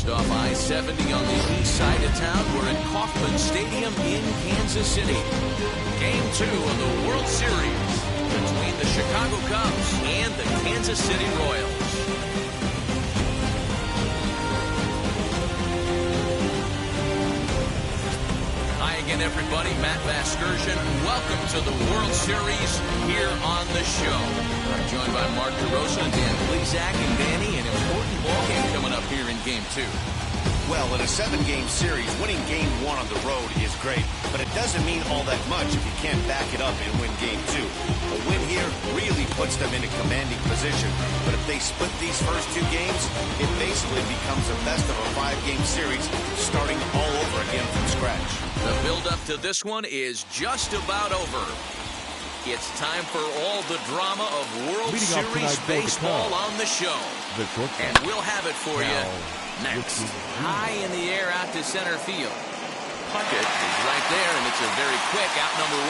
Just off I-70 on the east side of town, we're at Kauffman Stadium in Kansas City. Game 2 of the World Series between the Chicago Cubs and the Kansas City Royals. Hi again, everybody. Matt Vasgersian. Welcome to the World Series here on the show. I'm joined by Mark DeRosa, Dan Plesac, and Danny. An important ballgame coming up here in Game 2. Well, in a 7-game series, winning Game 1 on the road is great, but it doesn't mean all that much if you can't back it up and win Game 2. A win here really puts them in a commanding position, but if they split these first 2 games, it basically becomes a best of a 5-game series, starting all over again from scratch. The build-up to this one is just about over. It's time for all the drama of World Series baseball on the show. And we'll have it for you next. High in the air out to center field. Puckett is right there, and it's a very quick out number 1.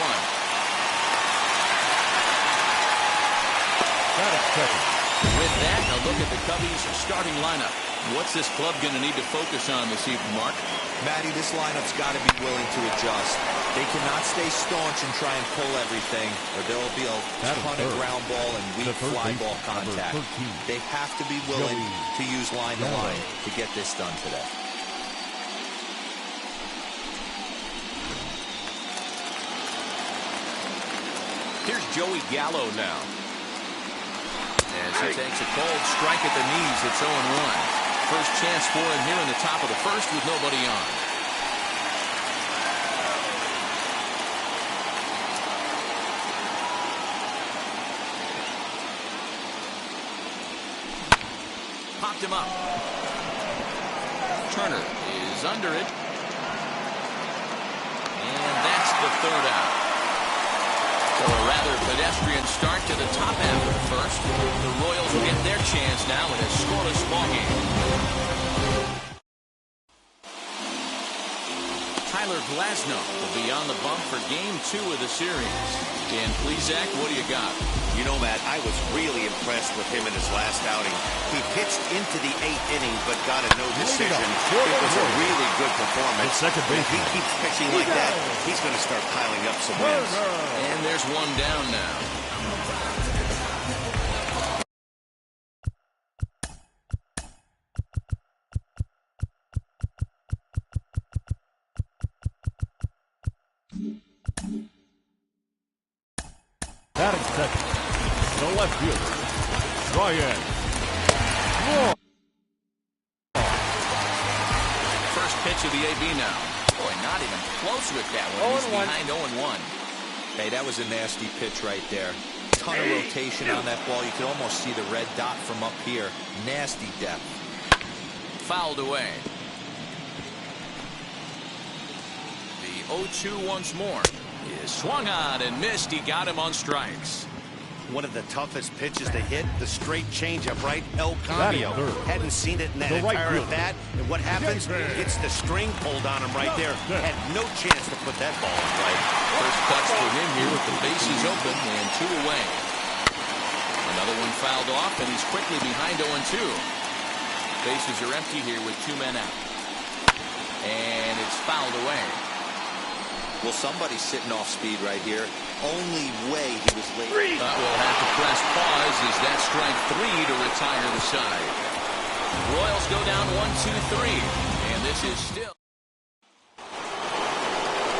With that, a look at the Cubbies' starting lineup. What's this club going to need to focus on this evening, Mark? Matty, this lineup's got to be willing to adjust. They cannot stay staunch and try and pull everything, or there will be a ton of ground ball and weak fly ball contact. They have to be willing to use line to line to get this done today. Here's Joey Gallo now. As he takes a cold strike at the knees, it's 0-1. First chance for him here in the top of the first with nobody on. Popped him up. Turner is under it. And that's the third out. So a rather pedestrian start to the top half of the first. The Royals will get their chance now in a scoreless ballgame. Tyler Glasnow will be on the bump for Game 2 of the series. Dan Plesac, what do you got? You know, Matt, I was really impressed with him in his last outing. He pitched into the 8th inning, but got a no decision. It was a really good performance. If he keeps pitching like that, he's going to start piling up some wins. And there's one down now. Batting second, the left fielder, Ryan. First pitch of the AB now. Boy, not even close with that one. He's behind 0-1. Hey, that was a nasty pitch right there. Ton of rotation on that ball. You could almost see the red dot from up here. Nasty depth. Fouled away. The 0-2 once more. Is swung on and missed. He got him on strikes. One of the toughest pitches to hit, the straight changeup, right? El Cambio. Hadn't seen it in that entire at bat. And what happens? Gets the string pulled on him right there. Had no chance to put that ball in play. First touch for him here with the bases open and 2 away. Another one fouled off, and he's quickly behind 0-2. Bases are empty here with 2 men out. And it's fouled away. Well, somebody's sitting off speed right here. Only way he was late. We'll have to press pause as that strike 3 to retire the side. Royals go down 1-2-3, and this is still.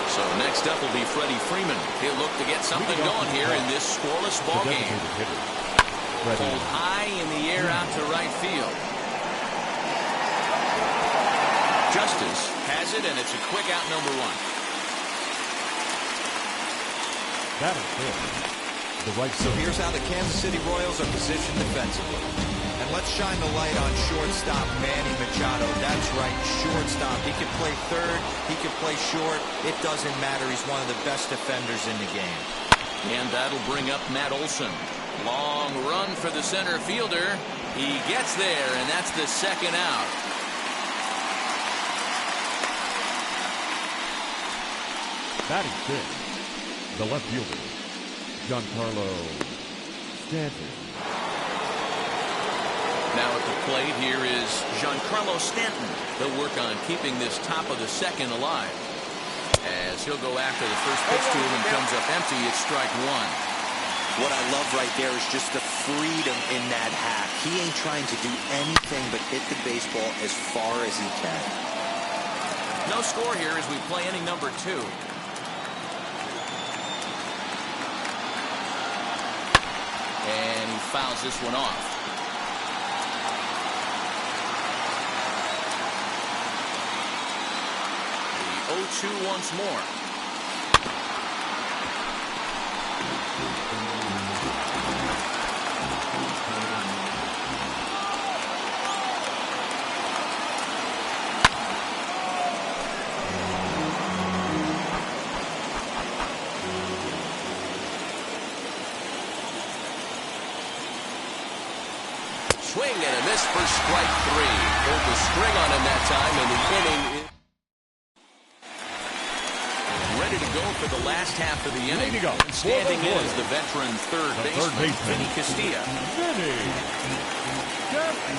So next up will be Freddie Freeman. He'll look to get something going here in this scoreless ball game. Pulled high in the air out to right field. Justice has it, and it's a quick out number 1. So here's how the Kansas City Royals are positioned defensively. And let's shine the light on shortstop Manny Machado. That's right, shortstop. He can play third, he can play short. It doesn't matter. He's one of the best defenders in the game. And that'll bring up Matt Olson. Long run for the center fielder. He gets there, and that's the second out. Batting fifth, the left fielder, Giancarlo Stanton. Now at the plate, here is Giancarlo Stanton. He'll work on keeping this top of the second alive. As he'll go after the first pitch to him and comes up empty, it's strike one. What I love right there is just the freedom in that hack. He ain't trying to do anything but hit the baseball as far as he can. No score here as we play inning number 2. And he fouls this one off. The 0-2 once more. Swing and a miss for strike 3. Pulled the string on him that time, and the inning is ready to go for the last half of the inning. Standing in is the veteran third baseman, Vinny Castilla.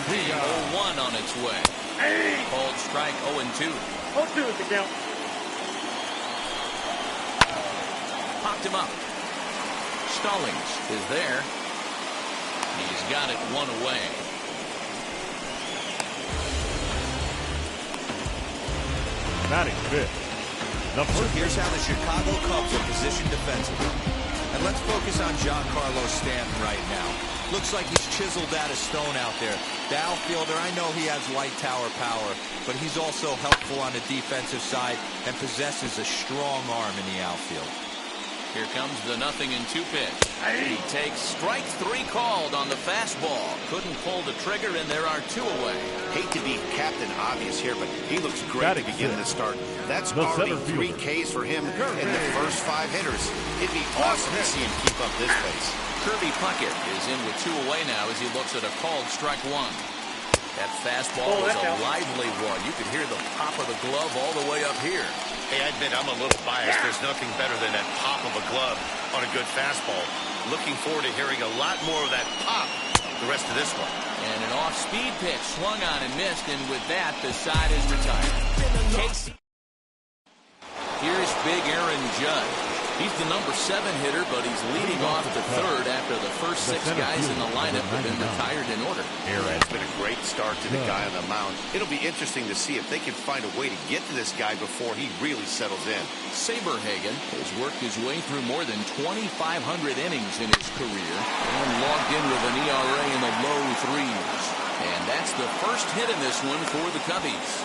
0-1 on its way. Called strike 0-2. 0-2 is the count. Popped him up. Stallings is there. He's got it one away. Batting fifth. So here's how the Chicago Cubs are positioned defensively. And let's focus on Giancarlo Stanton right now. Looks like he's chiseled out a stone out there. The outfielder, I know he has light tower power, but he's also helpful on the defensive side and possesses a strong arm in the outfield. Here comes the 0-2 pitch. He takes strike 3 called on the fastball. Couldn't pull the trigger, and there are 2 away. Hate to be Captain Obvious here, but he looks great to begin the start. That's already 3 Ks for him in the first 5 hitters. It'd be awesome to see him keep up this pace. Kirby Puckett is in with 2 away now as he looks at a called strike 1. That fastball was a lively one. You could hear the pop of the glove all the way up here. Hey, I admit I'm a little biased. There's nothing better than that pop of a glove on a good fastball. Looking forward to hearing a lot more of that pop the rest of this one. And an off-speed pitch swung on and missed, and with that, the side is retired. Casey. Here's big Aaron Judd. He's the number 7 hitter, but he's leading off the third after the first 6 guys in the lineup have been retired in order. It's been a great start to the guy on the mound. It'll be interesting to see if they can find a way to get to this guy before he really settles in. Saberhagen has worked his way through more than 2,500 innings in his career and logged in with an ERA in the low 3s. And that's the first hit in this one for the Cubbies.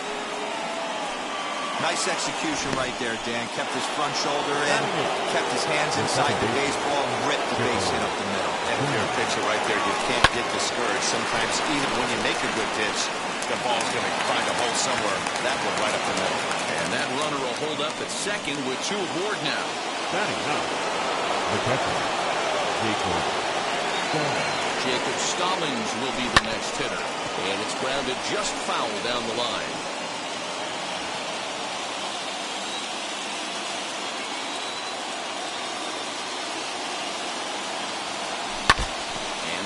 Nice execution right there, Dan. Kept his front shoulder in, kept his hands inside the baseball, and ripped the base hit up the middle. And if you're a pitcher right there, you can't get discouraged. Sometimes even when you make a good pitch, the ball's going to find a hole somewhere. That one right up the middle. And that runner will hold up at second with 2 aboard now. Batting now, the catcher, Jacob Stallings will be the next hitter. And it's grounded just foul down the line.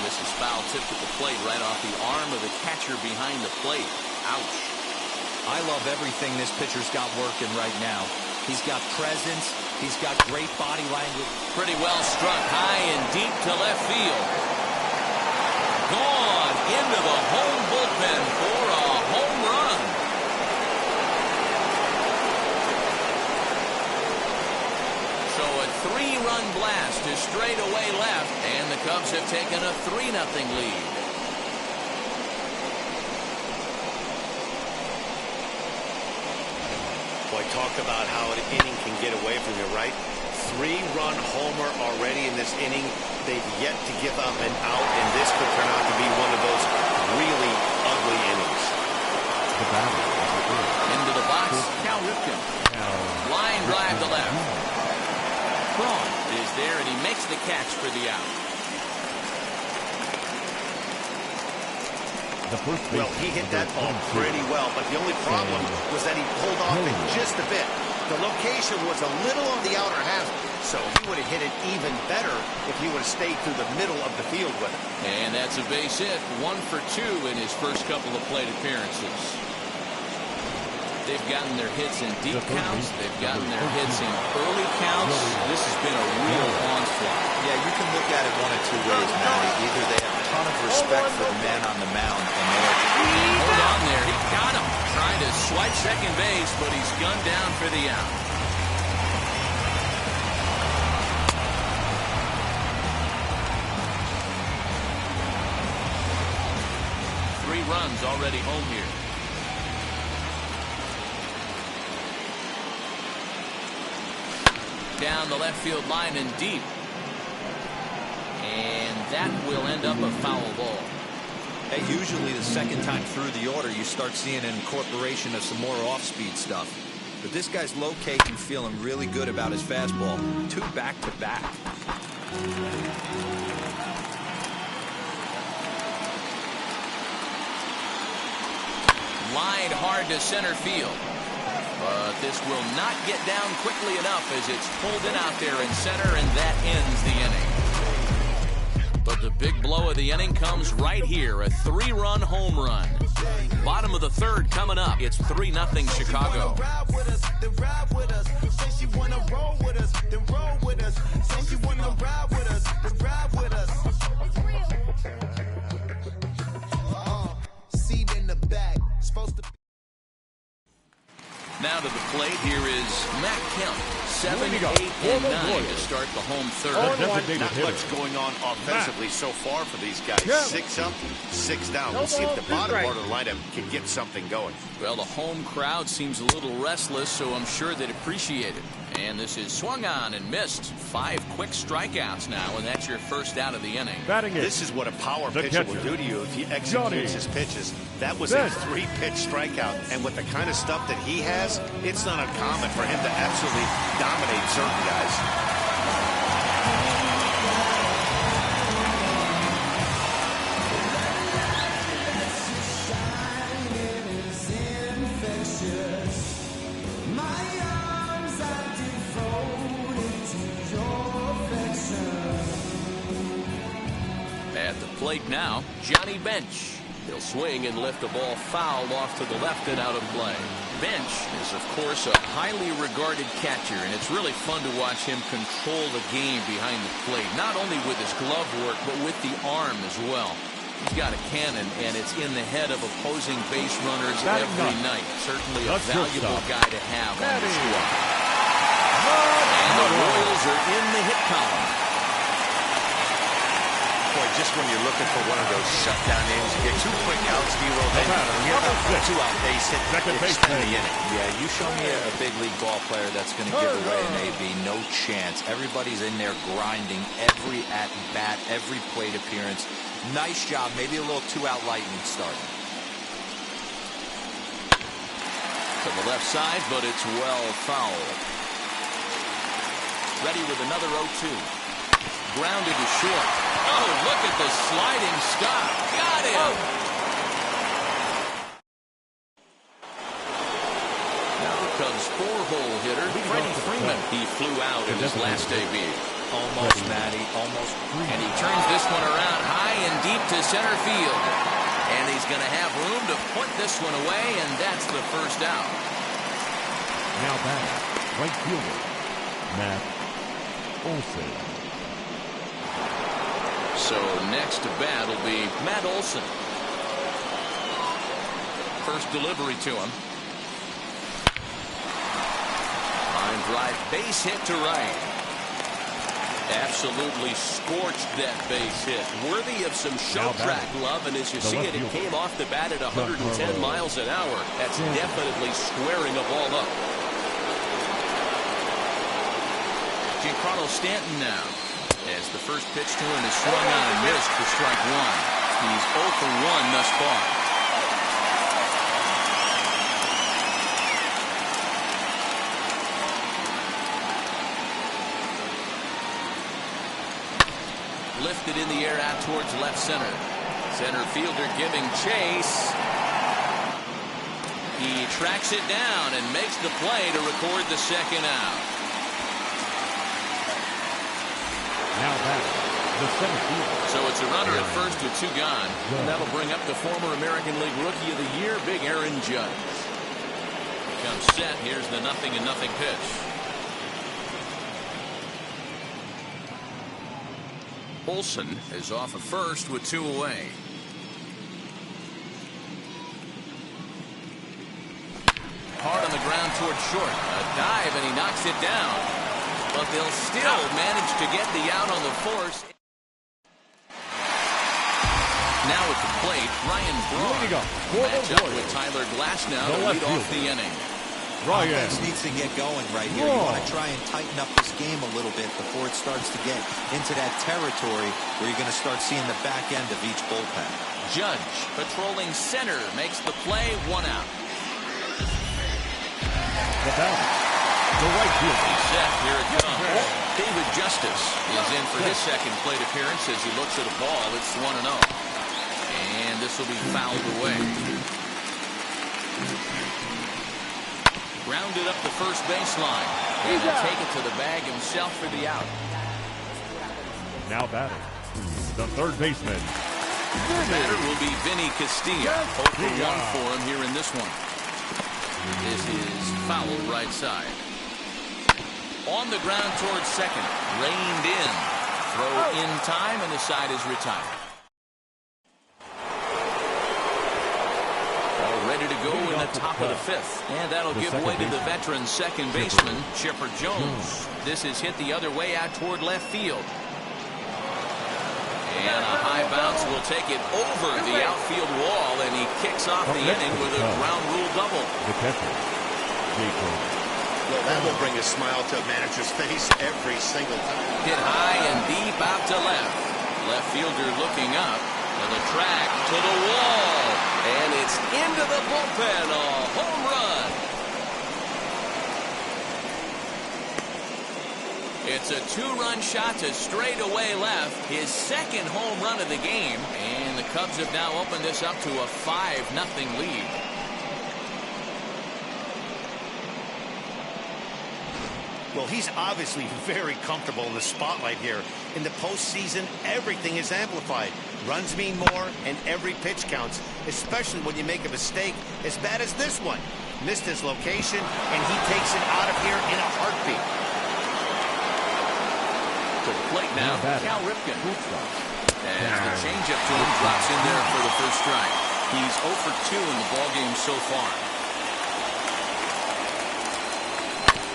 This is foul tipped at the plate right off the arm of the catcher behind the plate. Ouch. I love everything this pitcher's got working right now. He's got presence. He's got great body language. Pretty well struck high and deep to left field. Gone into the home bullpen for a home run. So a 3-run blast to straightaway left, and the Cubs have taken a 3-0 lead. Boy, talk about how an inning can get away from you, right? 3-run homer already in this inning. They've yet to give up an out, and this could turn out to be one of those really ugly innings. Into the box, Cal Ripken. Line drive to left. Braun is there, and he makes the catch for the out. Well, he hit that ball pretty well, but the only problem was that he pulled off it just a bit. The location was a little on the outer half, So he would have hit it even better if he would have stayed through the middle of the field with it. And that's a base hit. 1 for 2 in his first couple of plate appearances. They've gotten their hits in deep counts. They've gotten their hits in early counts. This has been a real onslaught. Yeah, you can look at it one of two ways, Matty. Either they have a ton of respect for the man on the mound, and hold on there. He got him. Trying to swipe second base, but he's gunned down for the out. Three runs already home here. Down the left field line and deep. And that will end up a foul ball. hey, usually the second time through the order, you start seeing an incorporation of some more off-speed stuff. But this guy's locating, feeling really good about his fastball. 2 back-to-back. Lined hard to center field. But this will not get down quickly enough as it's pulled in out there in center, and that ends the inning. But the big blow of the inning comes right here, a 3-run home run. Bottom of the third coming up. It's 3-0 Chicago. Now to the plate, here is Matt Kemp. 7, 8, and 9 to start the home third. Not much going on offensively so far for these guys. 6 up, 6 down. We'll see if the bottom part of the lineup can get something going. Well, the home crowd seems a little restless, so I'm sure they'd appreciate it. And this is swung on and missed. 5 quick strikeouts now, and that's your first out of the inning. This is what a power pitcher will do to you if he executes his pitches. That was a 3-pitch strikeout, and with the kind of stuff that he has, it's not uncommon for him to absolutely dominate certain guys. Plate now, Johnny Bench. He'll swing and lift the ball foul off to the left and out of play. Bench is, of course, a highly regarded catcher, and it's really fun to watch him control the game behind the plate, not only with his glove work, but with the arm as well. He's got a cannon, and it's in the head of opposing base runners every night. Certainly a valuable guy to have on the squad. And the Royals are in the hit column. Boy, just when you're looking for one of those shutdown innings, you get 2 quick outs, Hero, then you're about for a 2-out base hit. Extend the inning. Yeah, you show me a big league ball player that's going to give away an AB. No chance. Everybody's in there grinding every at-bat, every plate appearance. Nice job. Maybe a little 2-out lightning start. To the left side, but it's well fouled. Ready with another 0-2. Grounded to short. Oh, look at the sliding stop. Got him. Now the Cubs' 4-hole hitter, Freddie Freeman. He flew out in his last debut. Almost, Matty. Almost. And he turns this one around high and deep to center field. And he's going to have room to put this one away, and that's the first out. Now back, right fielder, Matt Olson. So next to bat will be Matt Olson. First delivery to him. Line drive base hit to right. Absolutely scorched that base hit. Worthy of some show track love, and as you see it, it came off the bat at 110 miles an hour. That's definitely squaring a ball up. Giancarlo Stanton now. As the first pitch to him is swung on and missed for strike 1. He's 0 for 1 thus far. Lifted in the air out towards left center. Center fielder giving chase. He tracks it down and makes the play to record the second out. Now back, the center field. So it's a runner at first with 2 gone. And that'll bring up the former American League Rookie of the Year, Big Aaron Judge. Comes set. Here's the 0-0 pitch. Olsen is off at first with 2 away. Hard on the ground towards short. A dive, and he knocks it down. But they'll still manage to get the out on the force. Now at the plate, Ryan Braun. Match up with Tyler Glasnow to lead off the inning. Offense needs to get going right here. You want to try and tighten up this game a little bit before it starts to get into that territory where you're going to start seeing the back end of each bullpen. Judge, patrolling center, makes the play, 1 out. The batter, the right field. He's set. Here it comes. David Justice is in for his second plate appearance as he looks at a ball. It's 1-0. And this will be fouled away. Grounded up the first baseline. And he'll take it to the bag himself for the out. Now batting, the third baseman. The batter will be Vinny Castilla. 0 for 1 for him here in this one. This is foul right side. On the ground towards second. Reined in. Throw in time, and the side is retired. Ready to go in the top of the 5th. And that'll give way to the veteran second baseman, Chipper Jones. This is hit the other way out toward left field. And a high bounce will take it over the outfield wall, and he kicks off the inning with a ground rule double. Well, that will bring a smile to a manager's face every single time. Hit high and deep out to left. Left fielder looking up. To the track, to the wall, and it's into the bullpen, a home run. It's a 2-run shot to straightaway left, his second home run of the game, and the Cubs have now opened this up to a 5-0 lead. Well, he's obviously very comfortable in the spotlight here. In the postseason, everything is amplified. Runs mean more, and every pitch counts, especially when you make a mistake as bad as this one. Missed his location, and he takes it out of here in a heartbeat. To the plate now, Cal Ripken. As the changeup to him drops in there for the first strike. He's 0 for 2 in the ballgame so far.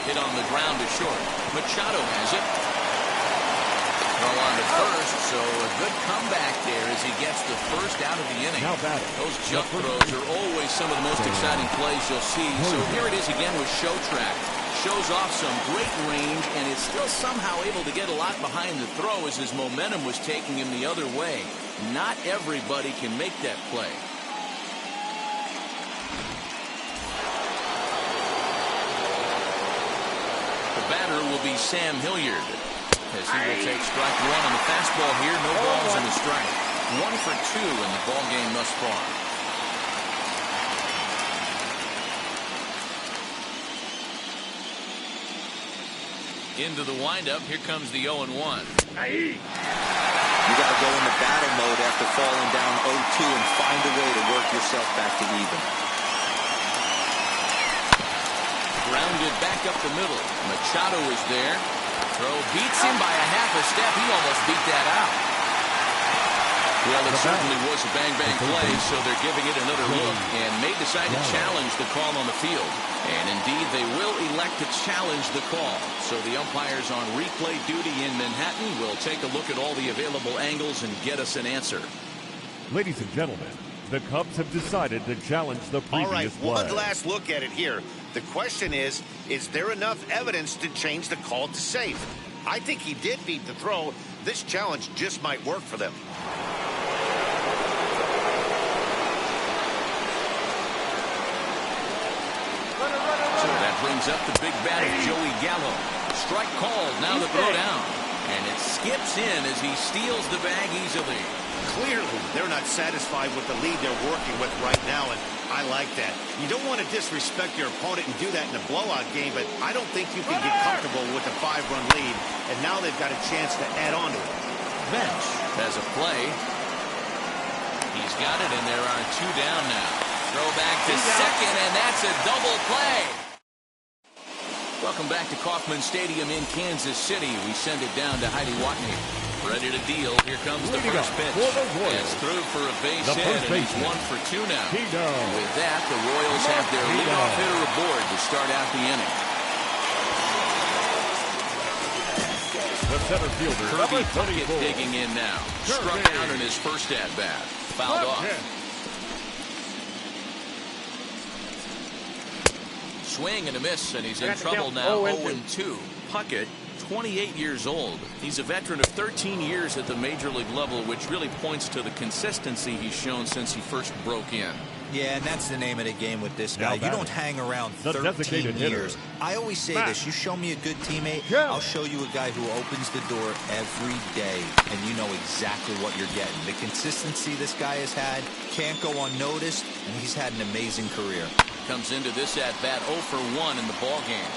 Hit on the ground to short. Machado has it. Throw on to first, so a good comeback there as he gets the first out of the inning. Those jump throws are always some of the most exciting plays you'll see. So here it is again with Show Track. Shows off some great range, and is still somehow able to get a lot behind the throw as his momentum was taking him the other way. Not everybody can make that play. The batter will be Sam Hilliard, as he will take strike 1 on the fastball here. No balls in the strike. 1 for 2 in the ball game thus far. Into the windup. Here comes the 0-1. You got to go into battle mode after falling down 0-2 and find a way to work yourself back to even. Grounded back up the middle. Machado is there. Throw beats him by a half a step. He almost beat that out. Well, it certainly was a bang-bang play, so they're giving it another look and may decide to challenge the call on the field. And indeed, they will elect to challenge the call. So the umpires on replay duty in Manhattan will take a look at all the available angles and get us an answer. Ladies and gentlemen, the Cubs have decided to challenge the previous play. All right, one play. last look at it here. The question is there enough evidence to change the call to safe? I think he did beat the throw. This challenge just might work for them. So that brings up the big bat of Joey Gallo. Strike called, now the throw down. And it skips in as he steals the bag easily. Clearly, they're not satisfied with the lead they're working with right now, and I like that. You don't want to disrespect your opponent and do that in a blowout game, but I don't think you can get comfortable with a 5-run lead, and now they've got a chance to add on to it. Bench has a play. He's got it, and there are 2 down now. Throw back to second, and that's a double play. Welcome back to Kauffman Stadium in Kansas City. We send it down to Heidi Watney. Ready to deal. Here comes the first pitch. It's through for a base hit, and he's 1 for 2 now. With that, the Royals have their leadoff hitter aboard to start out the inning. The center fielder, Kirby Puckett digging in now. Struck out in his first at-bat. Fouled off. Swing and a miss, and he's in trouble now. 0-2. Puckett, 28 years old. He's a veteran of 13 years at the major league level, which really points to the consistency he's shown since he first broke in. Yeah, and that's the name of the game with this guy. You don't hang around 13 years. I always say this, you show me a good teammate, I'll show you a guy who opens the door every day, and you know exactly what you're getting. The consistency this guy has had can't go unnoticed, and he's had an amazing career. Comes into this at-bat 0 for 1 in the ballgame.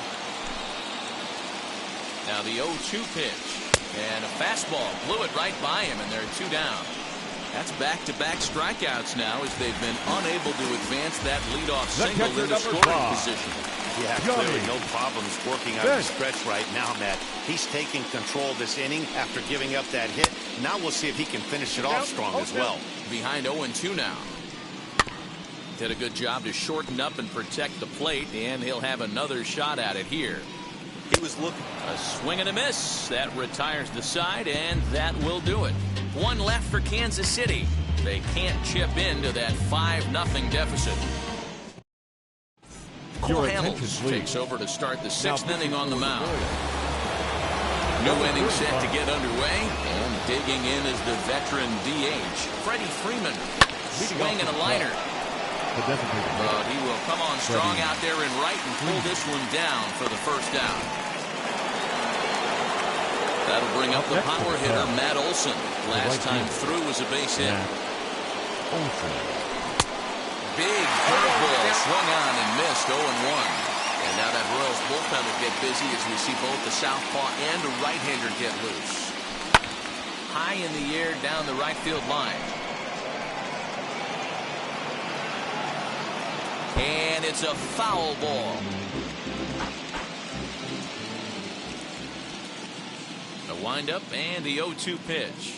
Now the 0-2 pitch, and a fastball blew it right by him, and there are 2 down. That's back-to-back strikeouts now as they've been unable to advance that leadoff single into scoring position. Yeah, clearly no problems working out the stretch right now, Matt. He's taking control of this inning after giving up that hit. Now we'll see if he can finish it off strong as well. Behind 0-2 now. Did a good job to shorten up and protect the plate, and he'll have another shot at it here. He was looking. A swing and a miss. That retires the side, and that will do it. 1 left for Kansas City. They can't chip into that 5-0 deficit. Cole Hamels takes over to start the 6th inning on the mound. New inning set to get underway, and digging in is the veteran DH, Freddie Freeman. Swing and a liner. But he will come on strong out there in right and pull this one down for the first down. That'll bring up the power hitter, Matt Olson. Last time through was a base hit. Big curveball swung on and missed. 0-1. And now that Royals bullpen will get busy as we see both the southpaw and the right-hander get loose. High in the air down the right field line. And it's a foul ball. The windup and the 0-2 pitch.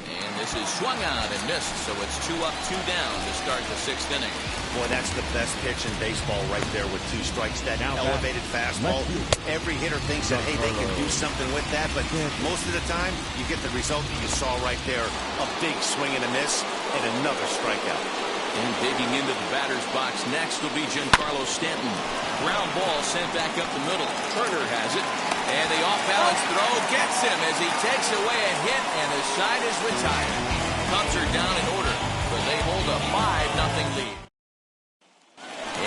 And this is swung on and missed, so it's 2 up, 2 down to start the 6th inning. Boy, that's the best pitch in baseball right there with 2 strikes. That elevated fastball. Every hitter thinks that, hey, they can do something with that, but most of the time, you get the result that you saw right there. A big swing and a miss, and another strikeout. And digging into the batter's box next will be Giancarlo Stanton. Ground ball sent back up the middle. Turner has it. And the off-balance throw gets him as he takes away a hit, and his side is retired. Cubs are down in order, but they hold a 5-0 lead.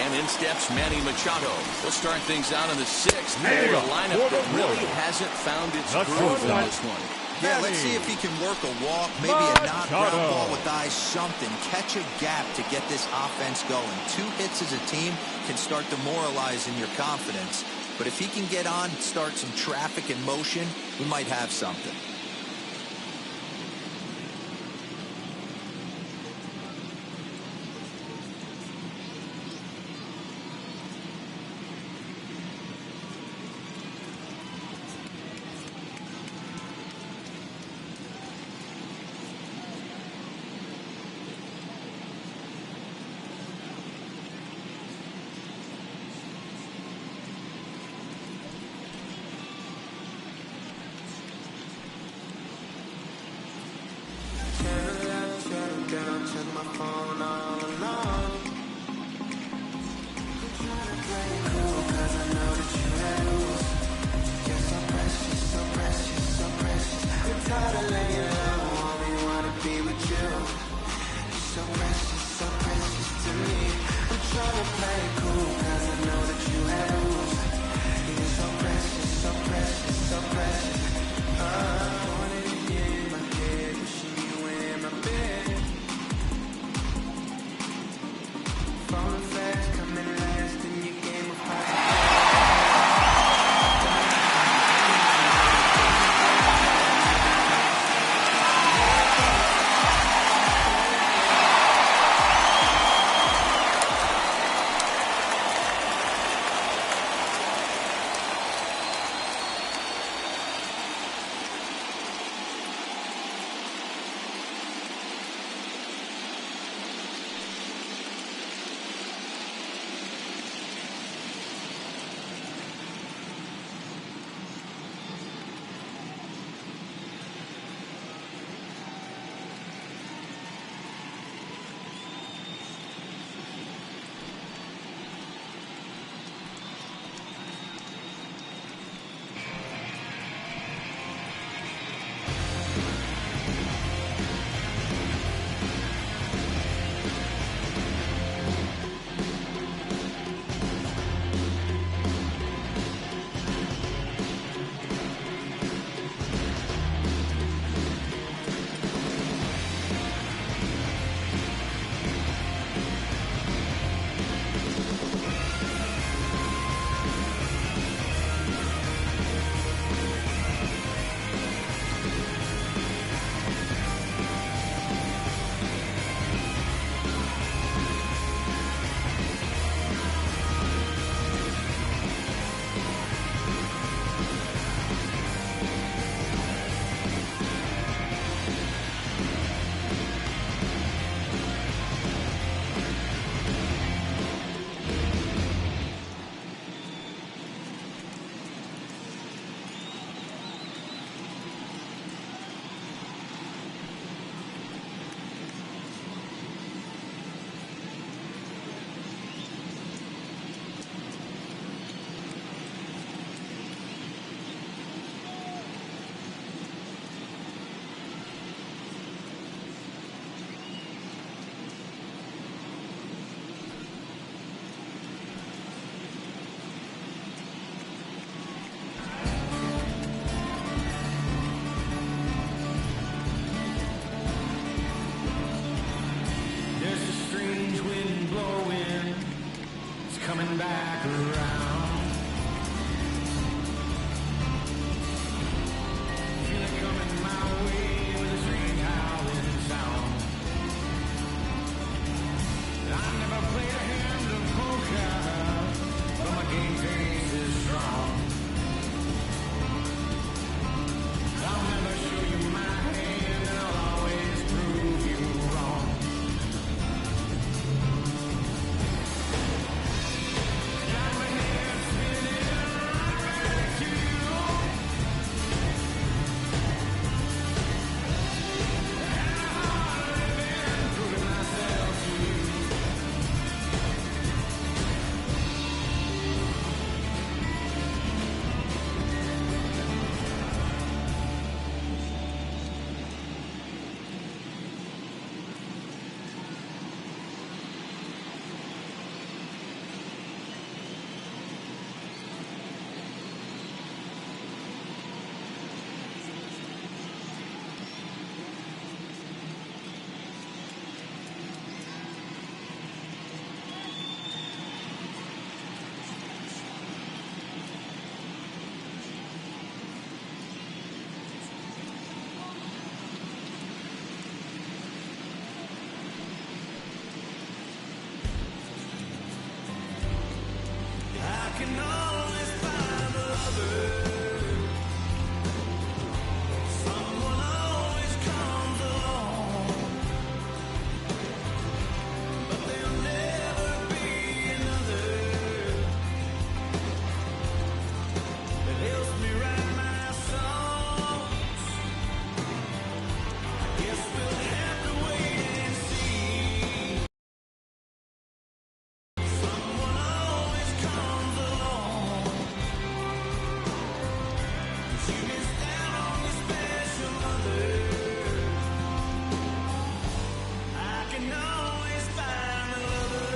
And in steps Manny Machado. We'll start things out in the 6th. A lineup that really hasn't found its groove in this one. Yeah, let's see if he can work a walk, maybe a knock ground ball with eyes, something. Catch a gap to get this offense going. 2 hits as a team can start demoralizing your confidence. But if he can get on, start some traffic in motion, we might have something. strange wind blowing, it's coming back around. Feel it coming my way with a strange howling sound. I never played a hand of poker, but my game face is strong. I'll never show you my hand, and I'll always prove you wrong. Got my head spinning right back to you. And my heart living, proving myself to you. I can always find a lover. Someone always comes along, but there'll never be another that helps me write my songs. I guess we'll have to wait and see. Someone always comes along. You missed out on your special mother. I can always find a lover.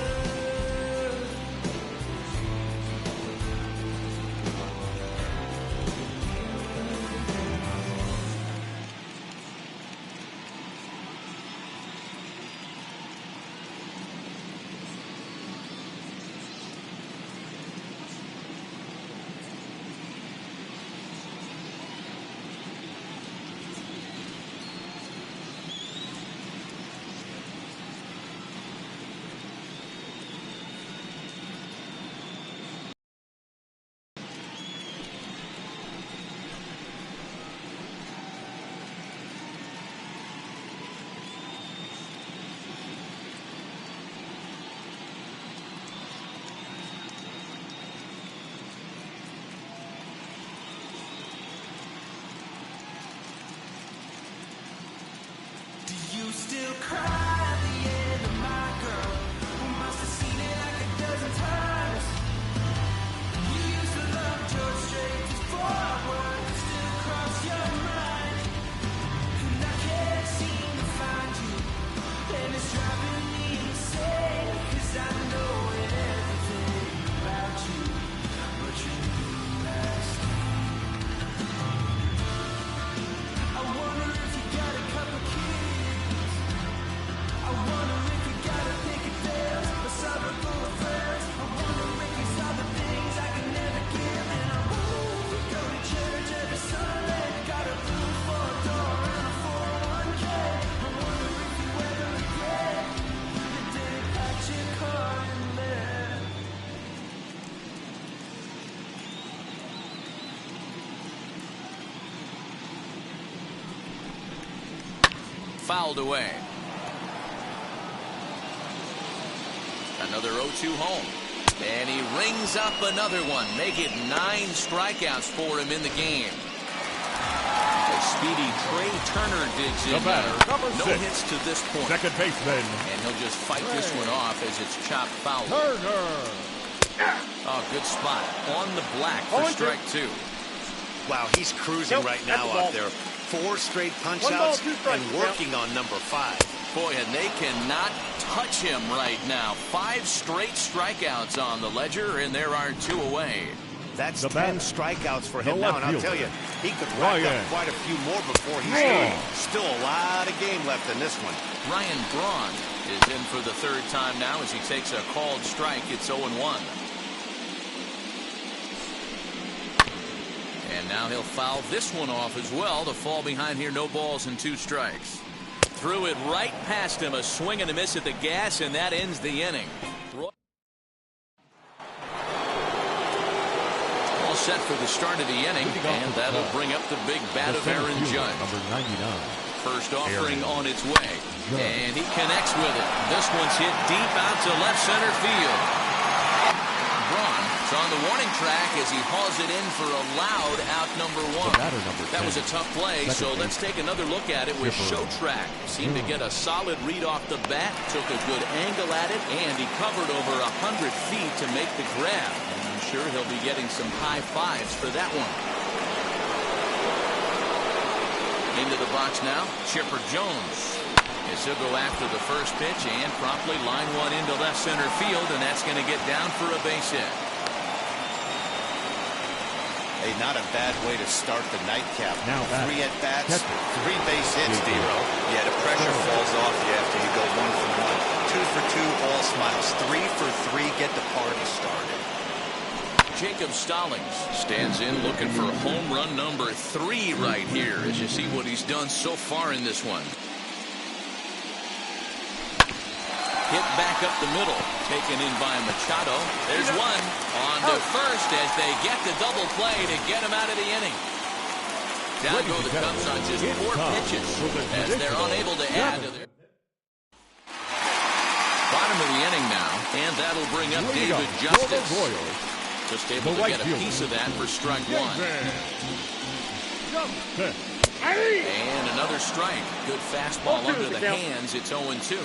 Do you still cry at the end of my girl, who must have seen it like a dozen times? You used to love George Strait before our words still cross your mind, and I can't seem to find you, and it's driving me insane, 'cause I know everything about you, but you do last night. I wonder if you got a cup of keys. I wonder if you got a picket fence, a suburb full of friends. I wonder if you saw the things I could never give. And I move, go to church every Sunday. Got a blue four-door and a 401k. I wonder if you ever regret the day you packed your car and left. Fouled away. Another 0-2 home. And he rings up another one. Make it 9 strikeouts for him in the game. The speedy Trey Turner digs in. No hits to this point. Second baseman. And he'll just fight this one off as it's chopped foul. Turner. Oh, good spot. On the black for strike 2. Wow, he's cruising right now out there. 4 straight punch-outs and working on number 5. Boy, and they cannot touch him right now. 5 straight strikeouts on the ledger, and there are 2 away. That's The 10 batter. strikeouts for The him now, left and I'll tell fielder. you, he could rack Ryan. up quite a few more before he's Braun. through. Still a lot of game left in this one. Ryan Braun is in for the third time now as he takes a called strike. It's 0-1. And now he'll foul this one off as well to fall behind here. No balls and 2 strikes. Threw it right past him. A swing and a miss at the gas, and that ends the inning. All set for the start of the inning, and that'll bring up the big bat of Aaron Judge. Number 99. First offering on its way, and he connects with it. This one's hit deep out to left center field. Braun is on the warning track as he hauls it in for a loud out number 1. That was a tough play, so let's take another look at it with Show Track. Seemed to get a solid read off the bat, took a good angle at it, and he covered over 100 feet to make the grab. And I'm sure he'll be getting some high fives for that one. Into the box now, Chipper Jones. As he'll go after the first pitch and promptly line one into left center field, and that's going to get down for a base hit. Hey, not a bad way to start the nightcap. Now 3 at-bats, 3 base hits, D-Row. Yeah, the pressure falls off you after you go 1 for 1. 2 for 2, all smiles. 3 for 3, get the party started. Jacob Stallings stands in looking for home run number 3 right here as you see what he's done so far in this one. Hit back up the middle, taken in by Machado. There's one on to first as they get the double play to get him out of the inning. Down go the Cubs on just 4 pitches as they're unable to add to their bottom of the inning now, and that'll bring up David Justice. Just able to get a piece of that for strike 1. And another strike. Good fastball under the hands. It's 0-2.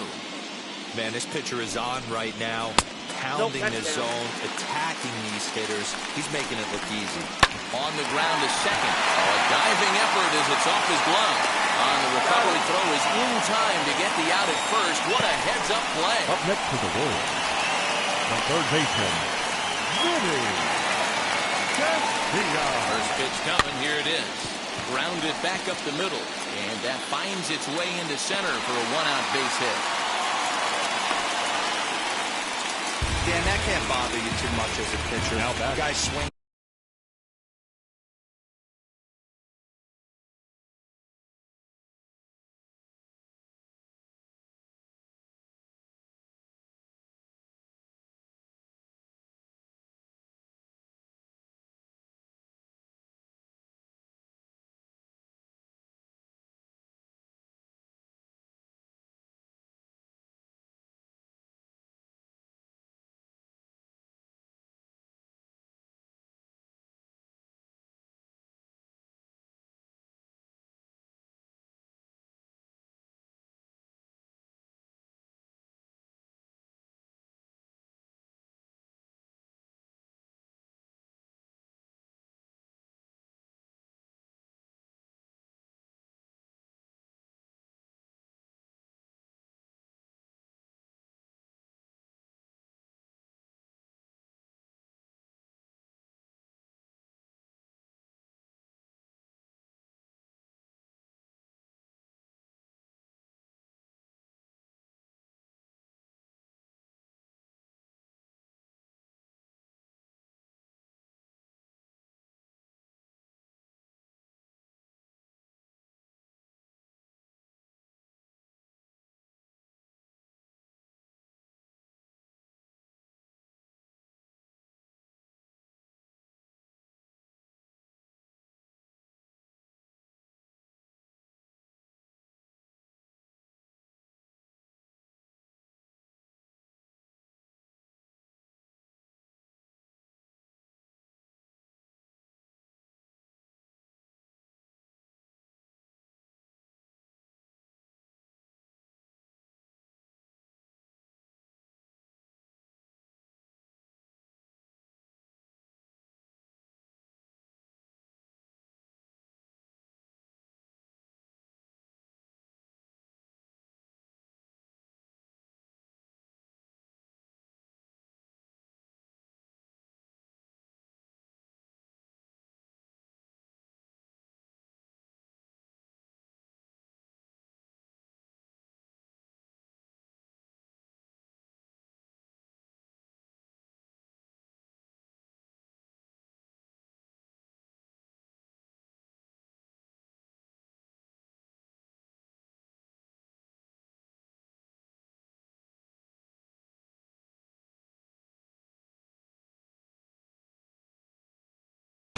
Man, this pitcher is on right now, pounding the zone, attacking these hitters. He's making it look easy. On the ground to second. A diving effort as it's off his glove. On the recovery throw is in time to get the out at first. What a heads-up play. Up next to the Royals, the third baseman, Vinny Castilla. First pitch coming. Here it is. Grounded back up the middle. And that finds its way into center for a 1-out base hit. Dan, that can't bother you too much as a pitcher. Now back. Guys swing.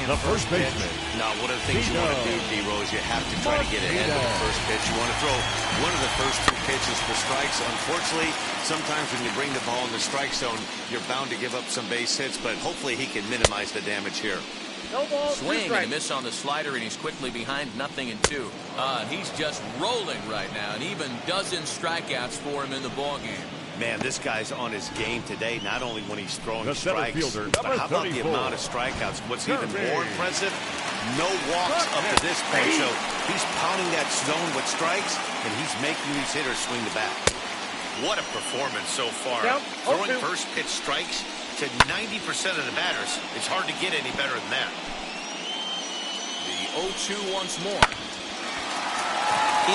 The first baseman. Now, one of the things you want to do, D-Rose, you have to try to get ahead with the first pitch. You want to throw one of the first two pitches for strikes. Unfortunately, sometimes when you bring the ball in the strike zone, you're bound to give up some base hits, but hopefully he can minimize the damage here. No ball, Swing and a miss on the slider, and he's quickly behind 0-2. He's just rolling right now, and even dozen strikeouts for him in the ballgame. Man, this guy's on his game today, not only when he's throwing The center strikes, fielder, but how about the 34. amount of strikeouts? What's even more impressive, no walks up to this point. So he's pounding that zone with strikes, and he's making these hitters swing the bat. What a performance so far. Throwing first pitch strikes to 90% of the batters. It's hard to get any better than that. The 0-2 once more.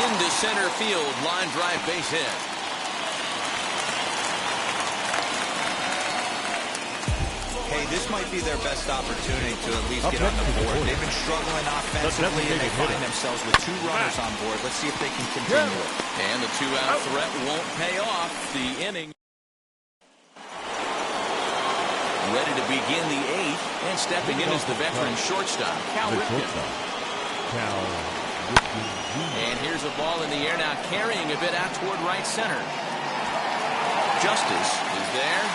Into center field, line drive base hit. Hey, this might be their best opportunity to at least get on the board. They've been struggling offensively, and they find themselves with 2 runners on board. Let's see if they can continue it. And the 2-out threat won't pay off. The inning. Ready to begin the 8th, and stepping in is the veteran shortstop, Cal Ripken. And here's a ball in the air now, carrying a bit out toward right center. Justice is there.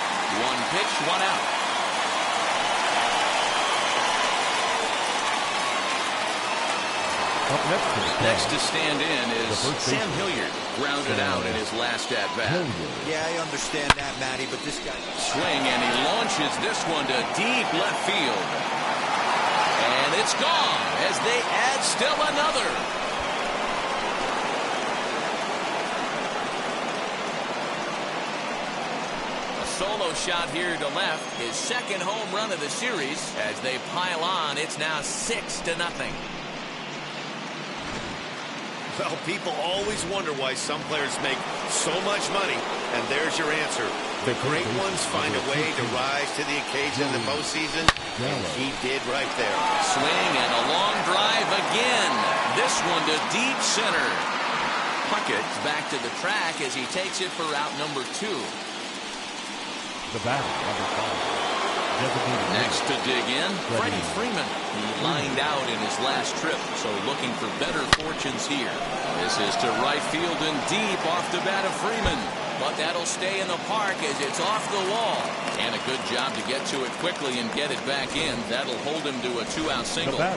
1 pitch, 1 out. Next to stand in is Sam Hilliard, grounded out in his last at-bat. Yeah, I understand that, Matty, but this guy... Swing, and he launches this one to deep left field. And it's gone as they add still another. A solo shot here to left, his second home run of the series. As they pile on, it's now 6-0. Well, people always wonder why some players make so much money, and there's your answer. The great ones find a way to rise to the occasion in the postseason, and he did right there. Swing and a long drive again. This one to deep center. Puckett back to the track as he takes it for out number 2. The batter, number 5. Next to dig in, Freddie Freeman. He lined out in his last trip, so looking for better fortunes here. This is to right field and deep off the bat of Freeman. But that'll stay in the park as it's off the wall. And a good job to get to it quickly and get it back in. That'll hold him to a 2-out single. The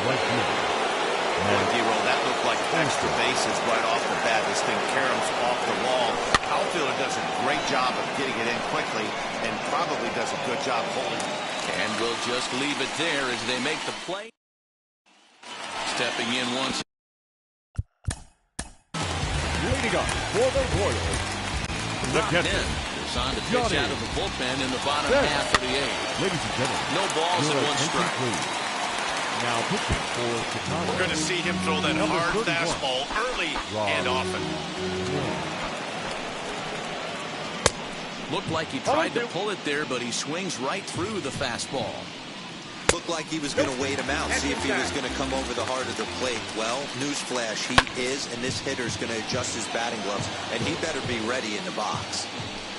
right fielder. D-Roll, that looked like extra bases right off the bat. This thing caroms off the wall. Outfielder does a great job of getting it in quickly and probably does a good job holding it. And we'll just leave it there as they make the play. Stepping in once. Leading up for the Royals, the catcher. It's on to pitch out of the bullpen in the bottom half of the 8th. Ladies and gentlemen, no balls and 1 strike. Now pitching for Chicago. We're going to see him throw that hard fastball early and often. Looked like he tried to pull it there, but he swings right through the fastball. Looked like he was going to wait him out, see if he was going to come over the heart of the plate. Well, newsflash, he is, and this hitter's going to adjust his batting gloves, and he better be ready in the box.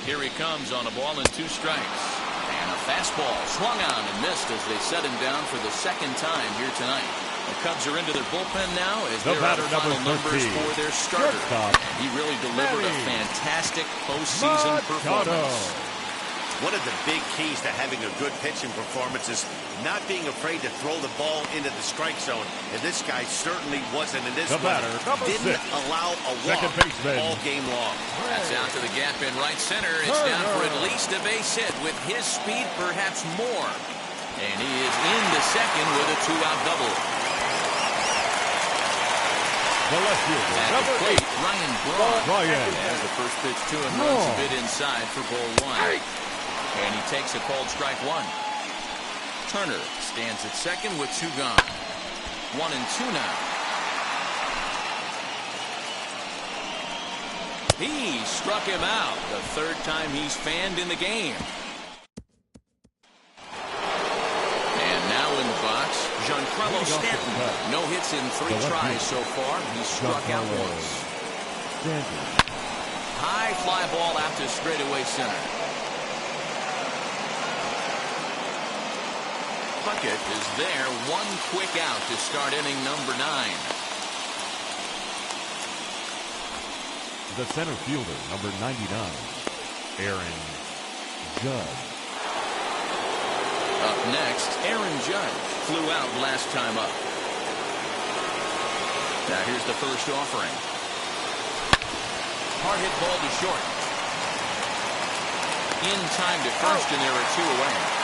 Here he comes on a ball and 2 strikes. And a fastball swung on and missed as they set him down for the 2nd time here tonight. The Cubs are into their bullpen now as they're out of final numbers for their starter. He really delivered a fantastic postseason performance. One of the big keys to having a good pitching performance is not being afraid to throw the ball into the strike zone. And this guy certainly wasn't in this one. Didn't allow a walk all game long. That's out to the gap in right center. It's down for at least a base hit with his speed, perhaps more. And he is into second with a 2-out double. The left fielder, at the plate, Ryan Braun. Has the first pitch to him, runs a bit inside for ball 1. And he takes a called strike 1. Turner stands at second with 2 gone. 1-2 now. He struck him out. The 3rd time he's fanned in the game. And now in the box, Giancarlo Stanton. No hits in 3 tries so far. He struck out once. High fly ball out to straightaway center. Puckett is there. One quick out to start inning number 9. The center fielder, number 99, Aaron Judge. Up next, Aaron Judge flew out last time up. Now here's the first offering. Hard hit ball to short. In time to first, and there are 2 away.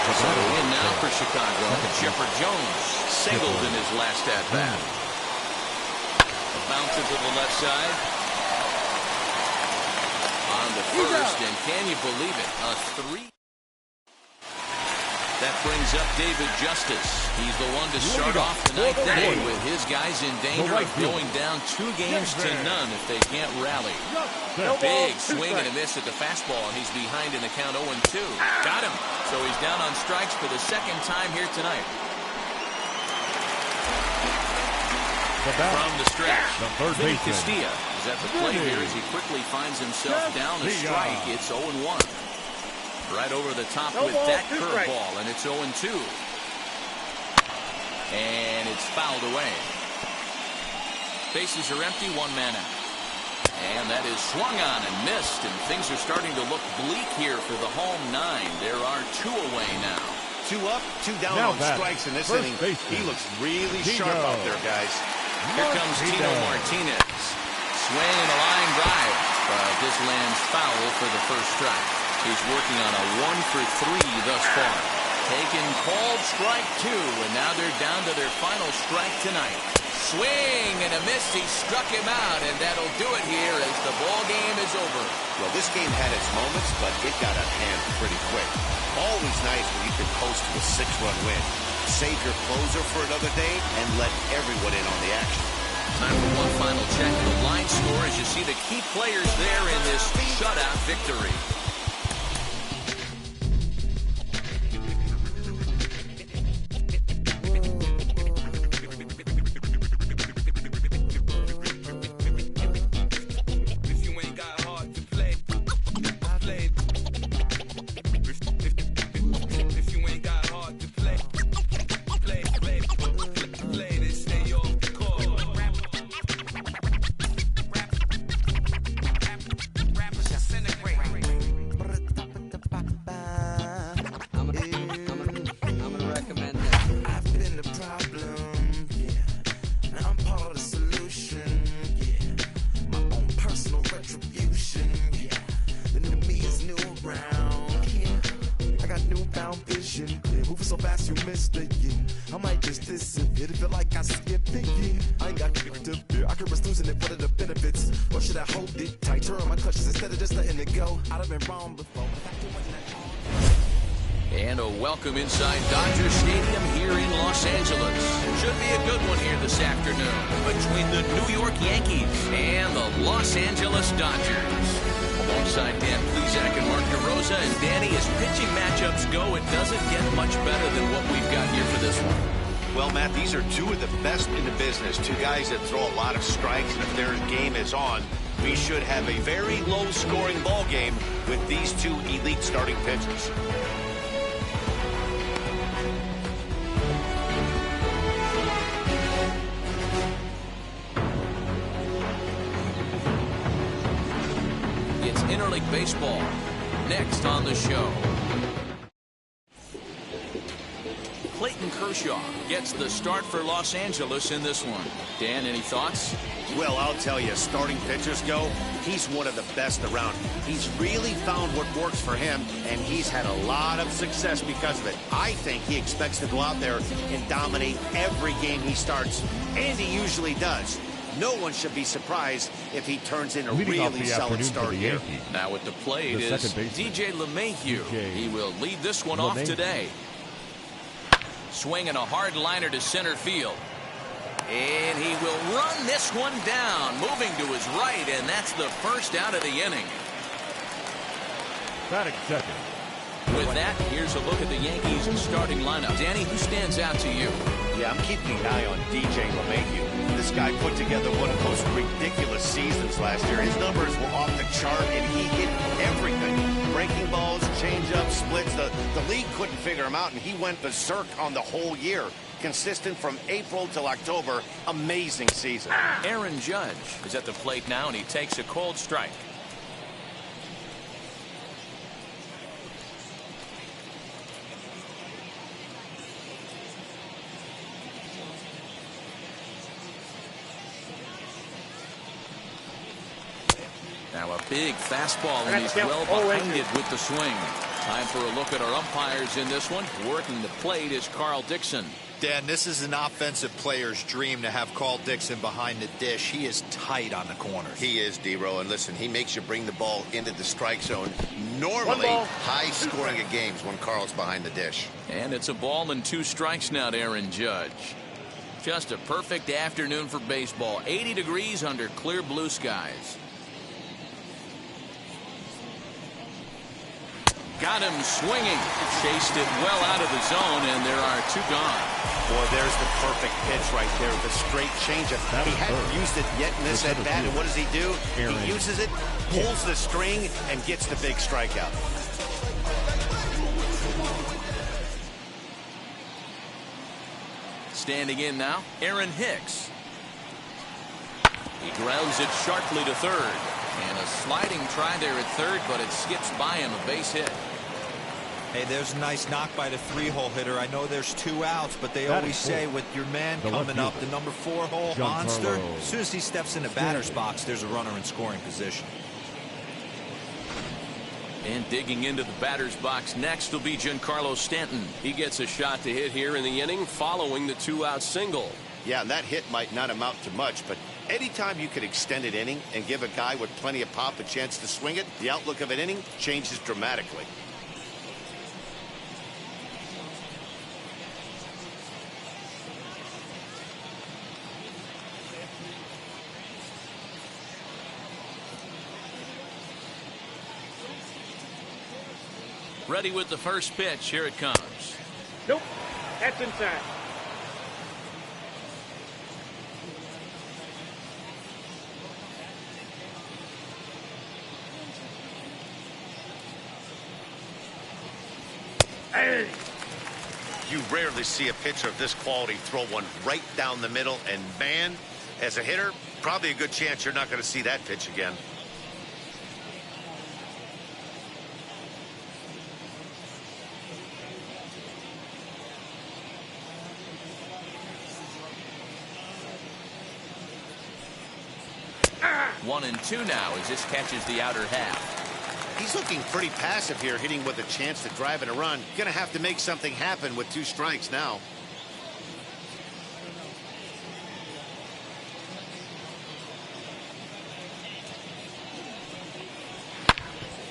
So in now for Chicago, Shepard Jones singled in his last at-bat. A bounce to the left side. On the first, and can you believe it? A 3. That brings up David Justice. He's the one to start off the 9th inning with his guys in danger of going down 2 games to none if they can't rally. Big swing and a miss at the fastball, and he's behind in the count 0-2. Got him. So he's down on strikes for the 2nd time here tonight. From the stretch, Vinny Castilla is at the plate here as he quickly finds himself down a strike. It's 0-1. Right over the top with that curveball, and it's 0-2. And it's fouled away. Bases are empty, 1 man out. And that is swung on and missed, and things are starting to look bleak here for the home 9. There are 2 away now. 2 up, 2 down on strikes in this inning. He looks really sharp out there, guys. Here comes Tino Martinez. Swing and a line drive. This lands foul for the first strike. He's working on a 1-for-3 thus far. Taken called strike 2, and now they're down to their final strike tonight. Swing and a miss. He struck him out, and that'll do it here as the ball game is over. Well, this game had its moments, but it got out of hand pretty quick. Always nice when you can coast to a 6-run win. Save your closer for another day and let everyone in on the action. Time for one final check of the line score as you see the key players there in this shutout victory. And a welcome inside Dodger Stadium here in Los Angeles. Should be a good one here this afternoon between the New York Yankees and the Los Angeles Dodgers. Alongside Dan Plesac and Mark DeRosa, and Danny, as pitching matchups go, it doesn't get much better than what we've got here for this one. Well, Matt, these are 2 of the best in the business. 2 guys that throw a lot of strikes, and if their game is on, we should have a very low-scoring ball game with these 2 elite starting pitchers. It's interleague baseball next on the show. Clayton Kershaw gets the start for Los Angeles in this one. Dan, any thoughts? Well, I'll tell you, starting pitchers go, he's one of the best around. He's really found what works for him, and he's had a lot of success because of it. I think he expects to go out there and dominate every game he starts, and he usually does. No one should be surprised if he turns in a really solid start here. Now at the plate is DJ LeMahieu. He will lead this one off today. Swinging a hard liner to center field. And he will run this one down, moving to his right, and that's the first out of the inning. Batting second. With that, here's a look at the Yankees starting lineup. Danny, who stands out to you? Yeah, I'm keeping an eye on DJ LeMahieu. This guy put together one of the most ridiculous seasons last year. His numbers were off the chart, and he hit everything. breaking balls, changeups, splits. The league couldn't figure him out, and he went berserk on the whole year. Consistent from April till October. Amazing season. Aaron Judge is at the plate now, and he takes a cold strike. Now a big fastball, and he's well behind it with the swing. Time for a look at our umpires in this one. Working the plate is Carl Dixon. Dan, this is an offensive player's dream to have Carl Dixon behind the dish. He is tight on the corners. He is, D-Row, and listen, he makes you bring the ball into the strike zone. Normally, high scoring of games when Carl's behind the dish. And it's a ball and 2 strikes now to Aaron Judge. Just a perfect afternoon for baseball. 80 degrees under clear blue skies. Got him swinging. Chased it well out of the zone, and there are 2 gone. Boy, there's the perfect pitch right there. The straight changeup. He hadn't used it yet in this at-bat, and what does he do? He uses it, pulls the string, and gets the big strikeout. Standing in now, Aaron Hicks. He grounds it sharply to third. And a sliding try there at third, but it skips by him, a base hit. Hey, there's a nice knock by the 3-hole hitter. I know there's 2 outs, but they always say with your man coming up, the number 4-hole monster, as soon as he steps in the batter's box, there's a runner in scoring position. And digging into the batter's box next will be Giancarlo Stanton. He gets a shot to hit here in the inning following the 2-out single. Yeah, and that hit might not amount to much, but anytime you could extend an inning and give a guy with plenty of pop a chance to swing it, the outlook of an inning changes dramatically. Ready with the first pitch. Here it comes. Nope, that's inside. Hey. You rarely see a pitcher of this quality throw one right down the middle, and man, as a hitter, probably a good chance you're not going to see that pitch again. One and 2 now as this catches the outer half. He's looking pretty passive here, hitting with a chance to drive in a run. Gonna have to make something happen with 2 strikes now.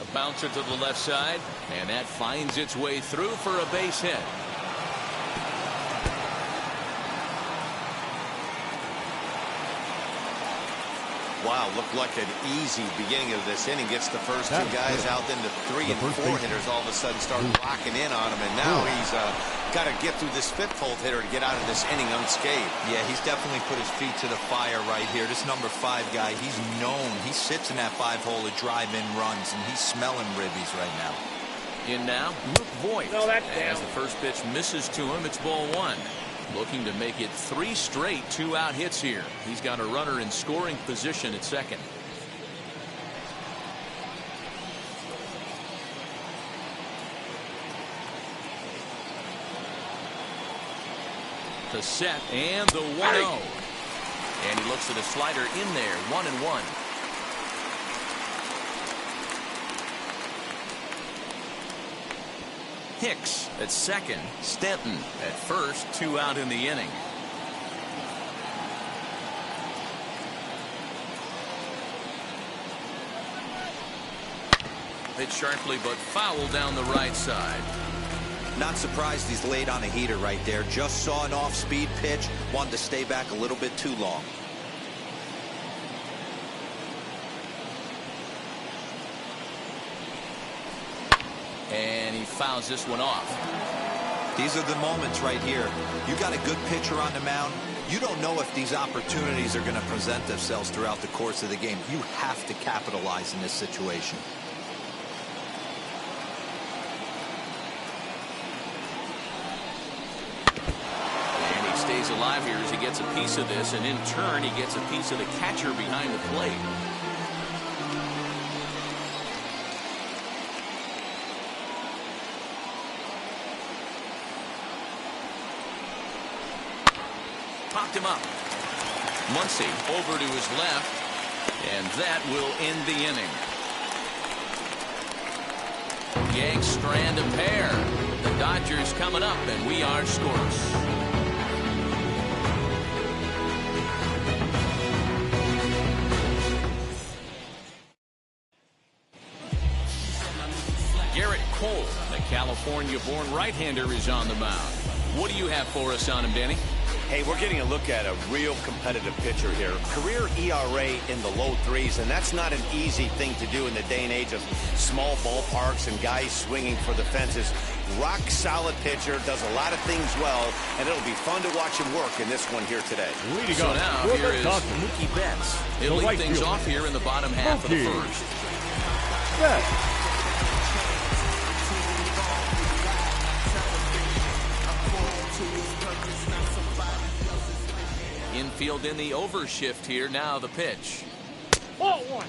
A bouncer to the left side, and that finds its way through for a base hit. Wow, looked like an easy beginning of this inning. Gets the first 2 guys out, then the 3 and 4 hitters all of a sudden start locking in on him, and now he's got to get through this 5th-hole hitter to get out of this inning unscathed. Yeah, he's definitely put his feet to the fire right here. This number 5 guy, he's known. He sits in that 5-hole to drive in runs, and he's smelling ribbies right now. In now, Luke Voigt. No, that's as down. the first pitch misses to him, it's ball 1. Looking to make it 3 straight 2-out hits here. He's got a runner in scoring position at second. To set, and the 1-0. And he looks at a slider in there, 1-1. Hicks at second, Stanton at first, 2 out in the inning. Hit sharply but foul down the right side. Not surprised he's laid on a heater right there. Just saw an off-speed pitch, wanted to stay back a little bit too long. And he fouls this one off. These are the moments right here. You got a good pitcher on the mound. You don't know if these opportunities are going to present themselves throughout the course of the game. You have to capitalize in this situation. drive here as he gets a piece of this, and in turn he gets a piece of the catcher behind the plate. Popped him up. Muncy over to his left, and that will end the inning. Yanks strand a pair. The Dodgers coming up, and we are scoreless. Garrett Cole, the California-born right-hander, is on the mound. What do you have for us on him, Danny? Hey, we're getting a look at a real competitive pitcher here. Career ERA in the low threes, and that's not an easy thing to do in the day and age of small ballparks and guys swinging for the fences. Rock solid pitcher, does a lot of things well, and it'll be fun to watch him work in this one here today. So now here is Mookie Betts. He'll lead things off here in the bottom half of the first. Infield in the overshift here. Now the pitch. Ball one.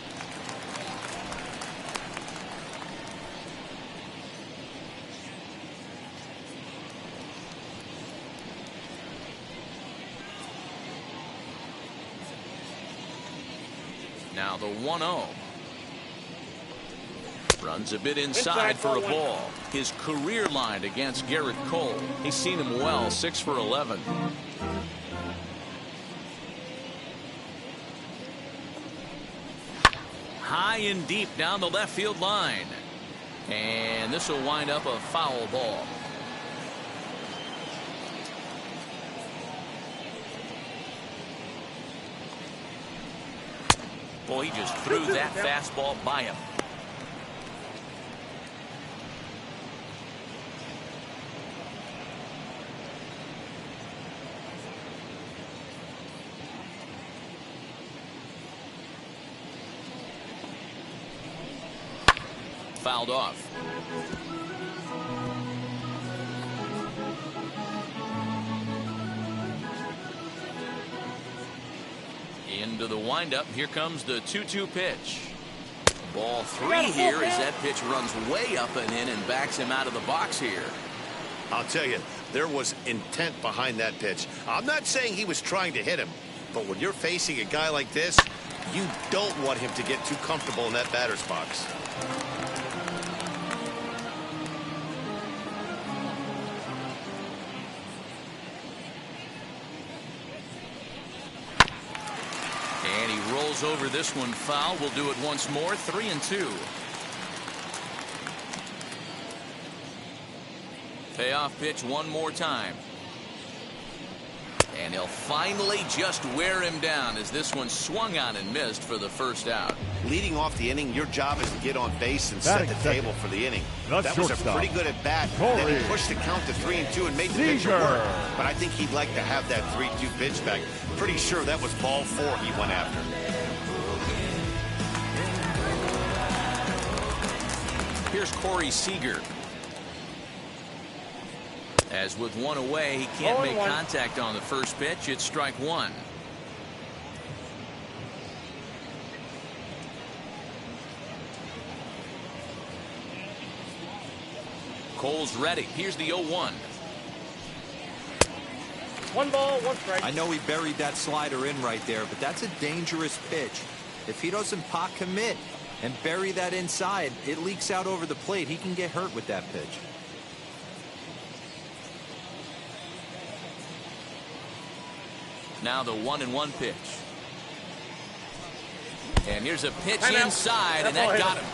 Now the 1-0. Runs a bit inside for a ball. His career line against Garrett Cole. He's seen him well, 6 for 11. High and deep down the left field line. And this will wind up a foul ball. Boy, he just threw that fastball by him. Fouled off. Into the windup. Here comes the 2-2 pitch. Ball 3 here as that pitch runs way up and in and backs him out of the box here. I'll tell you, there was intent behind that pitch. I'm not saying he was trying to hit him, but when you're facing a guy like this, you don't want him to get too comfortable in that batter's box. And he rolls over this one foul. We'll do it once more. 3-2. Payoff pitch one more time. And he'll finally just wear him down as this one swung on and missed for the first out. Leading off the inning, your job is to get on base and set the table for the inning. That was a pretty good at bat. Then he pushed the count to 3-2 and made the pitcher work. But I think he'd like to have that 3-2 pitch back. Pretty sure that was ball 4 he went after. Here's Corey Seager. As with one away, he can't make contact on the first pitch. It's strike one. Cole's ready. Here's the 0-1. 1 ball, 1 strike. I know he buried that slider in right there, but that's a dangerous pitch. If he doesn't pot commit and bury that inside, it leaks out over the plate. He can get hurt with that pitch. Now the 1-1 pitch. And here's a pitch inside, and that got him.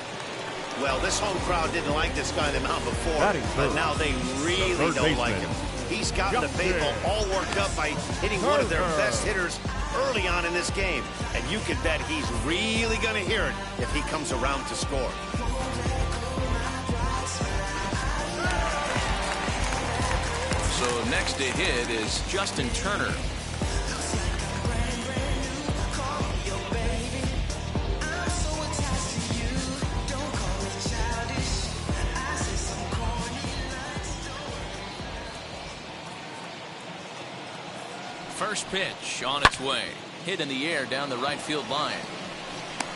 Well, this home crowd didn't like this guy on the mound before, but now they really don't like him. He's gotten the baseball all worked up by hitting one of their best hitters early on in this game. And you can bet he's really going to hear it if he comes around to score. So next to hit is Justin Turner. first pitch on its way. Hit in the air down the right field line.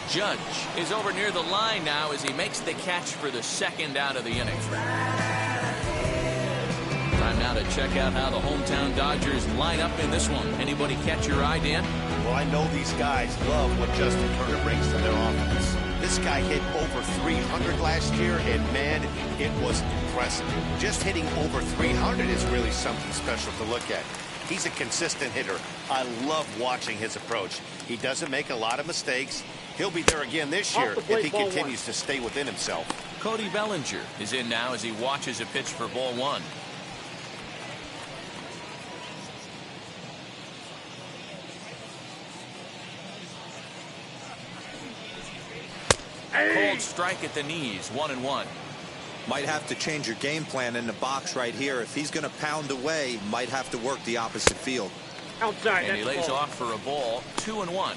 Judge is over near the line now as he makes the catch for the second out of the inning. Time now to check out how the hometown Dodgers line up in this one. Anybody catch your eye, Dan? Well, I know these guys love what Justin Turner brings to their offense. This guy hit over 300 last year, and man, it was impressive. Just hitting over 300 is really something special to look at. He's a consistent hitter. I love watching his approach. He doesn't make a lot of mistakes. He'll be there again this year if he continues to stay within himself. Cody Bellinger is in now as he watches a pitch for ball one. Cold strike at the knees, 1-1. Might have to change your game plan in the box right here. If he's going to pound away, might have to work the opposite field. Outside. And he lays off for a ball, 2-1.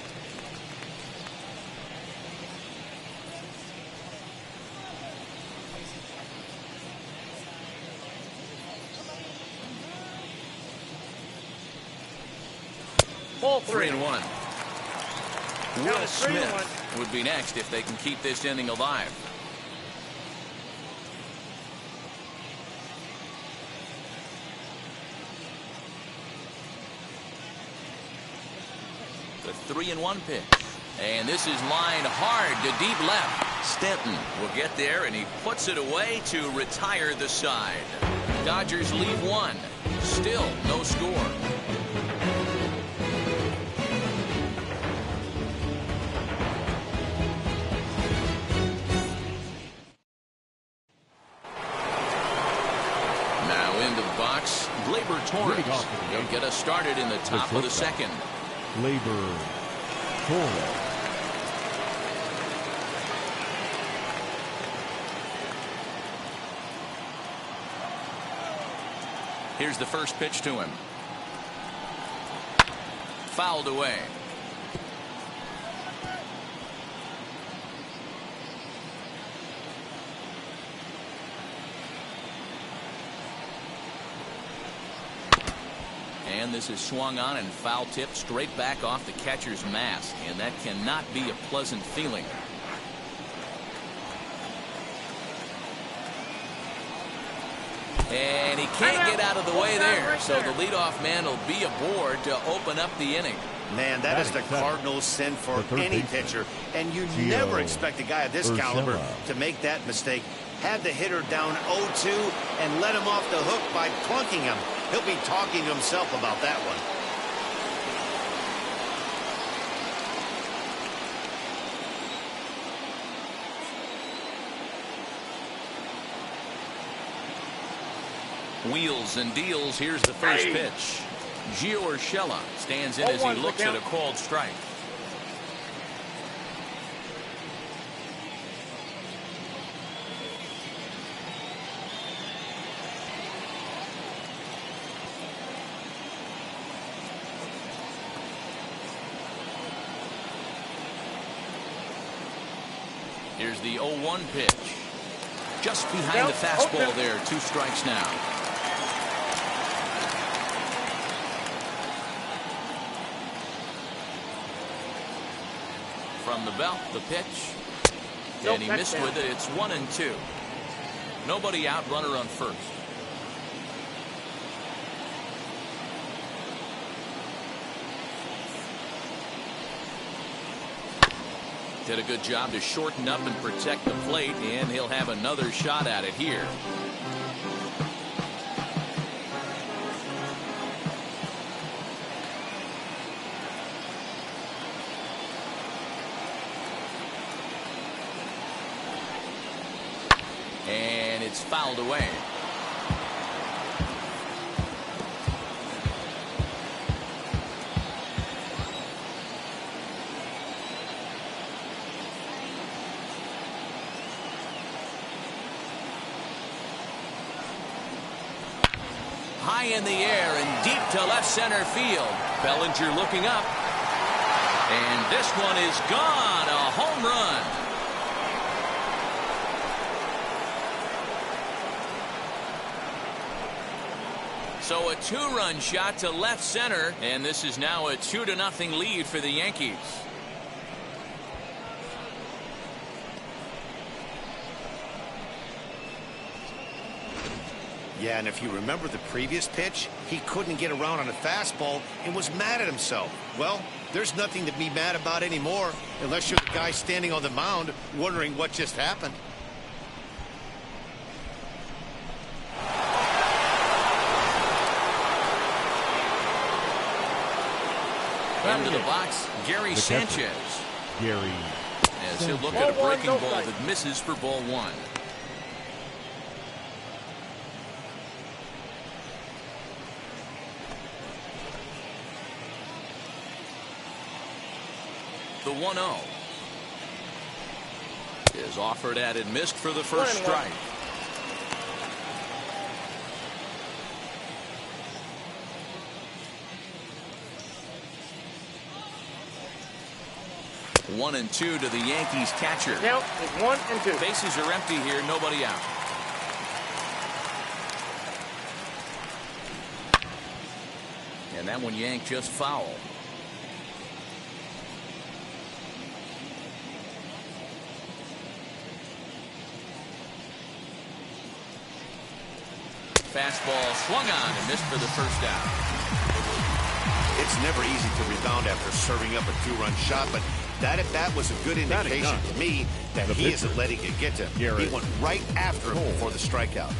Ball 3-1. Will Now it's 3-1. Smith would be next if they can keep this inning alive. The 3-1 pitch. And this is lined hard to deep left. Stanton will get there, and he puts it away to retire the side. Dodgers lead one. Still no score. Torres. He'll get us started in the top of the second. Labor Torres. Here's the first pitch to him. Fouled away. And this is swung on and foul tipped straight back off the catcher's mask, and that cannot be a pleasant feeling. And he can't get out of the way there, so the leadoff man will be aboard to open up the inning. Man, that is the Cardinals' sin for any pitcher, and you never expect a guy of this caliber to make that mistake. Had the hitter down 0-2 and let him off the hook by plunking him. He'll be talking to himself about that one. Wheels and deals. Here's the first pitch. Gio Urshela stands in as he looks at a called strike. Here's the 0-1 pitch. Just behind the fastball there. 2 strikes now. From the belt, the pitch. And he missed with it. It's 1-2. Nobody out, runner on first. Did a good job to shorten up and protect the plate, and he'll have another shot at it here. And it's fouled away. High in the air and deep to left center field. Bellinger looking up. And this one is gone. A home run. So a 2-run shot to left center, and this is now a 2-0 lead for the Yankees. Yeah, and if you remember the previous pitch, he couldn't get around on a fastball and was mad at himself. Well, there's nothing to be mad about anymore, unless you're the guy standing on the mound wondering what just happened. Into the box, Gary Sanchez. Gary. As he'll look at a breaking ball that misses for ball 1. The 1-0 is offered at and missed for the first strike. One and 2 to the Yankees catcher. Now it's 1 and 2. Bases are empty here, nobody out. And that one yanked just foul. Fastball swung on and missed for the first out. It's never easy to rebound after serving up a 2-run shot, but that at bat was a good indication to me that he isn't letting it get to him. He went right after him before the strikeout.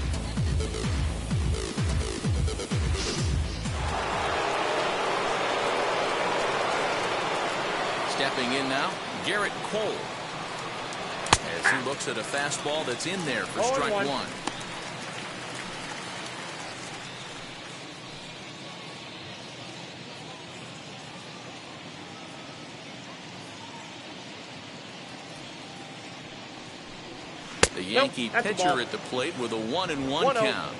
Stepping in now, Garrett Cole. As he looks at a fastball that's in there for strike 1. The Yankee pitcher at the plate with a 1-1 count.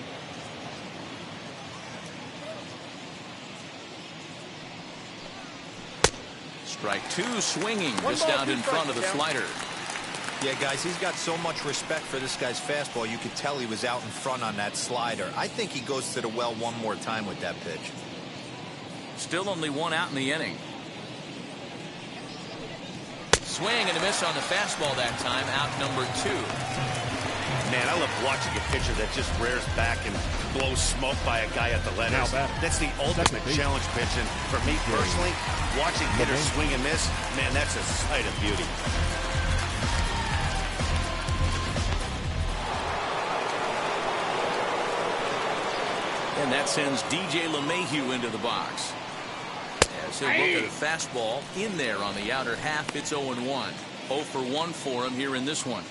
Strike 2 swinging just out in front of the slider. Yeah, guys, he's got so much respect for this guy's fastball. You could tell he was out in front on that slider. I think he goes to the well one more time with that pitch. Still only 1 out in the inning. Swing and a miss on the fastball that time, out number 2. Man, I love watching a pitcher that just rears back and blows smoke by a guy at the letters. That's the ultimate challenge pitch, and for me personally, watching hitters swing and miss, man, that's a sight of beauty. And that sends DJ LeMahieu into the box. As he'll look at a fastball in there on the outer half, it's 0-1. 0 for 1 for him here in this one.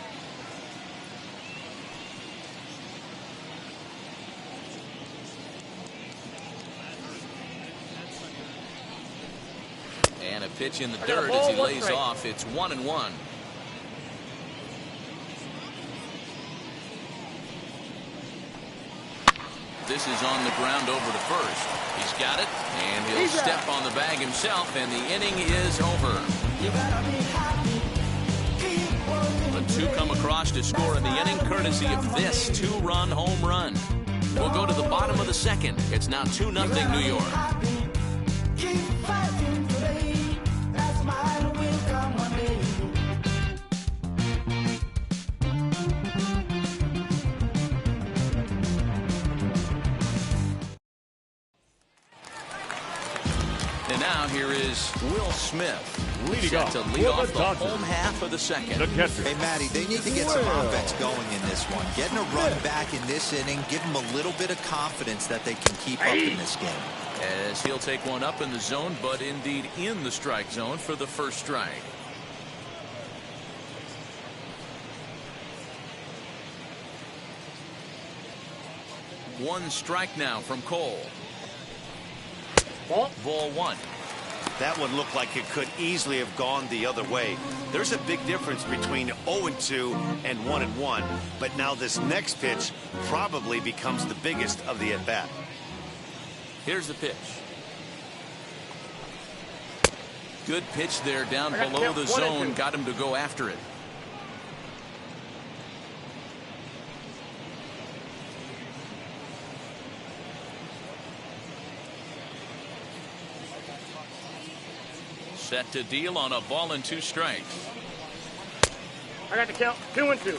And a pitch in the dirt as he lays off. It's 1-1. This is on the ground over to first. He's got it, and he'll step on the bag himself, and the inning is over. The 2 come across to score in the inning, courtesy of this 2-run home run. We'll go to the bottom of the second. It's now 2-0 New York. And now here is Will Smith, leading set off to lead off the Dodgers. home half of the second. The catcher. Hey, Matty, they need to get some offense going in this one. Getting a run back in this inning, give them a little bit of confidence that they can keep up in this game. As he'll take one up in the zone, but indeed in the strike zone for the first strike. One strike now from Cole. Ball 1. That one looked like it could easily have gone the other way. There's a big difference between 0-2 and 1-1, but now this next pitch probably becomes the biggest of the at-bat. Here's the pitch. Good pitch there down below the zone. Got him to go after it. Set to deal on a ball and 2 strikes. I got the count. 2-2.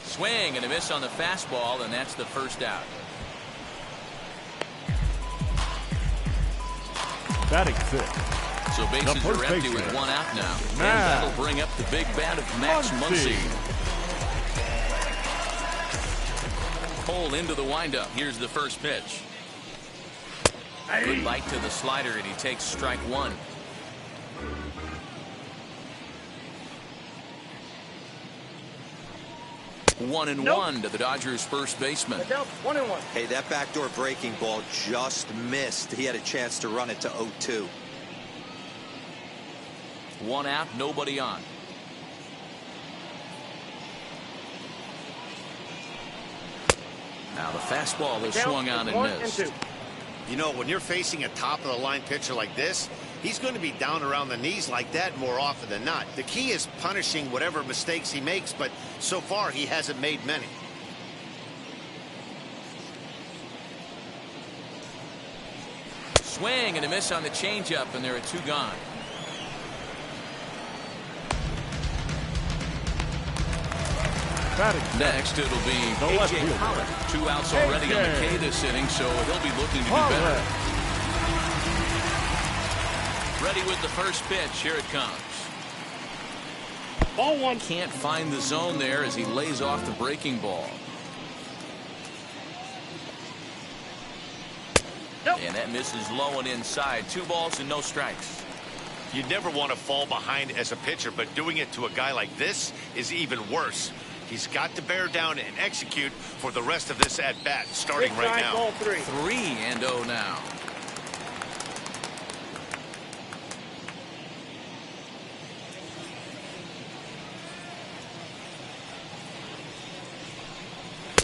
Swing and a miss on the fastball, and that's the first out. Batting 6. So bases are empty with 1 out now. And that'll bring up the big bat of Max Muncy. Cole into the windup. Here's the first pitch. Good bite to the slider, and he takes strike 1. One and one to the Dodgers' first baseman. 1-1. Hey, that backdoor breaking ball just missed. He had a chance to run it to 0-2. 1 out, nobody on. Now the fastball is swung on and missed. You know, when you're facing a top-of-the-line pitcher like this, he's going to be down around the knees like that more often than not. The key is punishing whatever mistakes he makes, but so far he hasn't made many. Swing and a miss on the changeup, and there are 2 gone. Next, it'll be A.J. Pollock. 2 outs already on the K this inning, so he'll be looking to do better. Ready with the first pitch. Here it comes. Ball 1. Can't find the zone there as he lays off the breaking ball. Nope. And that misses low and inside. 2 balls and no strikes. You never want to fall behind as a pitcher, but doing it to a guy like this is even worse. He's got to bear down and execute for the rest of this at-bat, starting right now. Ball 3. 3-0 now.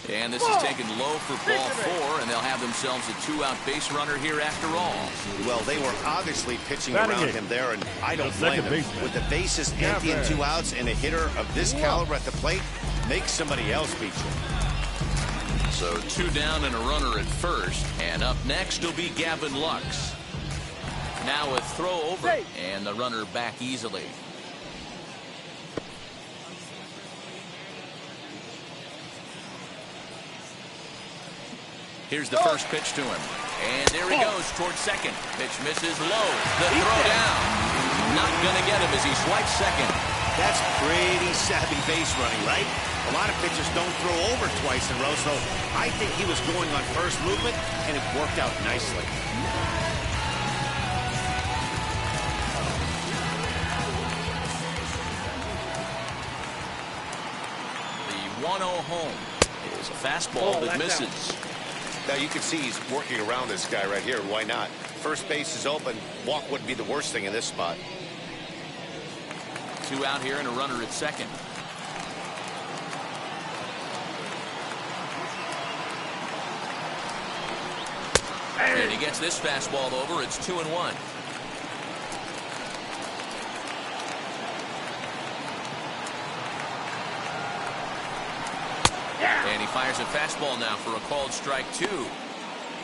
And this is taken low for ball 4, and they'll have themselves a 2-out base runner here after all. Well, they were obviously pitching around him there, and I don't blame him. With the bases empty and 2 outs and a hitter of this caliber at the plate, make somebody else beat you. So 2 down and a runner at first, and up next will be Gavin Lux. Now a throw over, and the runner back easily. Here's the first pitch to him. And there he goes towards second. Pitch misses low. The throw down. Not going to get him as he swipes second. That's pretty savvy base running, right? A lot of pitchers don't throw over twice in a row, so I think he was going on first movement, and it worked out nicely. The 1-0 home is a fastball that misses. Now you can see he's working around this guy right here. Why not? First base is open. Walk wouldn't be the worst thing in this spot. 2 out here and a runner at second. And he gets this fastball over. It's 2-1. And he fires a fastball now for a called strike 2.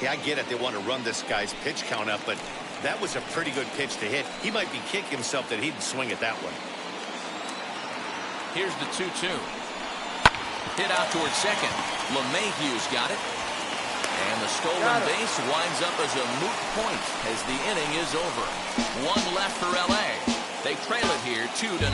Yeah, I get it. They want to run this guy's pitch count up, but that was a pretty good pitch to hit. He might be kicking himself that he didn't swing it that way. Here's the 2-2. Hit out towards second. LeMahieu's got it. And the stolen base winds up as a moot point as the inning is over. 1 left for L.A. They trail it here 2-0.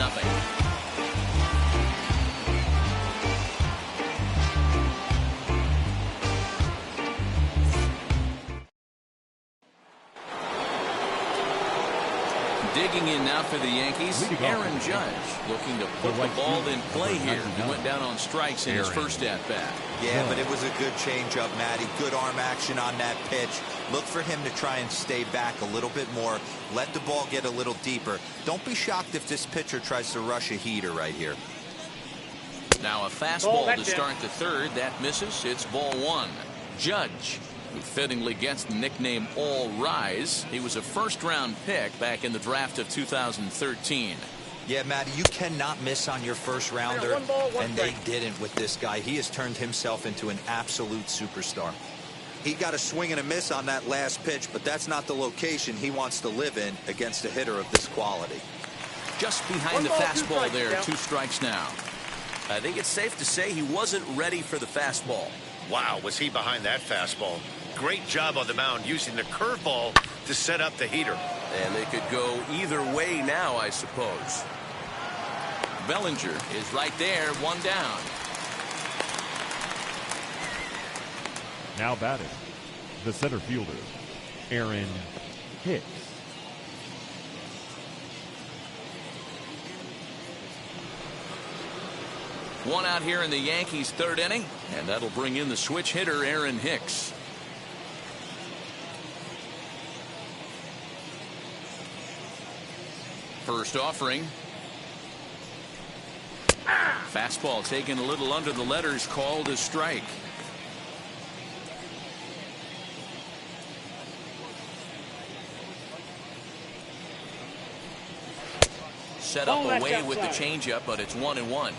Digging in now for the Yankees, Aaron Judge looking to put the ball in play here. He went down on strikes in his first at-bat. Yeah, but it was a good changeup, Matty. Good arm action on that pitch. Look for him to try and stay back a little bit more. Let the ball get a little deeper. Don't be shocked if this pitcher tries to rush a heater right here. Now a fastball to start the third. That misses. It's ball 1. Judge, who fittingly gets the nickname All Rise. He was a first-round pick back in the draft of 2013. Yeah, Matty, you cannot miss on your first rounder, one ball, one and they strike. didn't with this guy. He has turned himself into an absolute superstar. He got a swing and a miss on that last pitch, but that's not the location he wants to live in against a hitter of this quality. Just behind One the ball, two fastball strikes, there. yeah. 2 strikes now. I think it's safe to say he wasn't ready for the fastball. Wow, was he behind that fastball. Great job on the mound using the curveball to set up the heater. And they could go either way now, I suppose. Bellinger is right there, 1 down. Now batting, the center fielder, Aaron Hicks. One out here in the Yankees' 3rd inning, and that'll bring in the switch hitter, Aaron Hicks. First offering. Fastball taken a little under the letters, called a strike. Set up away with the changeup, but it's 1-1.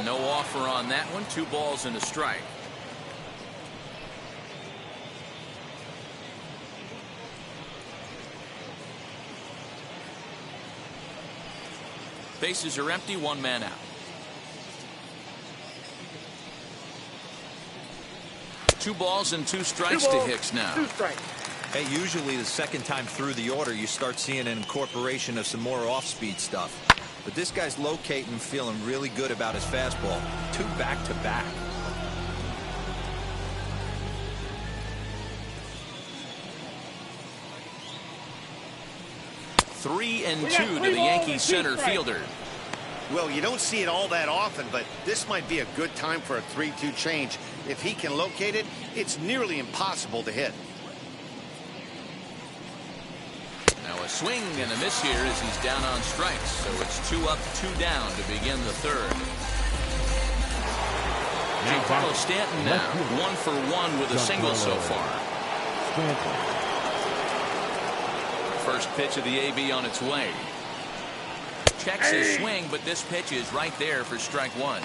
No offer on that one. 2 balls and a strike. Bases are empty, 1 man out. 2 balls and 2 strikes to Hicks now. 2 strikes. Hey, usually the second time through the order, you start seeing an incorporation of some more off-speed stuff. But this guy's locating, feeling really good about his fastball. 2 back-to-back. Three and 2 to the Yankees center fielder. Well, you don't see it all that often, but this might be a good time for a 3-2 change. If he can locate it, it's nearly impossible to hit. Now a swing and a miss here as he's down on strikes. So it's 2 up, 2 down to begin the 3rd. Giancarlo Stanton now 1 for 1 with a single so far. First pitch of the AB on its way. Checks his swing, but this pitch is right there for strike 1.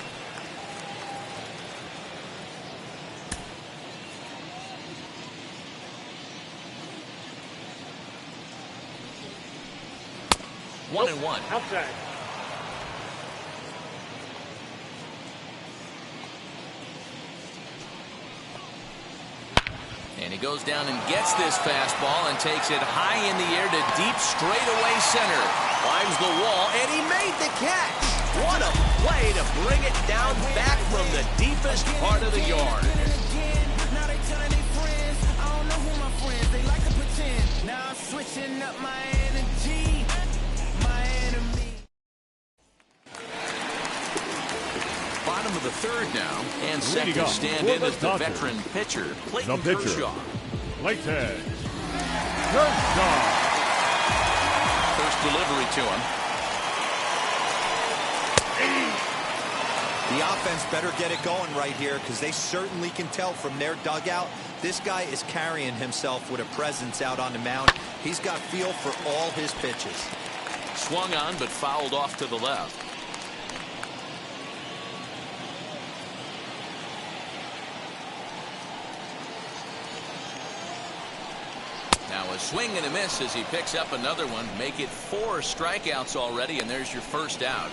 One and one. Outside. And he goes down and gets this fastball and takes it high in the air to deep straightaway center. Climbs the wall, and he made the catch. What a play to bring it down back from the deepest part of the yard. Now they telling their friends, I don't know who my friends, they like to pretend. Now I'm switching up my energy, my enemy. Bottom of the 3rd now, and set to stand in as the veteran pitcher, Clayton Kershaw. Clayton Kershaw. First delivery to him. The offense better get it going right here, because they certainly can tell from their dugout this guy is carrying himself with a presence out on the mound. He's got feel for all his pitches. Swung on but fouled off to the left. Now a swing and a miss as he picks up another one. Make it 4 strikeouts already, and there's your first out.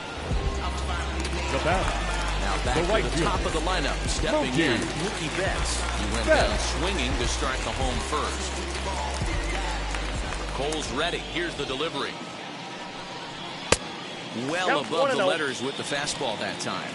The batter. Now back to the top of the lineup. Stepping in, Mookie Betts. He went down swinging to start the home first. Cole's ready. Here's the delivery. Well above the letters with the fastball that time.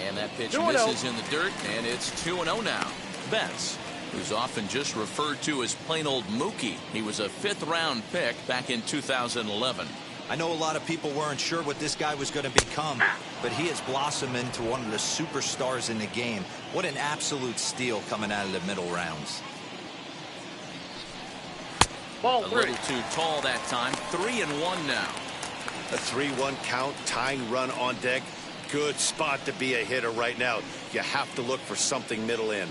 And that pitch misses in the dirt, and it's 2-0 now. Betts, who's often just referred to as plain old Mookie. He was a 5th-round pick back in 2011. I know a lot of people weren't sure what this guy was going to become, but he has blossomed into one of the superstars in the game. What an absolute steal coming out of the middle rounds. A little too tall that time. 3-1 now. A 3-1 count, tying run on deck. Good spot to be a hitter right now. You have to look for something middle in.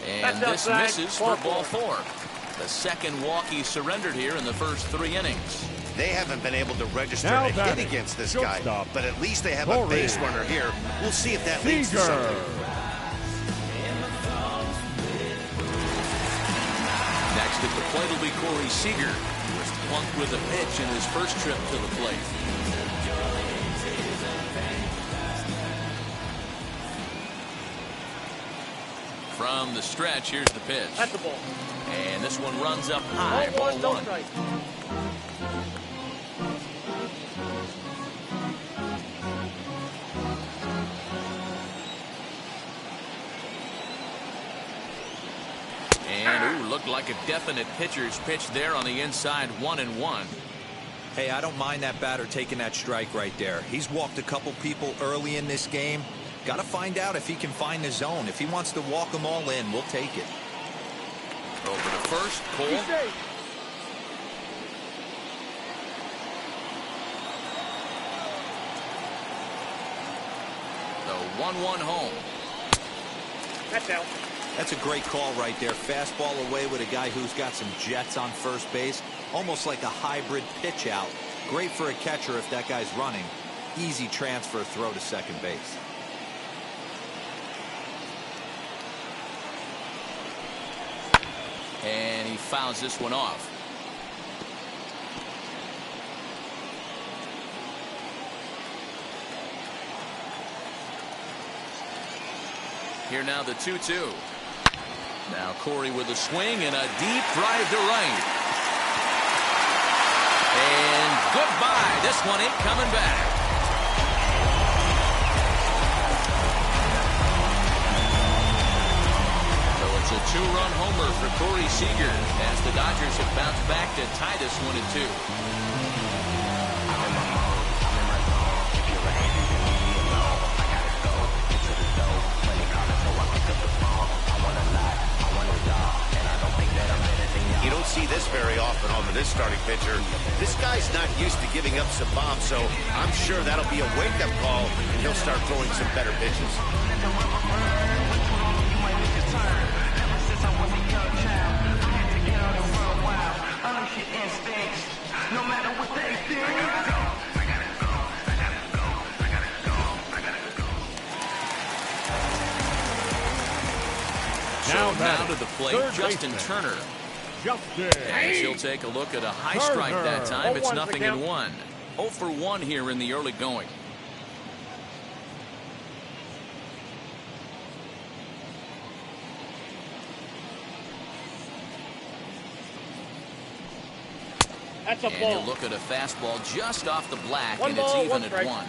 And this misses for ball 4. The second walk he surrendered here in the first 3 innings. They haven't been able to register a hit against this guy, but at least they have a base runner here. We'll see if that leads to something. Next at the plate will be Corey Seager, who was plunked with a pitch in his first trip to the plate. From the stretch, here's the pitch. That's the ball. And this one runs up high, ball 1. And, ooh, looked like a definite pitcher's pitch there on the inside, 1-1. Hey, I don't mind that batter taking that strike right there. He's walked a couple people early in this game. Got to find out if he can find the zone. If he wants to walk them all in, we'll take it. Over to first, Cole. The 1-1 home. That's out. That's a great call right there. Fastball away with a guy who's got some jets on first base. Almost like a hybrid pitch out. Great for a catcher if that guy's running. Easy transfer throw to second base. And he fouls this one off. Here now the 2-2. Now Corey with a swing and a deep drive to right. And goodbye. This one ain't coming back. So it's a 2-run homer for Corey Seager as the Dodgers have bounced back to tie this one at 2. You don't see this very often on this starting pitcher. This guy's not used to giving up some bombs, so I'm sure that'll be a wake-up call, and he'll start throwing some better pitches. Now to the plate, Justin Turner. And she'll take a look at a high strike that time. It's 0-1. 0 for 1 here in the early going. That's a and ball. he'll look at a fastball just off the black, One and ball, it's even one at strike. 1.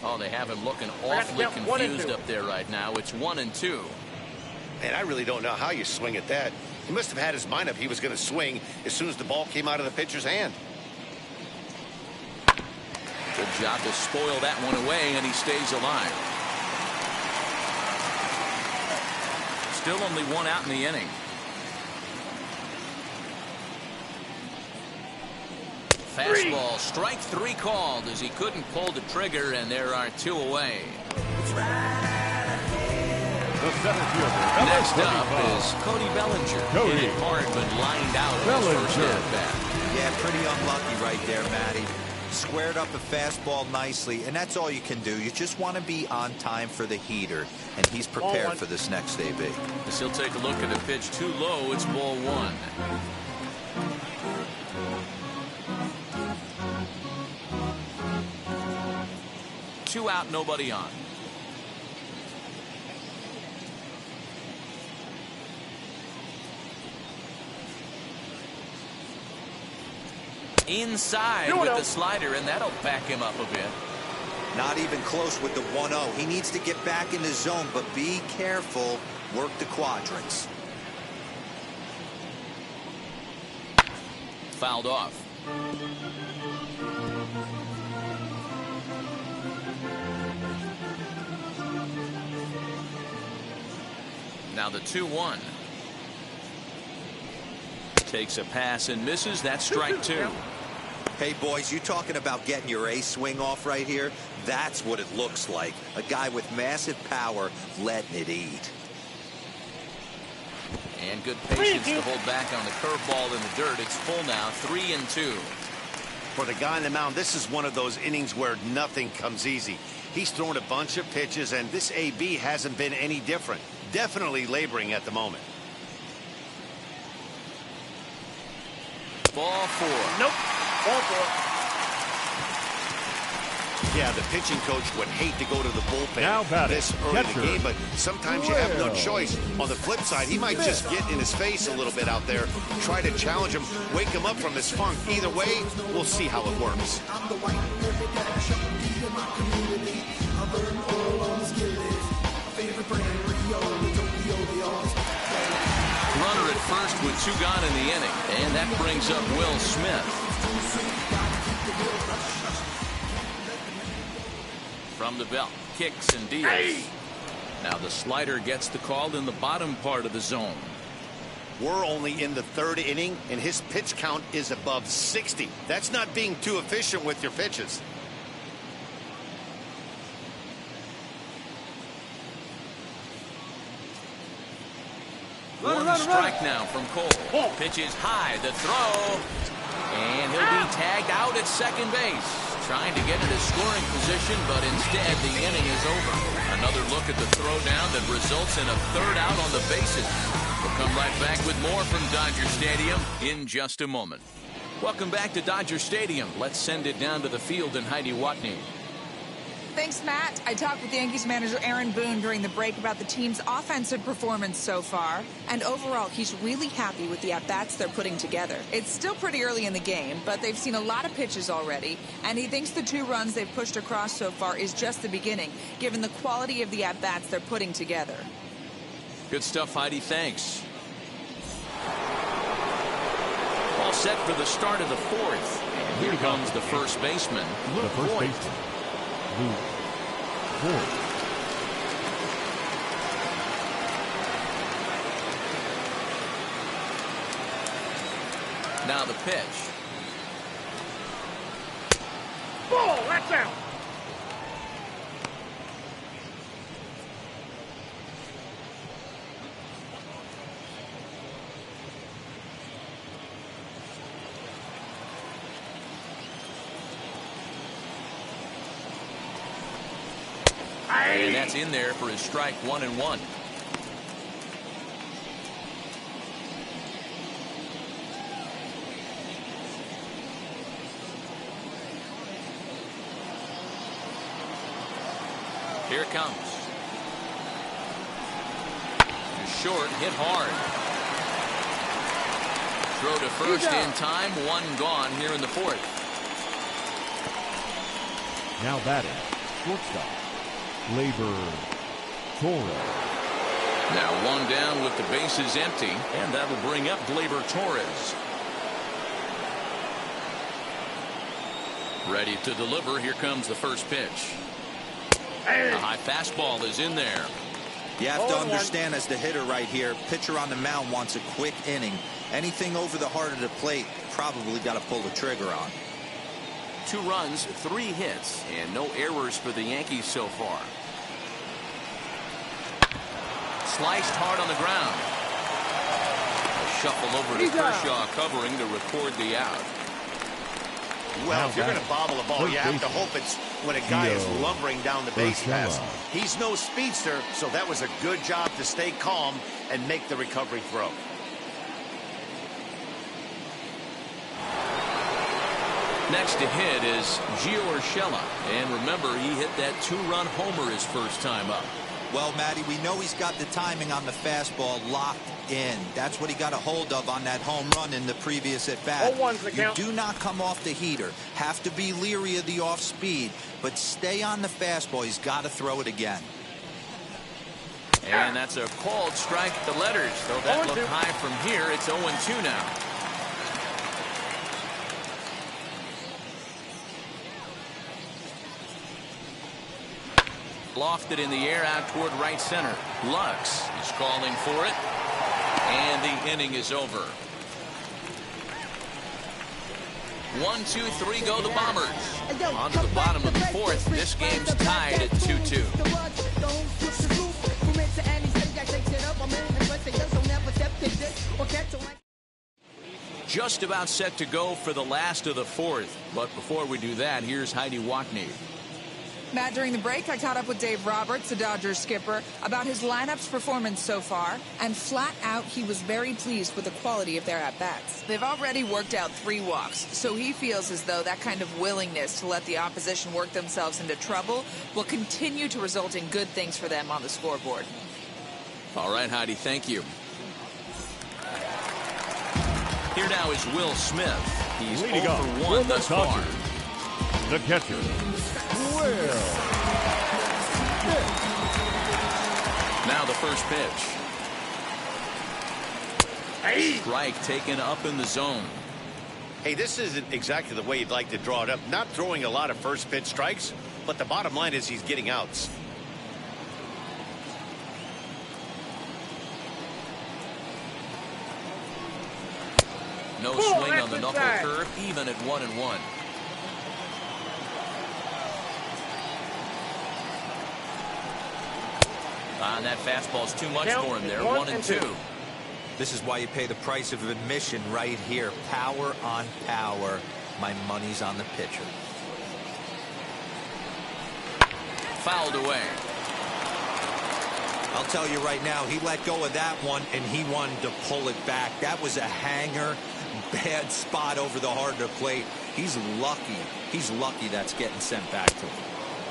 Oh, they have him looking awfully confused up there right now. It's 1-2. Man, I really don't know how you swing at that. He must have had his mind up he was going to swing as soon as the ball came out of the pitcher's hand. Good job to spoil that one away, and he stays alive. Still only 1 out in the inning. Fastball, strike 3 called as he couldn't pull the trigger, and there are 2 away. Next up is Cody Bellinger. Hit it hard, but lined out in his first at-bat. Yeah, pretty unlucky right there, Matty. Squared up a fastball nicely, and that's all you can do. You just want to be on time for the heater, and he's prepared for this next AB. As he'll take a look at a pitch too low, it's ball 1. Two out, nobody on. Inside with the slider, and that'll back him up a bit. Not even close with the 1-0. He needs to get back in the zone, but be careful. Work the quadrants. Fouled off. Now the 2-1. Takes a pass and misses. That's strike 2. Hey, boys, you talking about getting your ace swing off right here? That's what it looks like. A guy with massive power letting it eat. And good patience to hold back on the curveball in the dirt. It's full now, 3-2. For the guy on the mound, this is one of those innings where nothing comes easy. He's thrown a bunch of pitches, and this AB hasn't been any different. Definitely laboring at the moment. Ball 4. Nope. Ball 4. Yeah, the pitching coach would hate to go to the bullpen Now batting, this early in catcher. the game, but sometimes you have no choice. On the flip side, he might just get in his face a little bit out there, try to challenge him, wake him up from his funk. Either way, we'll see how it works. Runner at first with 2 gone in the inning, and that brings up Will Smith. From the belt, kicks and deals. Now the slider gets the call in the bottom part of the zone. We're only in the 3rd inning, and his pitch count is above 60. That's not being too efficient with your pitches. One strike now from Cole. Pitch is high, the throw, and he'll be tagged out at second base. Trying to get into scoring position, but instead the inning is over. Another look at the throw down that results in a 3rd out on the bases. We'll come right back with more from Dodger Stadium in just a moment. Welcome back to Dodger Stadium. Let's send it down to the field in Heidi Watney. Thanks, Matt. I talked with Yankees manager Aaron Boone during the break about the team's offensive performance so far. And overall, he's really happy with the at-bats they're putting together. It's still pretty early in the game, but they've seen a lot of pitches already. And he thinks the 2 runs they've pushed across so far is just the beginning, given the quality of the at-bats they're putting together. Good stuff, Heidi. Thanks. All set for the start of the 4th. And here comes the first baseman, Luke Voigt. Luke Voigt. Now the pitch. Ball. That's out. And that's in there for his strike 1-1. Here it comes. To short, hit hard. Throw to first in time, 1 gone here in the 4th. Now batting, shortstop, Gleyber Torres. Now 1 down with the bases empty, and that'll bring up Gleyber Torres. Ready to deliver. Here comes the first pitch. A high fastball is in there. You have to understand, as the hitter right here, pitcher on the mound wants a quick inning. Anything over the heart of the plate, probably got to pull the trigger on. 2 runs, 3 hits, and no errors for the Yankees so far. Sliced hard on the ground. A shuffle over to Kershaw covering to record the out. Well, if you're going to bobble a ball, you have to hope it's when a guy is lumbering down the base pass. He's no speedster, so that was a good job to stay calm and make the recovery throw. Next to hit is Gio Urshela. And remember, he hit that 2-run homer his first time up. Well, Matty, we know he's got the timing on the fastball locked in. That's what he got a hold of on that home run in the previous at-bat. You do not come off the heater. Have to be leery of the off-speed, but stay on the fastball. He's got to throw it again. And that's a called strike at the letters. Though that looked high from here, it's 0-2 now. Lofted in the air out toward right center. Lux is calling for it. And the inning is over. 1, 2, 3 go the Bombers. On to the bottom of the fourth. This game's tied at 2-2. Just about set to go for the last of the fourth. But before we do that, here's Heidi Watney. Matt, during the break, I caught up with Dave Roberts, the Dodgers skipper, about his lineup's performance so far, and flat out, he was very pleased with the quality of their at-bats. They've already worked out 3 walks, so he feels as though that kind of willingness to let the opposition work themselves into trouble will continue to result in good things for them on the scoreboard. All right, Heidi, thank you. Here now is Will Smith. He's 0 for 1 thus far. The catcher, Will Smith. Now the first pitch. Hey. Strike taken up in the zone. Hey, this isn't exactly the way you'd like to draw it up. Not throwing a lot of first pitch strikes, but the bottom line is he's getting outs. No swing on the knuckle curve, even at 1-1. And that fastball's too much for him there. 1-2. This is why you pay the price of admission right here. Power on power. My money's on the pitcher. Fouled away. I'll tell you right now, he let go of that one, and he wanted to pull it back. That was a hanger. Bad spot over the heart of the plate. He's lucky. He's lucky that's getting sent back to him.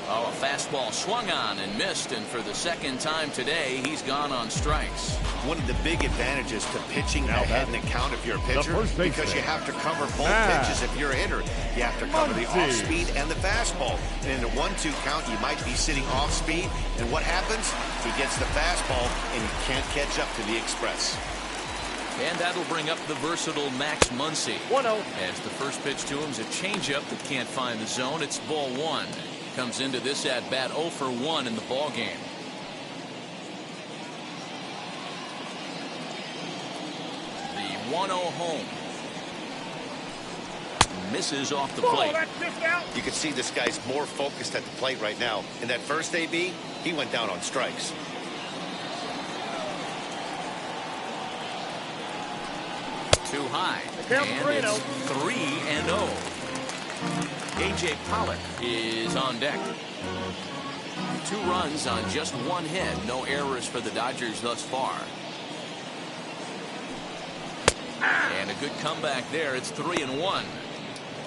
Oh, a fastball swung on and missed, and for the second time today, he's gone on strikes. One of the big advantages to pitching ahead in the count if you're a pitcher, because you have to cover both pitches if you're a hitter. You have to cover the off-speed and the fastball. And in a 1-2 count, you might be sitting off-speed, and what happens? He gets the fastball, and he can't catch up to the express. And that'll bring up the versatile Max Muncy. 1-0. As the first pitch to him is a changeup that can't find the zone. It's ball 1. Comes into this at bat 0 for 1 in the ball game. The 1-0 home. Misses off the plate. You can see this guy's more focused at the plate right now. In that first AB, he went down on strikes. Too high. And it's 3-0. A.J. Pollock is on deck. 2 runs on just 1 hit. No errors for the Dodgers thus far. And a good comeback there. It's 3-1.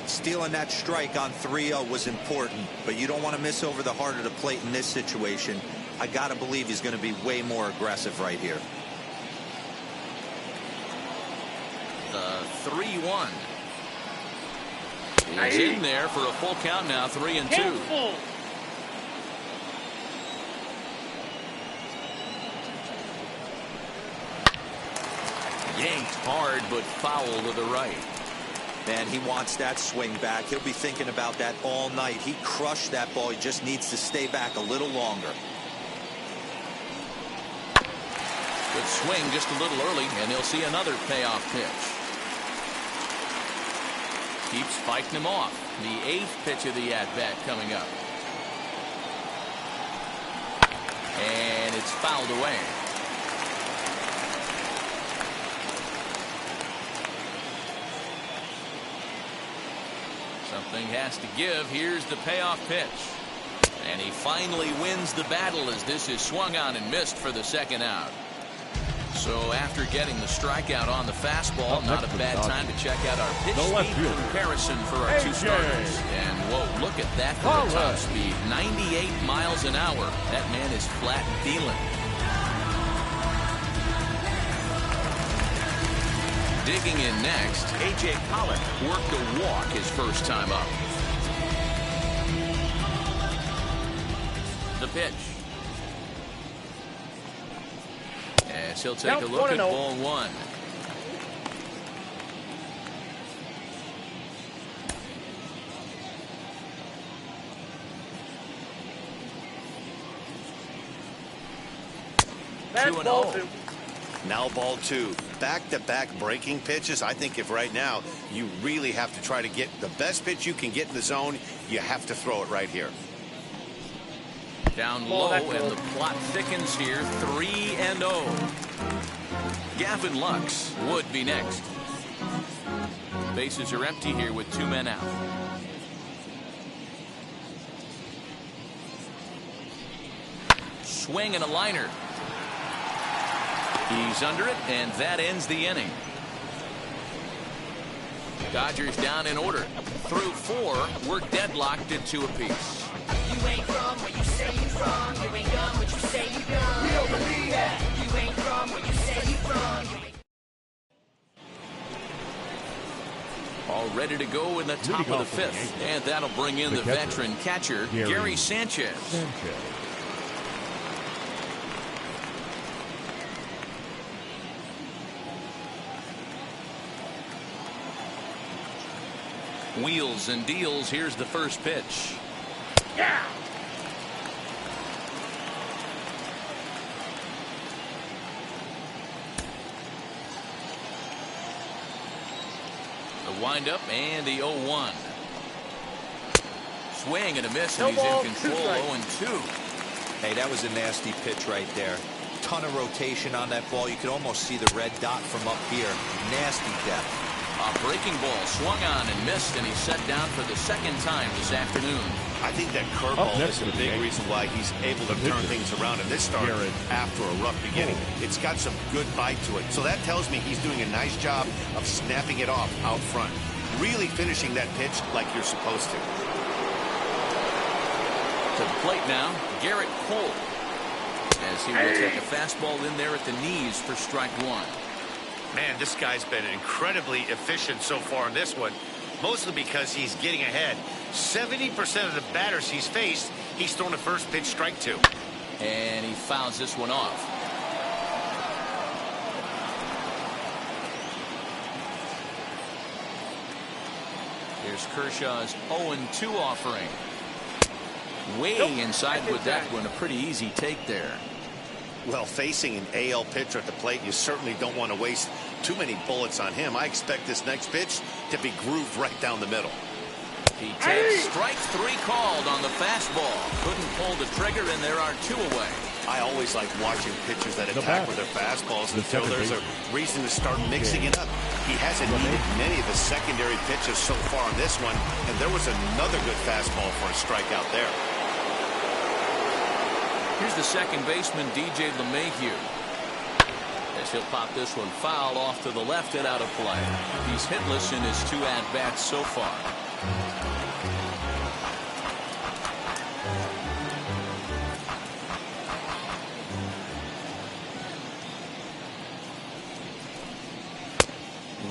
Stealing that strike on 3-0 was important, but you don't want to miss over the heart of the plate in this situation. I got to believe he's going to be way more aggressive right here. The 3-1. He's in there for a full count now, 3-2. Yanked hard, but foul to the right. Man, he wants that swing back. He'll be thinking about that all night. He crushed that ball. He just needs to stay back a little longer. Good swing just a little early, and he'll see another payoff pitch. Keeps fighting him off. The 8th pitch of the at-bat coming up. And it's fouled away. Something has to give. Here's the payoff pitch. And he finally wins the battle as this is swung on and missed for the second out. So after getting the strikeout on the fastball, not a bad time to check out our pitch speed comparison for our 2 starters. And whoa, look at that for the top speed. 98 miles an hour. That man is flat dealing. Digging in next, A.J. Pollock worked a walk his first time up. The pitch. As he'll take a look at ball 1. That's 2-0. ball 2. Now ball 2. Back-to-back breaking pitches. I think if right now you really have to try to get the best pitch you can get in the zone, you have to throw it right here. Down low, and the plot thickens here. 3-0. Gavin Lux would be next. Bases are empty here with 2 men out. Swing and a liner. He's under it, and that ends the inning. Dodgers down in order. Through 4, we're deadlocked at 2 apiece. You ain't from where you say you from. You ain't done what you say you done. We don't believe that. You ain't from where you say you from. All ready to go in the top of the 5th. And that'll bring in the veteran catcher, Gary Sanchez. Wheels and deals. Here's the first pitch. Yeah. The windup and the 0-1. Swing and a miss, No and he's ball, in control. 2 0-2. Hey, that was a nasty pitch right there. Ton of rotation on that ball. You could almost see the red dot from up here. Nasty depth. A breaking ball swung on and missed, and he's set down for the second time this afternoon. I think that curveball is a big reason why he's able to turn things around in this start after a rough beginning. It's got some good bite to it. So that tells me he's doing a nice job of snapping it off out front. Really finishing that pitch like you're supposed to. To the plate now, Garrett Cole. As he will take a fastball in there at the knees for strike 1. Man, this guy's been incredibly efficient so far in this one, mostly because he's getting ahead. 70% of the batters he's faced, he's thrown a first pitch strike to. And he fouls this one off. Here's Kershaw's 0-2 offering. Way inside with that one. A pretty easy take there. Well, facing an AL pitcher at the plate, you certainly don't want to waste too many bullets on him. I expect this next pitch to be grooved right down the middle. He takes strike 3 called on the fastball. Couldn't pull the trigger, and there are 2 away. I always like watching pitchers that attack with their fastballs until there's a reason to start mixing it up. He hasn't needed many of the secondary pitches so far in this one, and there was another good fastball for a strikeout there. Here's the second baseman, DJ LeMahieu. As he'll pop this one foul off to the left and out of play. He's hitless in his 2 at-bats so far.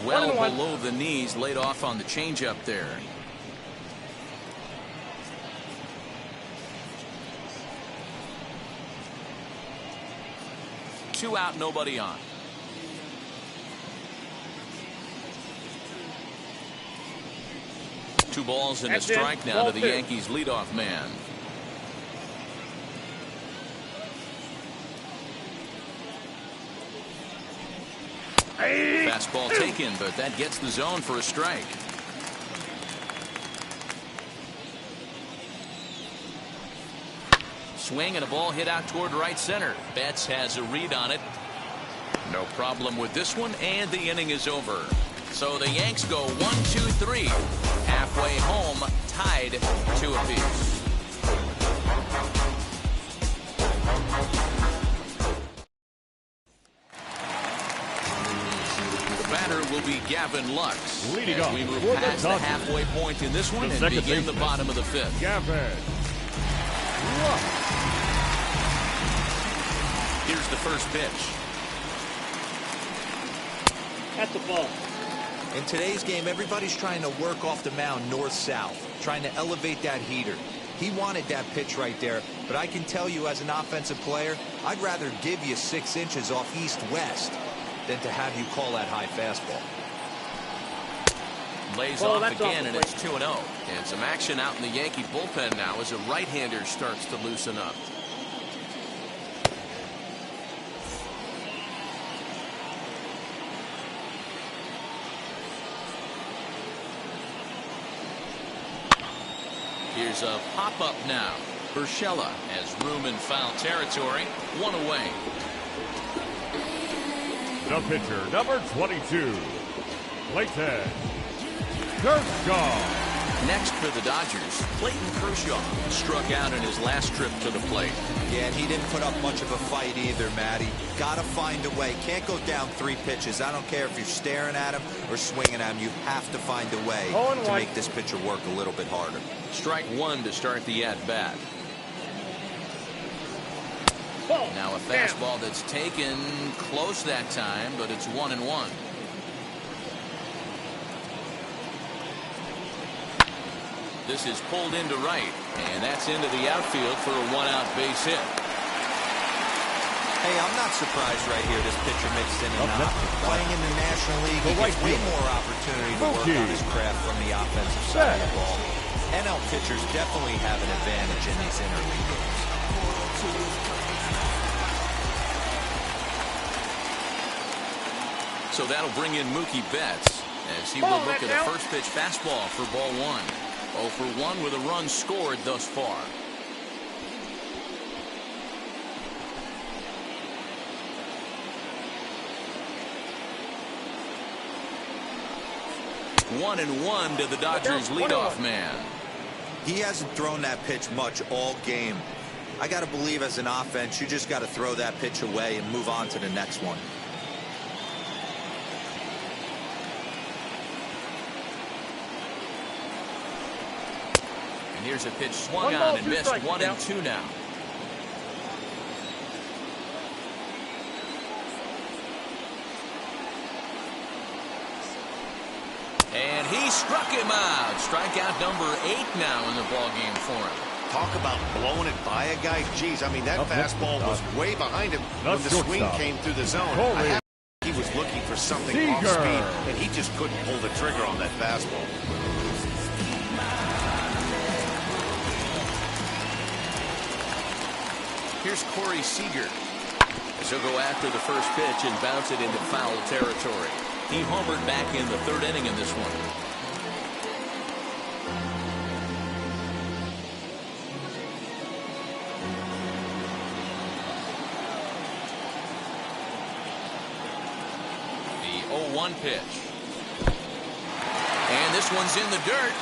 Well below the knees, laid off on the changeup there. Two out, nobody on. Two balls and a strike now to the Yankees leadoff man. Fastball taken, but that gets the zone for a strike. Swing and a ball hit out toward right center. Betts has a read on it. No problem with this one, and the inning is over. So the Yanks go 1-2-3. Halfway home, tied 2 apiece. The batter will be Gavin Lux. Leading as off we move for past the the Dodgers, halfway point in this one and begin the bottom of the 5th. Gavin Lux. Here's the first pitch. That's a ball. In today's game, everybody's trying to work off the mound north-south, trying to elevate that heater. He wanted that pitch right there, but I can tell you as an offensive player, I'd rather give you 6 inches off east-west than to have you call that high fastball. Lays off again, and it's 2-0. And some action out in the Yankee bullpen now as a right-hander starts to loosen up. Here's a pop-up now. Urshela has room in foul territory. One away. The pitcher, number 22, Clayton Kershaw. Next for the Dodgers, Clayton Kershaw struck out in his last trip to the plate. Yeah, and he didn't put up much of a fight either, Matty. Got to find a way. Can't go down 3 pitches. I don't care if you're staring at him or swinging at him. You have to find a way to make this pitcher work a little bit harder. Strike one to start the at-bat. Now a fastball that's taken close that time, but it's 1-1. This is pulled into right, and that's into the outfield for a 1-out base hit. Hey, I'm not surprised right here this pitcher mixed in and out. Playing in the National League, he gets way more opportunity to work on his craft from the offensive side of the ball. NL pitchers definitely have an advantage in these interleague games. So that'll bring in Mookie Betts as he will look at a first pitch fastball for ball 1. 0 for 1 with a run scored thus far. One and one to the Dodgers leadoff man. He hasn't thrown that pitch much all game. I got to believe as an offense, you just got to throw that pitch away and move on to the next one. And here's a pitch swung on and missed. 1-2 now. And he struck him out. Strikeout number 8 now in the ballgame for him. Talk about blowing it by a guy. Jeez, I mean, that fastball was way behind him when the swing came through the zone. He was looking for something off speed, and he just couldn't pull the trigger on that fastball. Here's Corey Seager. As he'll go after the first pitch and bounce it into foul territory. He homered back in the 3rd inning in this one. The 0-1 pitch. And this one's in the dirt.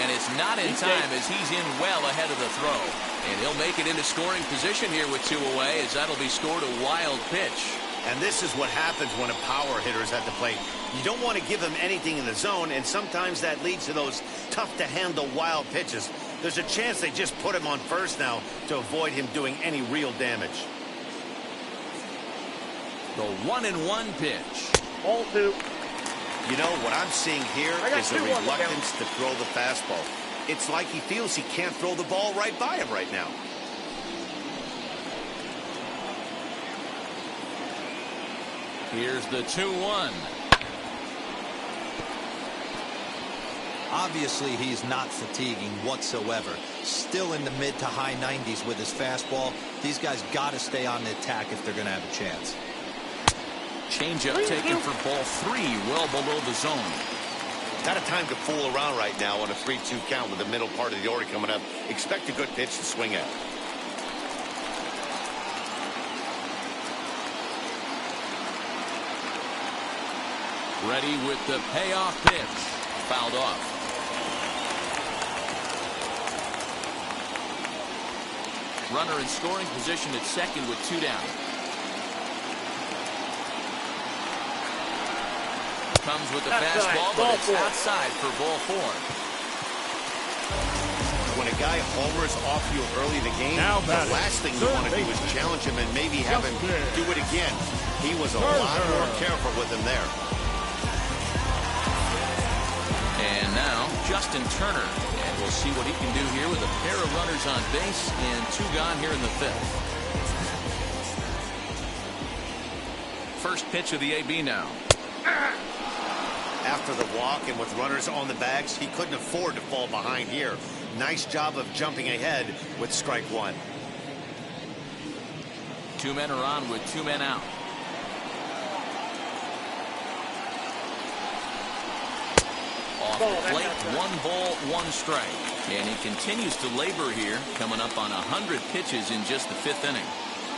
And it's not in time as he's in well ahead of the throw. And he'll make it into scoring position here with 2 away as that'll be scored a wild pitch. And this is what happens when a power hitter is at the plate. You don't want to give them anything in the zone, and sometimes that leads to those tough-to-handle wild pitches. There's a chance they just put him on first now to avoid him doing any real damage. The 1-1 pitch. 0-2. You know, what I'm seeing here is a reluctance to throw the fastball. It's like he feels he can't throw the ball right by him right now. Here's the 2-1. Obviously, he's not fatiguing whatsoever. Still in the mid to high 90s with his fastball. These guys got to stay on the attack if they're going to have a chance. Changeup taken for ball 3, well below the zone. Not a time to fool around right now on a 3-2 count with the middle part of the order coming up. Expect a good pitch to swing at. Ready with the payoff pitch. Fouled off. Runner in scoring position at second with 2 down. Comes with the fastball, but it's outside for ball 4. When a guy homers off you early in the game, the last thing you want to do is challenge him and maybe have him do it again. He was a lot more careful with him there. And now Justin Turner, and we'll see what he can do here with a pair of runners on base and 2 gone here in the 5th. First pitch of the AB now. After the walk and with runners on the bags, he couldn't afford to fall behind here. Nice job of jumping ahead with strike 1. 2 men are on with 2 men out. Off the plate, 1 ball, 1 strike. And he continues to labor here, coming up on 100 pitches in just the 5th inning.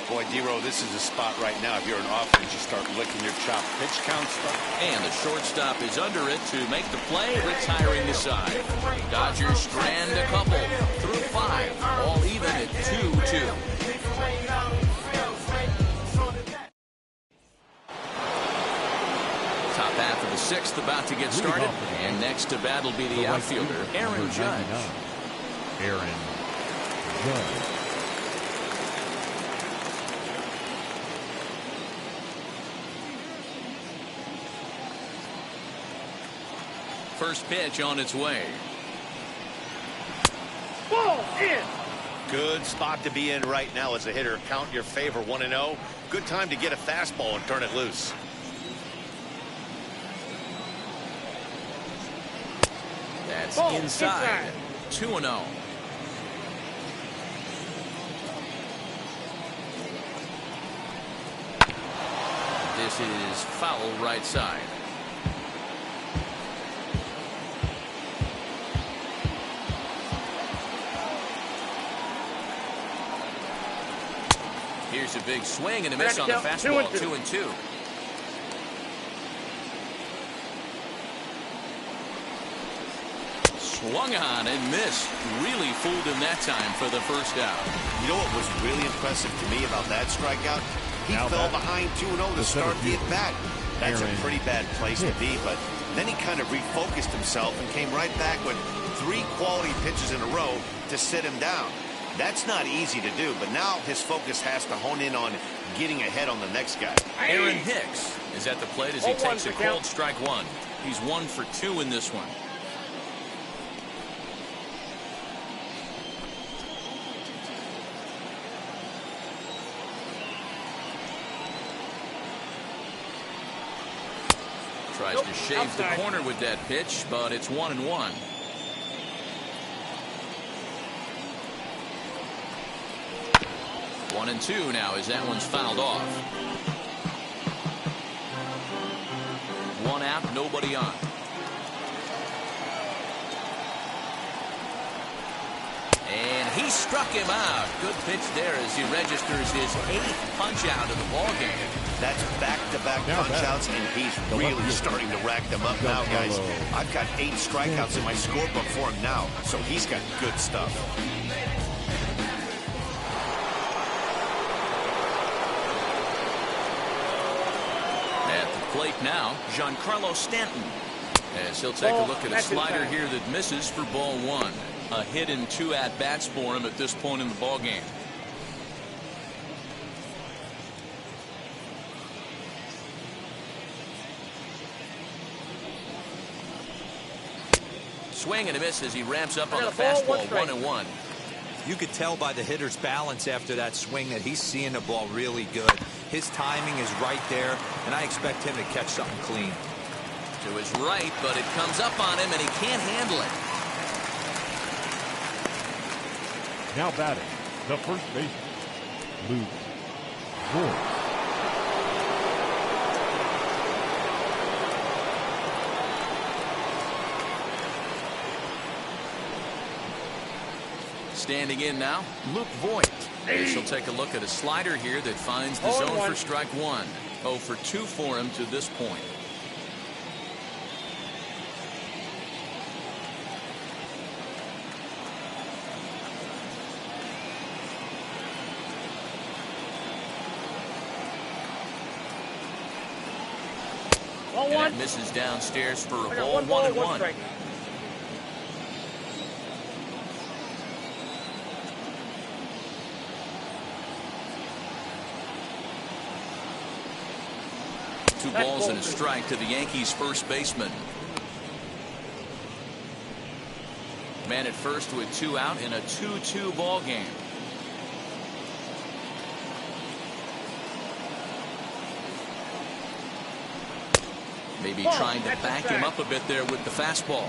Boy, D-Row, this is a spot right now. If you're an offense, you start licking your chop. Pitch count stuff. And the shortstop is under it to make the play, retiring the side. Dodgers strand a couple through 5, all even at 2-2. Top half of the 6th about to get started. And next to bat will be the outfielder, Aaron Judge. Aaron Judge. First pitch on its way. Ball in. Good spot to be in right now as a hitter. Count your favor, 1-0. Good time to get a fastball and turn it loose. That's Ball inside. 2-0. This is foul right side. Here's a big swing and a miss on the fastball. 2-2. Swung on and missed. Really fooled him that time for the first out. You know what was really impressive to me about that strikeout? He fell behind 2-0 to start the at-bat. That's a pretty bad place to be, but then he kind of refocused himself and came right back with 3 quality pitches in a row to sit him down. That's not easy to do, but now his focus has to hone in on getting ahead on the next guy. Aaron Hicks is at the plate as he takes a cold strike 1. He's 1 for 2 in this one. Tries to shave the corner with that pitch, but it's 1-1. One and 2 now as that one's fouled off. 1 out, nobody on. And he struck him out. Good pitch there as he registers his 8th punch out of the ball game. That's back-to-back punch-outs, and he's really starting to rack them up now, guys. I've got 8 strikeouts in my scorebook for him now, so he's got good stuff. At the plate now, Giancarlo Stanton. As he'll take a look at a slider here that misses for ball 1. A hit in 2 at-bats for him at this point in the ball game. Swing and a miss as he ramps up on the fastball. 1-1. You could tell by the hitter's balance after that swing that he's seeing the ball really good. His timing is right there, and I expect him to catch something clean. To his right, but it comes up on him, and he can't handle it. Now batting, the first baseman, Luke Voigt. Standing in now, Luke Voigt. As he'll take a look at a slider here that finds the zone for strike 1. 0 for 2 for him to this point. And it misses downstairs for a ball. 1-1. Two balls and a strike to the Yankees first baseman. Man at first with 2 out in a 2-2 ball game. Maybe trying to back him up a bit there with the fastball.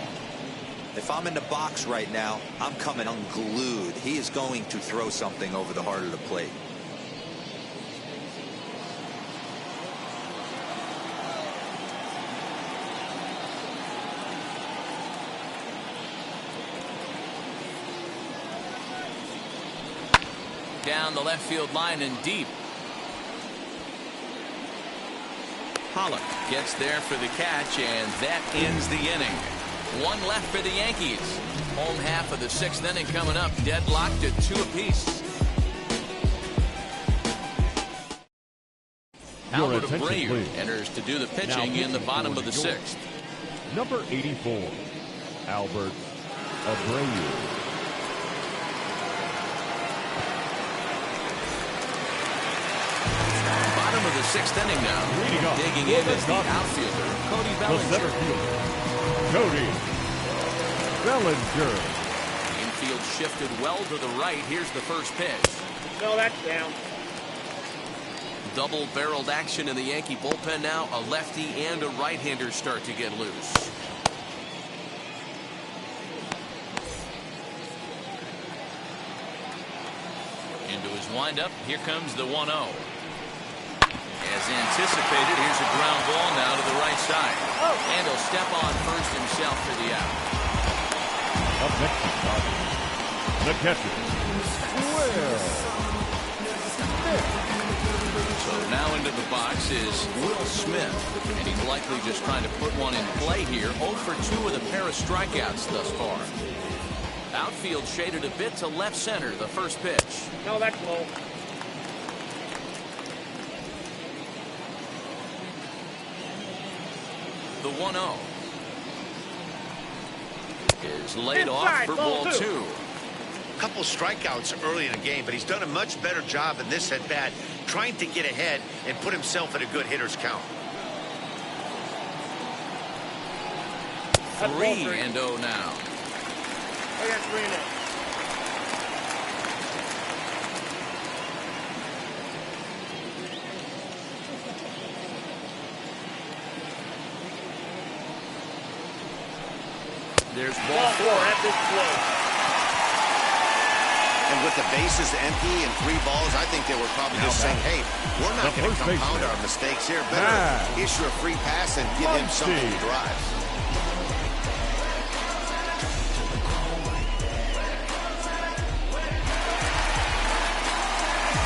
If I'm in the box right now, I'm coming unglued. He is going to throw something over the heart of the plate. down the left field line and deep. Pollock gets there for the catch, and that ends the inning. One left for the Yankees. Home half of the 6th inning coming up, deadlocked at 2 apiece. Albert Abreu enters to do the pitching in the bottom of the 6th. Number 84, Albert Abreu. Bottom of the 6th inning now. Digging in is the outfielder, Cody Bellinger. Cody Bellinger. Infield shifted well to the right. Here's the first pitch. No, that's down. Double-barreled action in the Yankee bullpen now. A lefty and a right-hander start to get loose. Into his windup. Here comes the 1-0. As anticipated, here's a ground ball now to the right side. And he'll step on first himself for the out. Up next is the catcher, Will Smith. So now into the box is Will Smith. And he's likely just trying to put one in play here. 0 for 2 with a pair of strikeouts thus far. Outfield shaded a bit to left center. The first pitch. No, that's low. The 1-0 is laid off Inside, for ball ball 2. Couple strikeouts early in the game, but he's done a much better job in this at bat, trying to get ahead and put himself at a good hitter's count. 3-0 now. I got 3-0. There's ball 4. At this play. And with the bases empty and 3 balls, I think they were probably just saying, hey, we're not going to compound our mistakes here. Better issue a free pass and give him something to drive.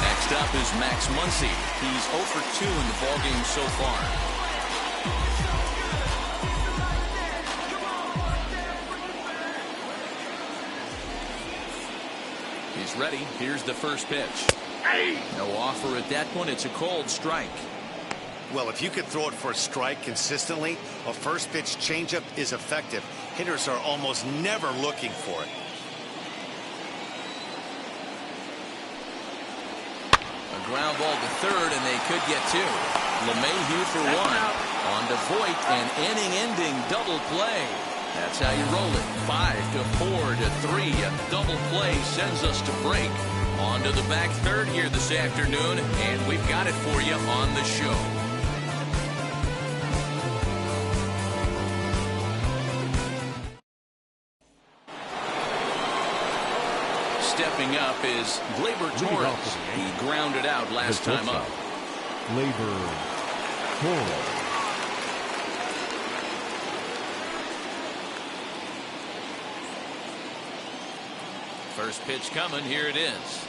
Next up is Max Muncy. He's 0 for 2 in the ballgame so far. He's ready. Here's the first pitch. No offer at that point. It's a cold strike. Well, if you can throw it for a strike consistently, a first pitch changeup is effective. Hitters are almost never looking for it. A ground ball to third, and they could get 2. LeMahieu for 1. On to Voit, an inning-ending double play. That's how you roll it. 5 to 4 to 3. A double play sends us to break. On to the back third here this afternoon, and we've got it for you on the show. Stepping up is Gleyber Torres. He grounded out last time up. Gleyber Torres. First pitch coming. Here it is.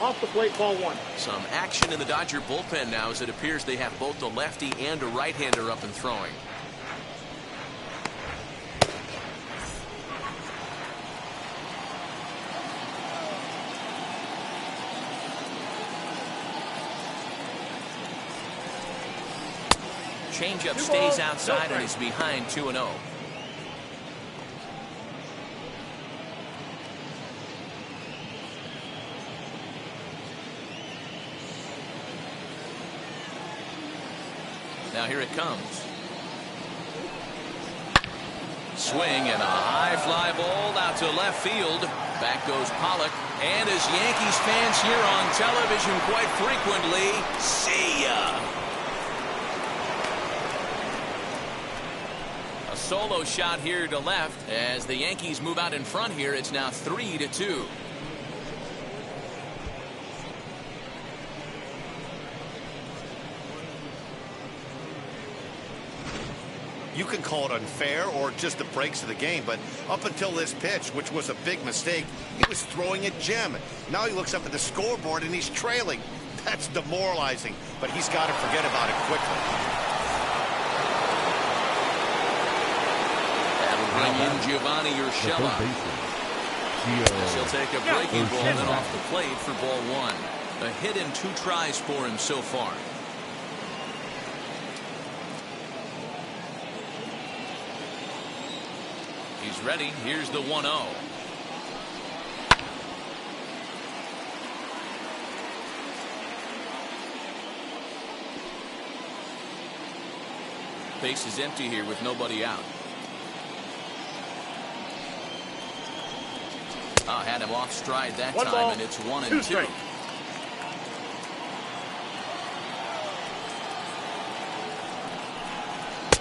Off the plate, ball 1. Some action in the Dodger bullpen now, as it appears they have both a lefty and a right-hander up and throwing. Changeup stays outside and is behind 2-0. Now here it comes. Swing and a high fly ball out to left field. Back goes Pollock. And as Yankees fans here on television quite frequently, see ya. A solo shot here to left as the Yankees move out in front here. It's now 3-2. You can call it unfair or just the breaks of the game, but up until this pitch, which was a big mistake, he was throwing a gem. Now he looks up at the scoreboard and he's trailing. That's demoralizing, but he's got to forget about it quickly. That'll bring in Giovanni Urshela. He'll take a breaking ball and off the plate for ball one. A hit in 2 tries for him so far. He's ready. Here's the 1-0. Base is empty here with nobody out. Had him off stride that time, and it's 1-2.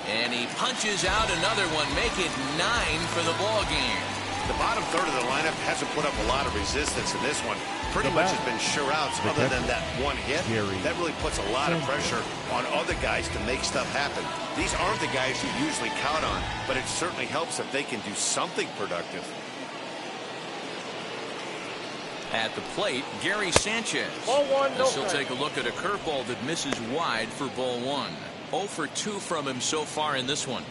And he punches out another one, make it 9 for the ball game. The bottom third of the lineup hasn't put up a lot of resistance in this one. Pretty much has been sure outs other than that one hit. That really puts a lot of pressure on other guys to make stuff happen. These aren't the guys you usually count on, but it certainly helps if they can do something productive. At the plate, Gary Sanchez. Ball one, no He'll take a look at a curveball that misses wide for ball one. 0 for 2 from him so far in this one.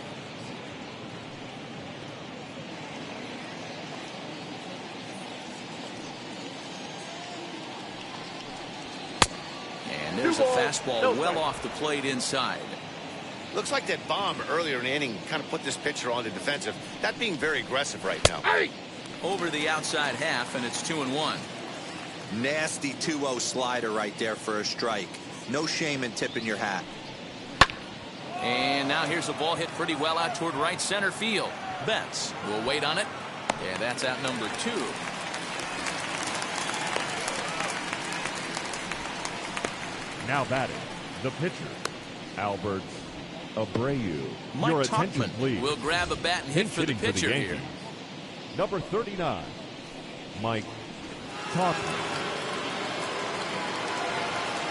And there's a fastball well off the plate inside. Looks like that bomb earlier in the inning kind of put this pitcher on the defensive. That being very aggressive right now. Over the outside half, and it's 2-1. Nasty 2-0 slider right there for a strike. No shame in tipping your hat. And now here's a ball hit pretty well out toward right center field. Betts will wait on it. And that's out number 2. Now batting, the pitcher, Albert Abreu. Mike Your attention, Tauchman please. will grab a bat and hit for the pitcher here. Number 39, Mike Tauchman.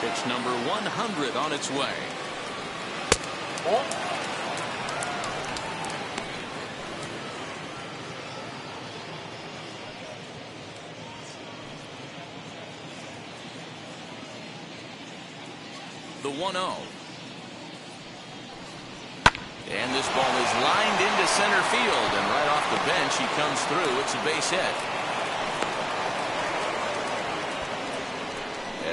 Pitch number 100 on its way. The 1-0. And this ball is lined into center field, and right off the bench he comes through. It's a base hit.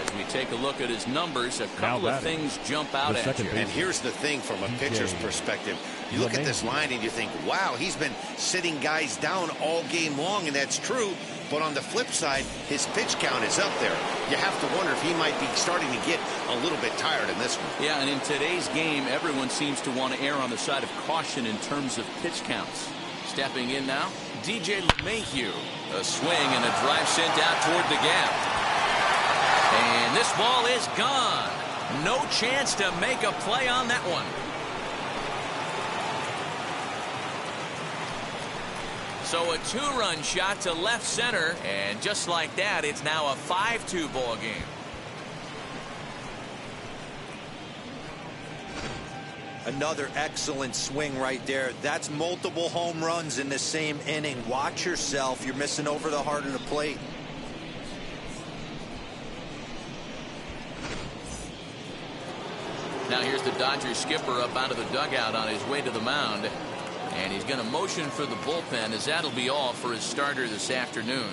As we take a look at his numbers, a couple of things jump out at you. And here's the thing from a pitcher's perspective. You look at this line and you think, wow, he's been sitting guys down all game long, and that's true. But on the flip side, his pitch count is up there. You have to wonder if he might be starting to get a little bit tired in this one. Yeah, and in today's game, everyone seems to want to err on the side of caution in terms of pitch counts. Stepping in now, DJ LeMahieu. A swing and a drive sent out toward the gap. And this ball is gone. No chance to make a play on that one. So a 2-run shot to left center, and just like that, it's now a 5-2 ball game. Another excellent swing right there. That's multiple home runs in the same inning. Watch yourself. You're missing over the heart of the plate. Now here's the Dodgers skipper up out of the dugout on his way to the mound. And he's going to motion for the bullpen, as that'll be all for his starter this afternoon.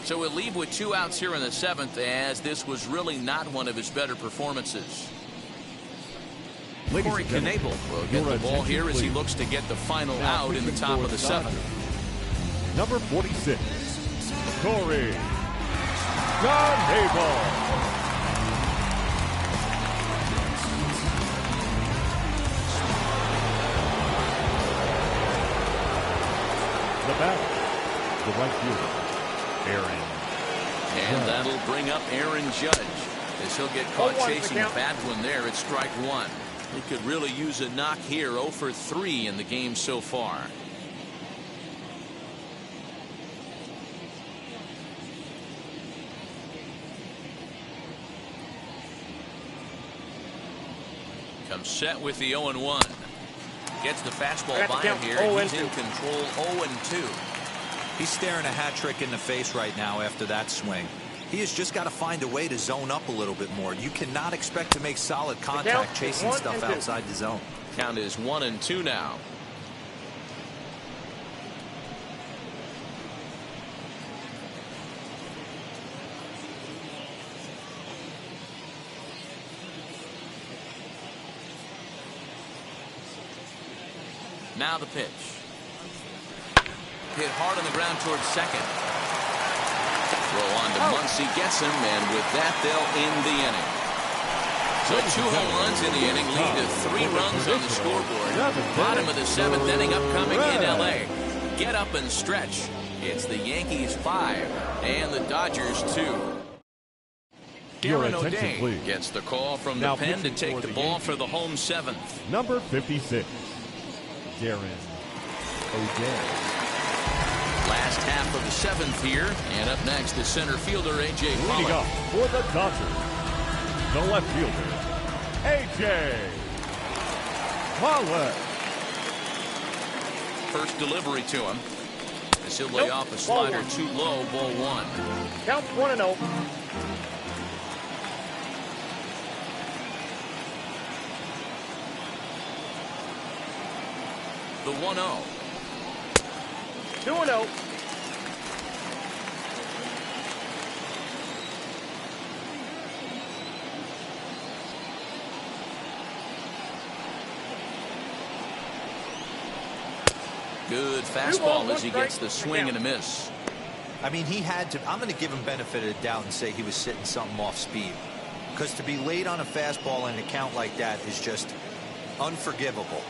So we'll leave with 2 outs here in the 7th, as this was really not one of his better performances. Corey Knebel will get the ball here as he looks to get the final out in the top of the 7th. Number 46, Corey Knebel. The batter, the right fielder, Aaron. And that'll bring up Aaron Judge, as he'll get caught chasing a bad one there at strike 1. He could really use a knock here. 0 for 3 in the game so far. Comes set with the 0-1. Gets the fastball by him here. He's in control 0-2. He's staring a hat trick in the face right now after that swing. He has just got to find a way to zone up a little bit more. You cannot expect to make solid contact chasing stuff outside the zone. Count is 1-2 now. Now the pitch. Hit hard on the ground towards second. Throw on to Muncy, gets him, and with that, they'll end the inning. So 2 home runs in the inning lead to 3 runs on the scoreboard. Bottom of the 7th inning upcoming in L.A. Get up and stretch. It's the Yankees 5 and the Dodgers 2. Darren O'Day gets the call from the pen to take the ball for the home 7th. Number 56, Darren O'Day. Last half of the 7th here, and up next the center fielder A.J. Leading up for the Dodgers, the left fielder A.J. Pollock. First delivery to him. As he'll lay off a slider too low, ball 1. Count 1-0. The 1-0. 2-0. Good fastball as he gets the swing and a miss. I mean, he had to. I'm going to give him benefit of the doubt and say he was sitting something off speed. Because to be late on a fastball and a count like that is just unforgivable.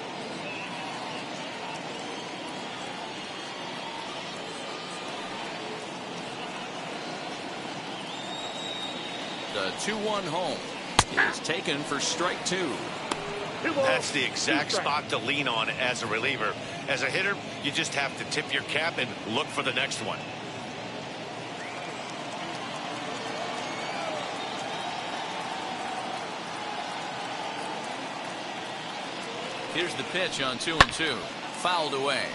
The 2-1 home is taken for strike 2. That's the exact spot to lean on as a reliever. As a hitter, you just have to tip your cap and look for the next one. Here's the pitch on 2-2. Fouled away.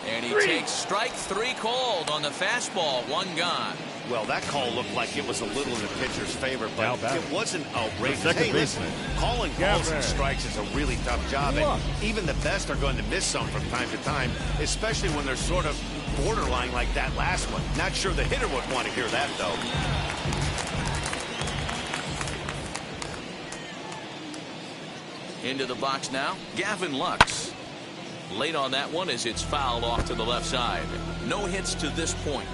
And he takes strike 3 called on the fastball. 1 gone. Well, that call looked like it was a little in the pitcher's favor, but it wasn't outrageous. Hey, listen, calling balls and strikes is a really tough job, and even the best are going to miss some from time to time, especially when they're sort of borderline like that last one. Not sure the hitter would want to hear that, though. Into the box now, Gavin Lux. Late on that one as it's fouled off to the left side. No hits to this point.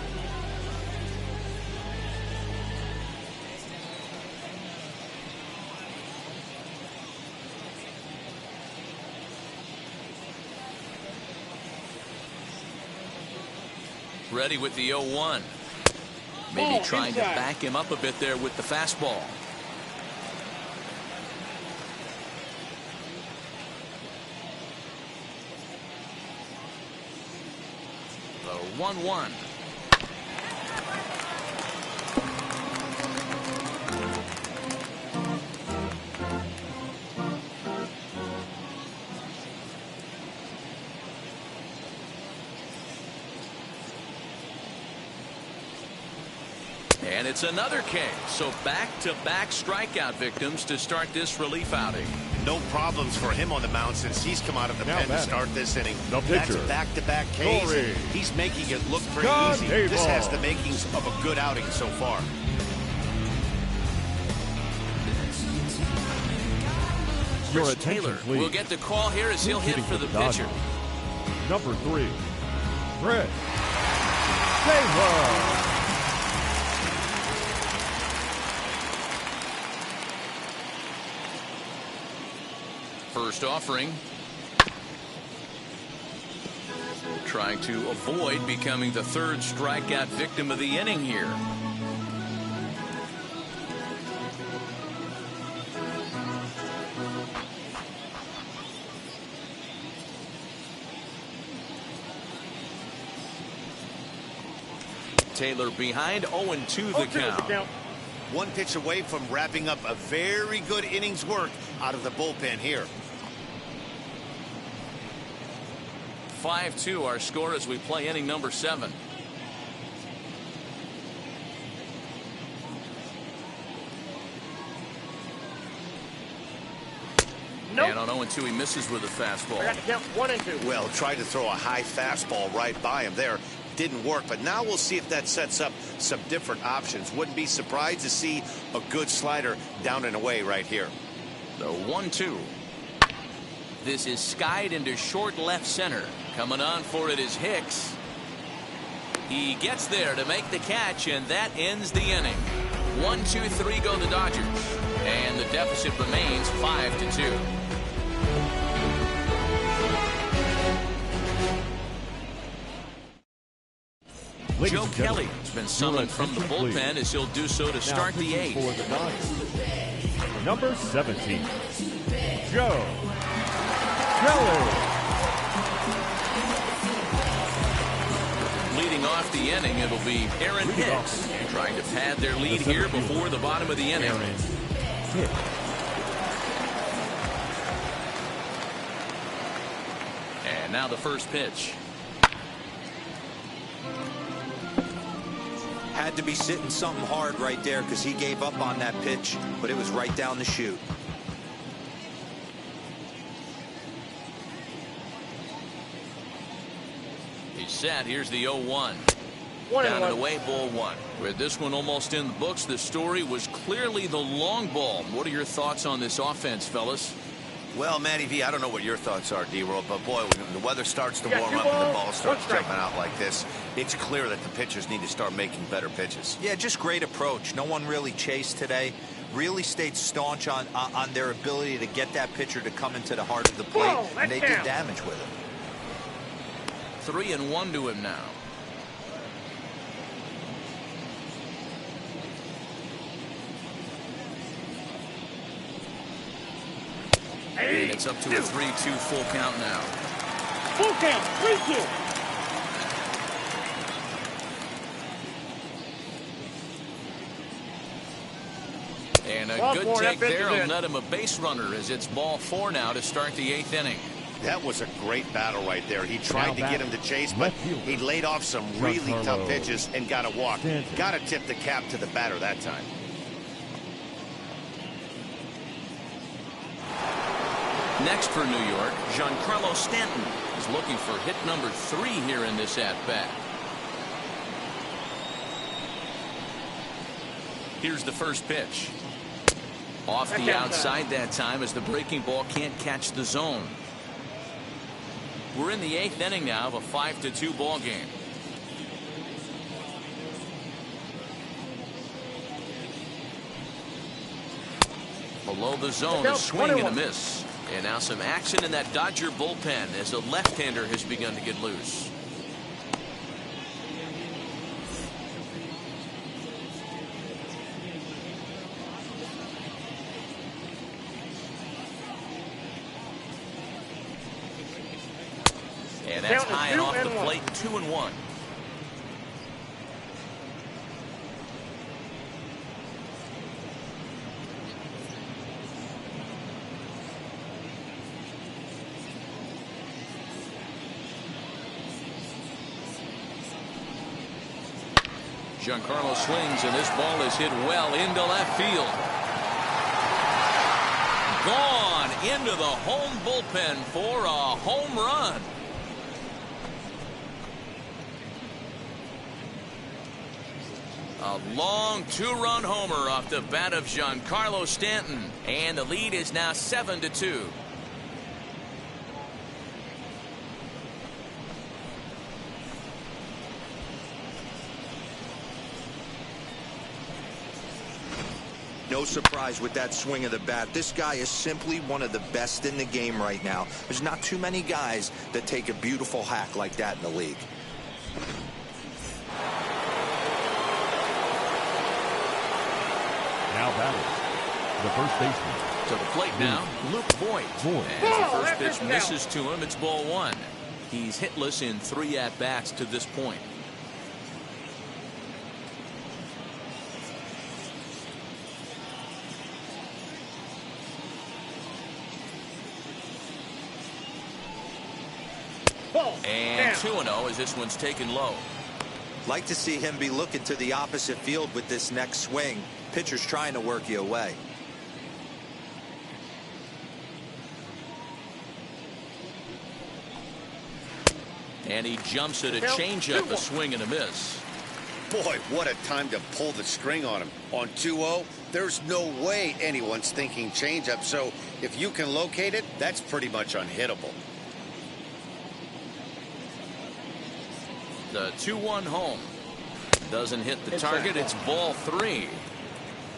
Ready with the 0-1. Maybe trying to back him up a bit there with the fastball. The 1-1. And it's another K. So back-to-back strikeout victims to start this relief outing. No problems for him on the mound since he's come out of the pen to start this inning. That's back-to-back Ks. He's making it look pretty easy. This has the makings of a good outing so far. Your Taylor attention, please. will get the call here as he'll hit for the pitcher. Number 3, Chris Taylor. First offering. Trying to avoid becoming the 3rd strikeout victim of the inning here. Taylor behind 0-2 the count. One pitch away from wrapping up a very good innings work out of the bullpen here. 5-2 our score as we play inning number 7. Nope. And on 0-2 he misses with a fastball. I got to count 1 and 2. Well, tried to throw a high fastball right by him there. Didn't work, but now we'll see if that sets up some different options. Wouldn't be surprised to see a good slider down and away right here. The 1-2. This is skied into short left center. Coming on for it is Hicks. He gets there to make the catch, and that ends the inning. 1-2-3 go the Dodgers, and the deficit remains 5-2. Joe Kelly has been summoned from the bullpen as he'll do so to start the 8th. For the Dodgers, number 17, Joe Kelly. Leading off the inning, it'll be Aaron Hicks trying to pad their lead here before the bottom of the inning. And now the first pitch. Had to be sitting something hard right there because he gave up on that pitch, but it was right down the chute. He's set. Here's the 0-1. Down and away, ball 1. With this one almost in the books, the story was clearly the long ball. What are your thoughts on this offense, fellas? Well, Matty V, I don't know what your thoughts are, D-Roll, but boy, when the weather starts to warm up and the ball starts jumping out like this, it's clear that the pitchers need to start making better pitches. Yeah, just great approach. No one really chased today. Really stayed staunch on their ability to get that pitcher to come into the heart of the plate, and they did damage with it. 3-1 to him now. And it's up to a 3-2 full count now. Full count, 3-2. And a good take there will net him a base runner as it's ball 4 now to start the 8th inning. That was a great battle right there. He tried to get him to chase, but he laid off some really tough pitches and got a walk. Got to tip the cap to the batter that time. Next for New York, Giancarlo Stanton is looking for hit number 3 here in this at-bat. Here's the first pitch. Off the outside that time as the breaking ball can't catch the zone. We're in the 8th inning now of a 5-2 ball game. Below the zone, a swing and a miss. And now some action in that Dodger bullpen as a left-hander has begun to get loose. And that's high and off the plate, 2-1. Giancarlo swings, and this ball is hit well into left field. Gone into the home bullpen for a home run. A long 2-run homer off the bat of Giancarlo Stanton, and the lead is now 7-2. No surprise with that swing of the bat. This guy is simply one of the best in the game right now. There's not too many guys that take a beautiful hack like that in the league. Now batting, the first baseman. To the plate now, Luke Voit. As the first pitch misses to him, it's ball 1. He's hitless in 3 at-bats to this point. And 2-0 as this one's taken low. Like to see him be looking to the opposite field with this next swing. Pitcher's trying to work you away. And he jumps at a changeup, a swing and a miss. Boy, what a time to pull the string on him. On 2-0, there's no way anyone's thinking changeup. So if you can locate it, that's pretty much unhittable. The 2-1 home. Doesn't hit the target. It's ball 3.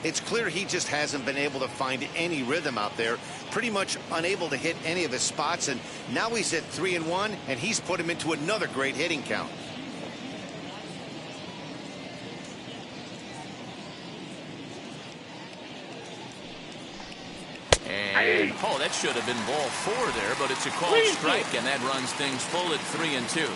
It's clear he just hasn't been able to find any rhythm out there. Pretty much unable to hit any of his spots. And now he's at 3-1, and he's put him into another great hitting count. And, oh, that should have been ball 4 there, but it's a called strike, and that runs things full at 3-2.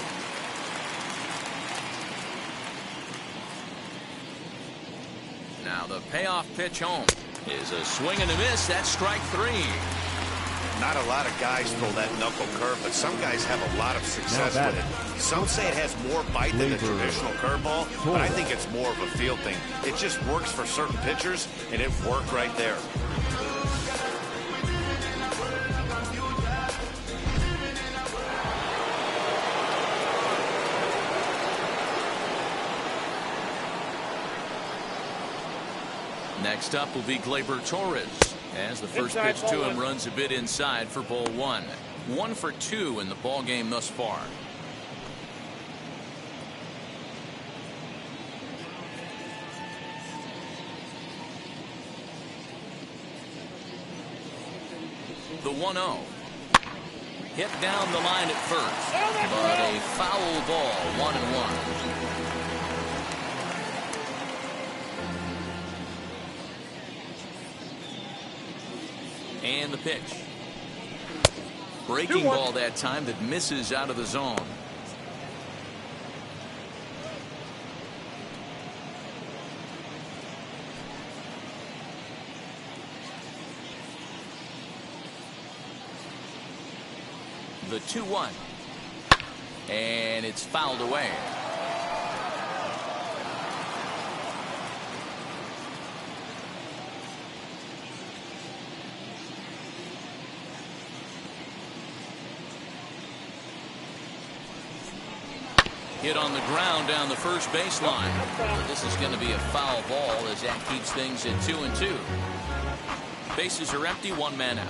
Now the payoff pitch home is a swing and a miss. That's strike 3. Not a lot of guys throw that knuckle curve, but some guys have a lot of success with it. Some say it has more bite than the traditional curveball, but I think it's more of a feel thing. It just works for certain pitchers, and it worked right there. Next up will be Gleyber Torres, as the first pitch to him runs a bit inside for ball 1. 1 for 2 in the ball game thus far. The 1-0. Hit down the line at first, but a foul ball, 1-1. And the pitch. Breaking ball that time that misses out of the zone. The 2-1. And it's fouled away. Hit on the ground down the first baseline. But this is going to be a foul ball as that keeps things at 2-2. Bases are empty, 1 man out.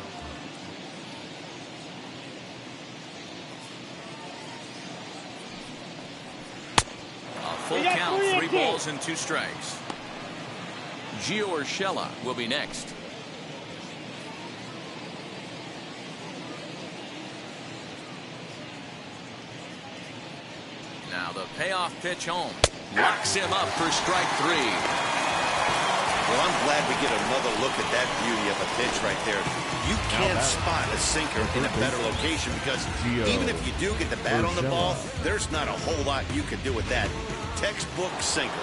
A full count, 3 balls and 2 strikes. Gio Urshela will be next. Now the payoff pitch home. Locks him up for strike 3. Well, I'm glad we get another look at that beauty of a pitch right there. You can't spot a sinker in a better location because even if you do get the bat on the ball, there's not a whole lot you can do with that. Textbook sinker.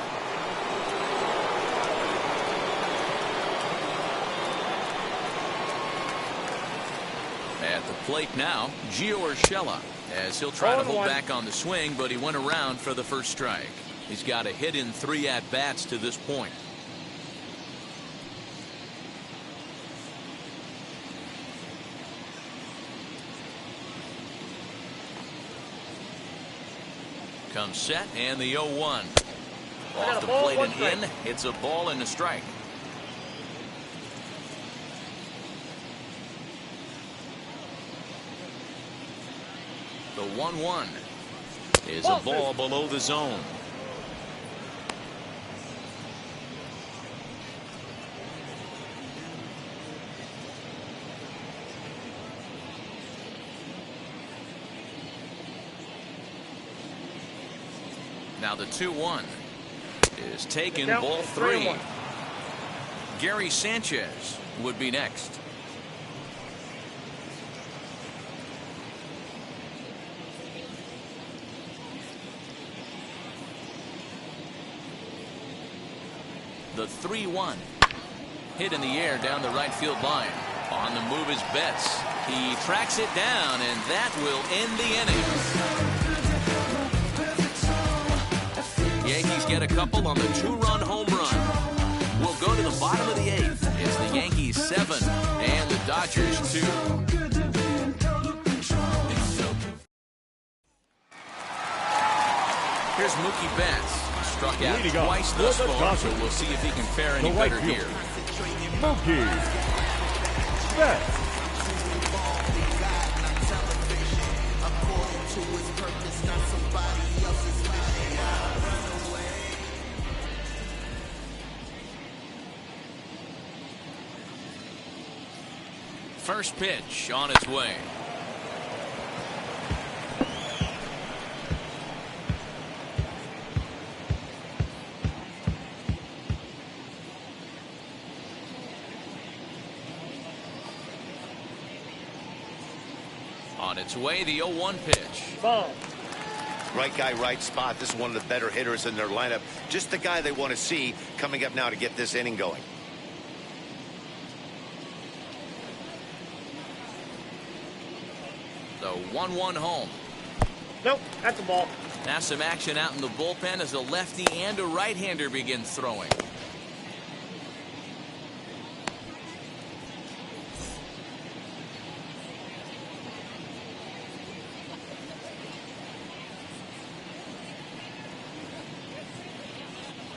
At the plate now, Gio Urshela, as he'll try to hold back on the swing, but he went around for the first strike. He's got a hit in 3 at-bats to this point. Comes set, and the 0-1. Off the plate and in, it's a ball and a strike. The 1-1 is a ball below the zone. Now the 2-1 is taken, ball 3. Gary Sanchez would be next. The 3-1 hit in the air down the right field line. On the move is Betts. He tracks it down, and that will end the inning. get a couple on the 2-run home run. We'll go to the bottom of the 8th. It's the Yankees 7 and the Dodgers 2. Here's Mookie Betts. Struck out twice thus far, so we'll see if he can fare any better here. Mookie Betts. First pitch on its way. On its way, the 0-1 pitch. Ball. Right guy, right spot. This is one of the better hitters in their lineup. Just the guy they want to see coming up now to get this inning going. The 1-1 home. Nope, that's a ball. Now some action out in the bullpen as a lefty and a right-hander begin throwing.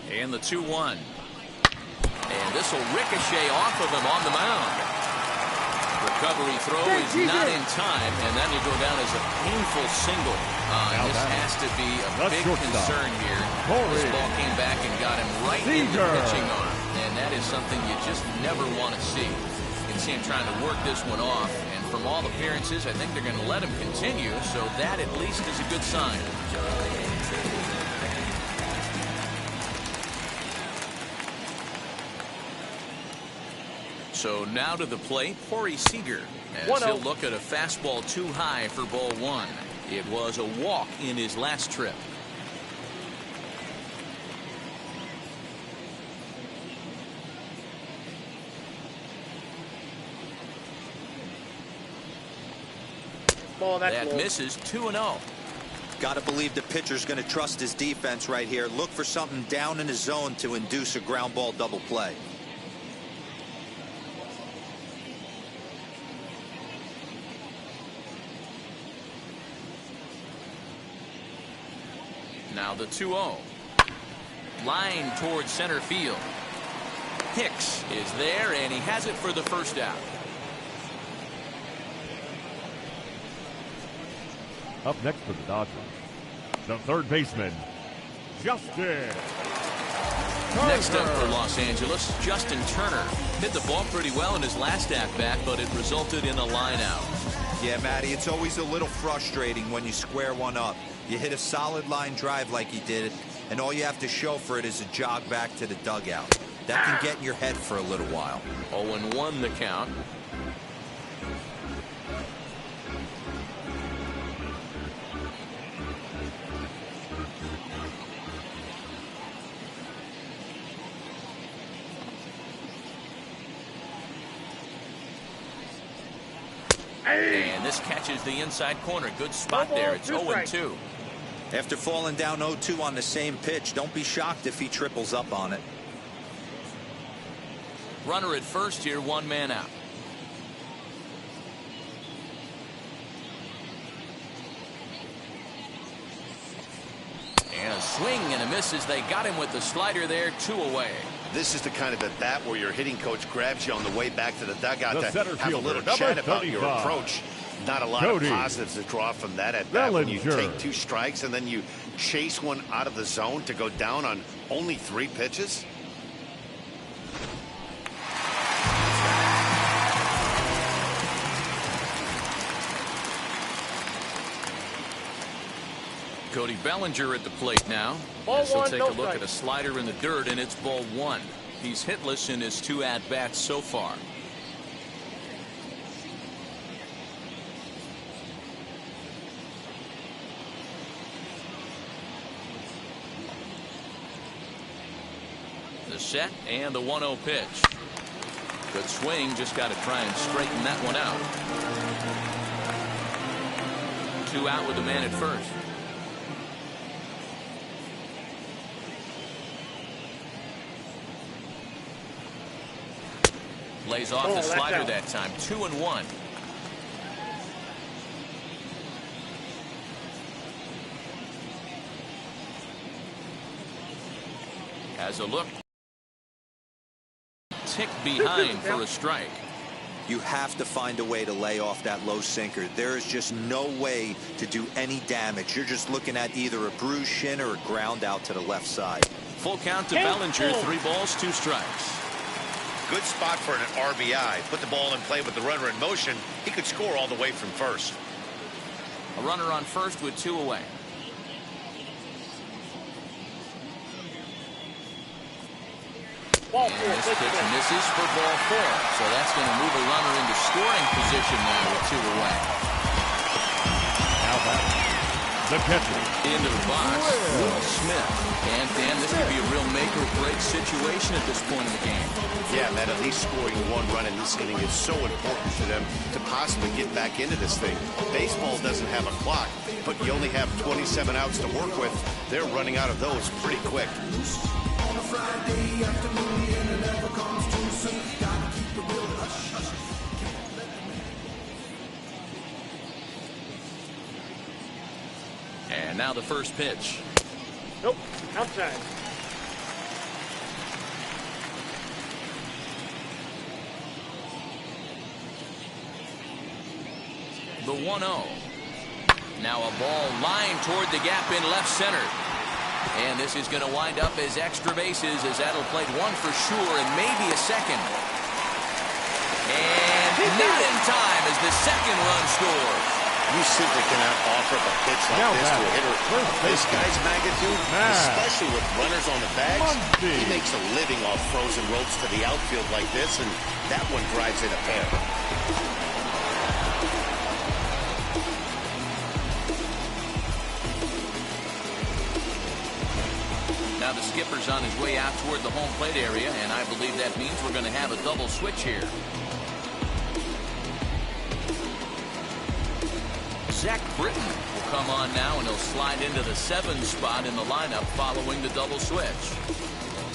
And the 2-1. And this will ricochet off of him on the mound. Recovery throw is not in time, and that will go down as a painful single. This has to be a big concern here. This ball came back and got him right in the pitching arm, and that is something you just never want to see. You can see him trying to work this one off, and from all appearances, I think they're going to let him continue, so that at least is a good sign. So now to the plate, Corey Seager, as he'll look at a fastball too high for ball 1. It was a walk in his last trip. Ball, that misses 2-0. Got to believe the pitcher's going to trust his defense right here. Look for something down in his zone to induce a ground ball double play. Now the 2-0. Line towards center field. Hicks is there, and he has it for the first out. Up next for the Dodgers, the third baseman, Justin Turner. Next up for Los Angeles, Justin Turner. Hit the ball pretty well in his last at-bat, but it resulted in a line out. Yeah, Matty, it's always a little frustrating when you square one up. You hit a solid line drive like he did, and all you have to show for it is a jog back to the dugout. That can get in your head for a little while. 0-1 the count. And this catches the inside corner. Good spot there. It's 0-2. After falling down 0-2 on the same pitch, don't be shocked if he triples up on it. Runner at first here, 1 man out. And a swing and a miss as they got him with the slider there, 2 away. This is the kind of at bat where your hitting coach grabs you on the way back to the dugout to have a little fielder, chat about 35. your approach. Not a lot of positives to draw from that at bat when you take 2 strikes and then you chase one out of the zone to go down on only 3 pitches. Cody Bellinger at the plate now. Ball He'll one, take no a look strike. at a slider in the dirt, and it's ball 1. He's hitless in his 2 at-bats so far. The set and the 1-0 pitch. Good swing, just got to try and straighten that one out. 2 out with the man at first. Lays off the slider that time. 2-1. Has a look. Tick behind for a strike. You have to find a way to lay off that low sinker. There is just no way to do any damage. You're just looking at either a bruised shin or a ground out to the left side. Full count to Bellinger. 3 balls, 2 strikes. Good spot for an RBI. Put the ball in play with the runner in motion. He could score all the way from first. A runner on first with 2 away. Ball And 4. this pitch misses for ball 4. So that's going to move a runner into scoring position now with 2 away. Now back, the catcher. Into the box, Will Smith. And Dan, this could be a real make-or-break situation at this point in the game. Yeah, man, at least scoring 1 run in this inning is so important to them to possibly get back into this thing. Baseball doesn't have a clock, but you only have 27 outs to work with. They're running out of those pretty quick. And now the first pitch. Nope. Outside. The 1-0. Now a ball lined toward the gap in left center. And this is going to wind up as extra bases as that'll play 1 for sure and maybe a second. And not in time as the second run scores. You simply cannot offer up a pitch like this to a hitter. This guy's magnitude, especially with runners on the bags, he makes a living off frozen ropes to the outfield like this, and that one drives in a pair. Now the skipper's on his way out toward the home plate area, and I believe that means we're going to have a double switch here. Zach Britton will come on now, and he'll slide into the 7 spot in the lineup following the double switch.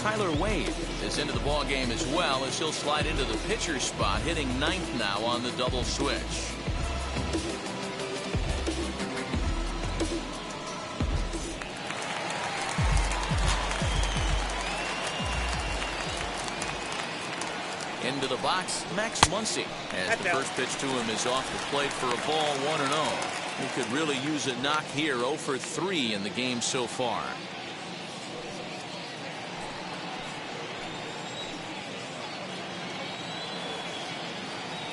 Tyler Wade is into the ball game as well, as he'll slide into the pitcher spot, hitting 9th now on the double switch. Into the box, Max Muncy, as the first pitch to him is off the plate for a ball, 1-0. He could really use a knock here. 0 for 3 in the game so far.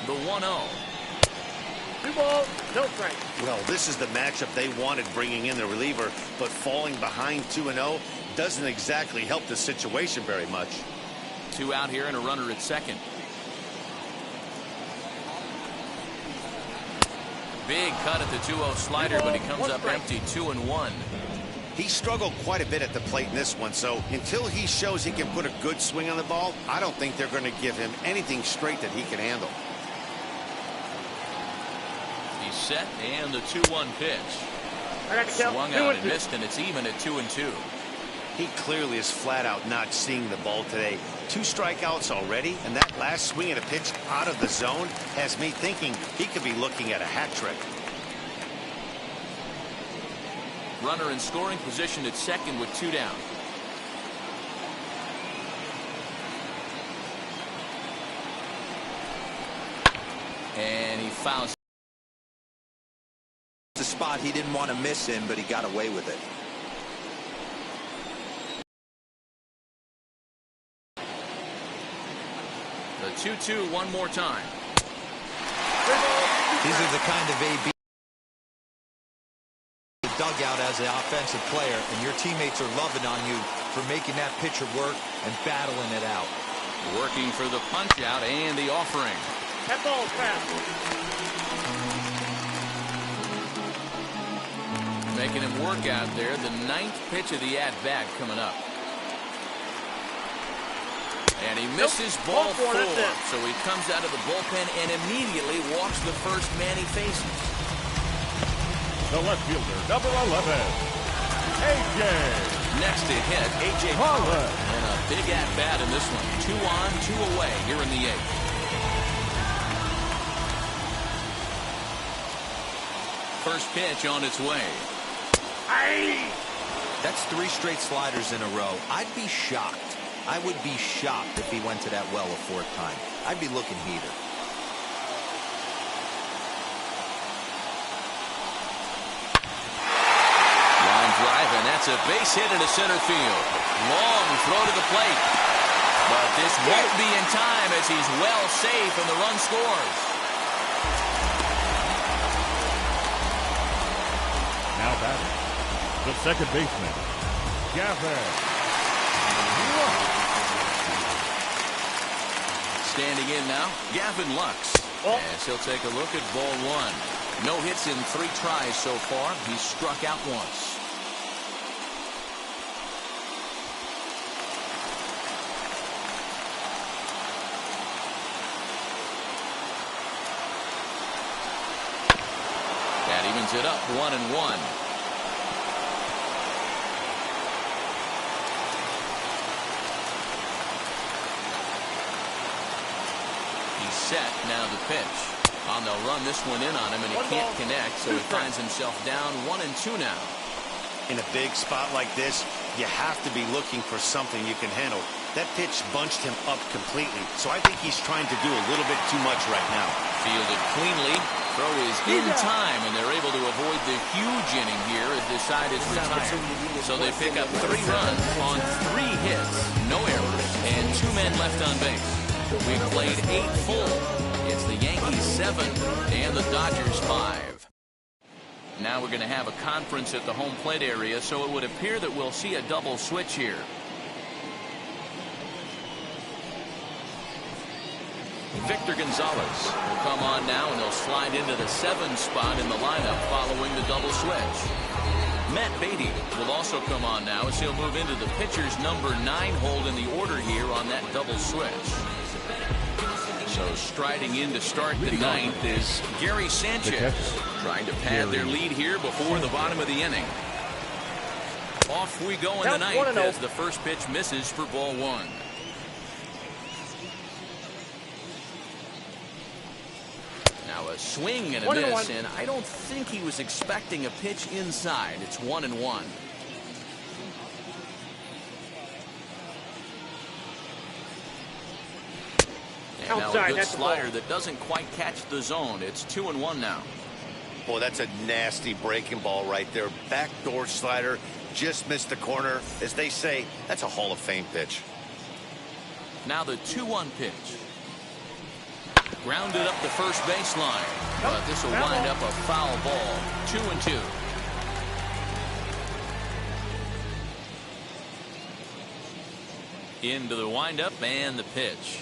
The 1-0. 2 balls, no strike. Well, this is the matchup they wanted, bringing in the reliever, but falling behind 2-0 doesn't exactly help the situation very much. 2 out here and a runner at second. Big cut at the 2-0 slider, but he comes up empty. 2-1. He struggled quite a bit at the plate in this one, so until he shows he can put a good swing on the ball, I don't think they're going to give him anything straight that he can handle. He's set, and the 2-1 pitch. Swung out and missed, and it's even at 2-2. He clearly is flat out not seeing the ball today. 2 strikeouts already, and that last swing at a pitch out of the zone has me thinking he could be looking at a hat trick. Runner in scoring position at second with 2 down. And he fouls. The spot he didn't want to miss in, but he got away with it. The 2-2 one more time. These are the kind of AB dugout as an offensive player, and your teammates are loving on you for making that pitcher work and battling it out. Working for the punch out and the offering. That ball's fast. Making him work out there. The 9th pitch of the at-bat coming up. And he misses ball 4. So he comes out of the bullpen and immediately walks the first man he faces. The left fielder, number 11, A.J. Next to hit, A.J. Holland. And a big at-bat in this one. 2 on, 2 away here in the 8th. first pitch on its way. Aye. That's 3 straight sliders in a row. I'd be shocked. I would be shocked if he went to that well a 4th time. I'd be looking heater. Line drive, and that's a base hit into center field. Long throw to the plate. But this won't be in time as he's well safe and the run scores. Now batting, the second baseman, Gavin. Standing in now, Gavin Lux. As he'll take a look at ball 1. No hits in 3 tries so far. He's struck out once. That evens it up 1-1. Set now the pitch. They'll run this one in on him, and he can't connect, so he finds himself down 1-2 now. In a big spot like this, you have to be looking for something you can handle. That pitch bunched him up completely, so I think he's trying to do a little bit too much right now. Fielded cleanly. Throw is in time, and they're able to avoid the huge inning here as this side is retired. So they pick up 3 runs on 3 hits, no errors, and 2 men left on base. We've played 8 full. It's the Yankees 7 and the Dodgers 5. Now we're going to have a conference at the home plate area, so it would appear that we'll see a double switch here. Victor Gonzalez will come on now, and he'll slide into the 7 spot in the lineup following the double switch. Matt Beatty will also come on now as he'll move into the pitcher's number 9 hold in the order here on that double switch. So striding in to start the 9th is Gary Sanchez, trying to pad their lead here before the bottom of the inning. Off we go in the 9th as the first pitch misses for ball 1. Now a swing and a miss, and I don't think he was expecting a pitch inside. It's 1-1. And now a good slider that doesn't quite catch the zone. It's 2-1 now. Boy, that's a nasty breaking ball right there. Backdoor slider, just missed the corner. As they say, that's a Hall of Fame pitch. Now the 2-1 pitch. Grounded up the first baseline. But this will wind up a foul ball. 2-2. Into the windup and the pitch.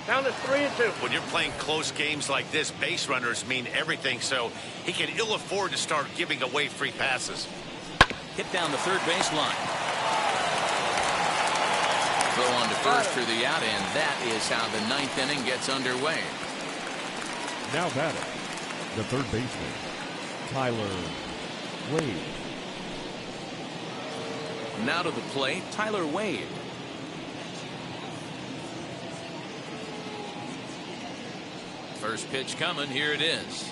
Down to 3-2. When you're playing close games like this, base runners mean everything, so he can ill afford to start giving away free passes. Hit down the third baseline. Throw on to first for the out, and that is how the 9th inning gets underway. Now batting, the third baseman, Tyler Wade. Now to the plate, Tyler Wade. First pitch coming. Here it is.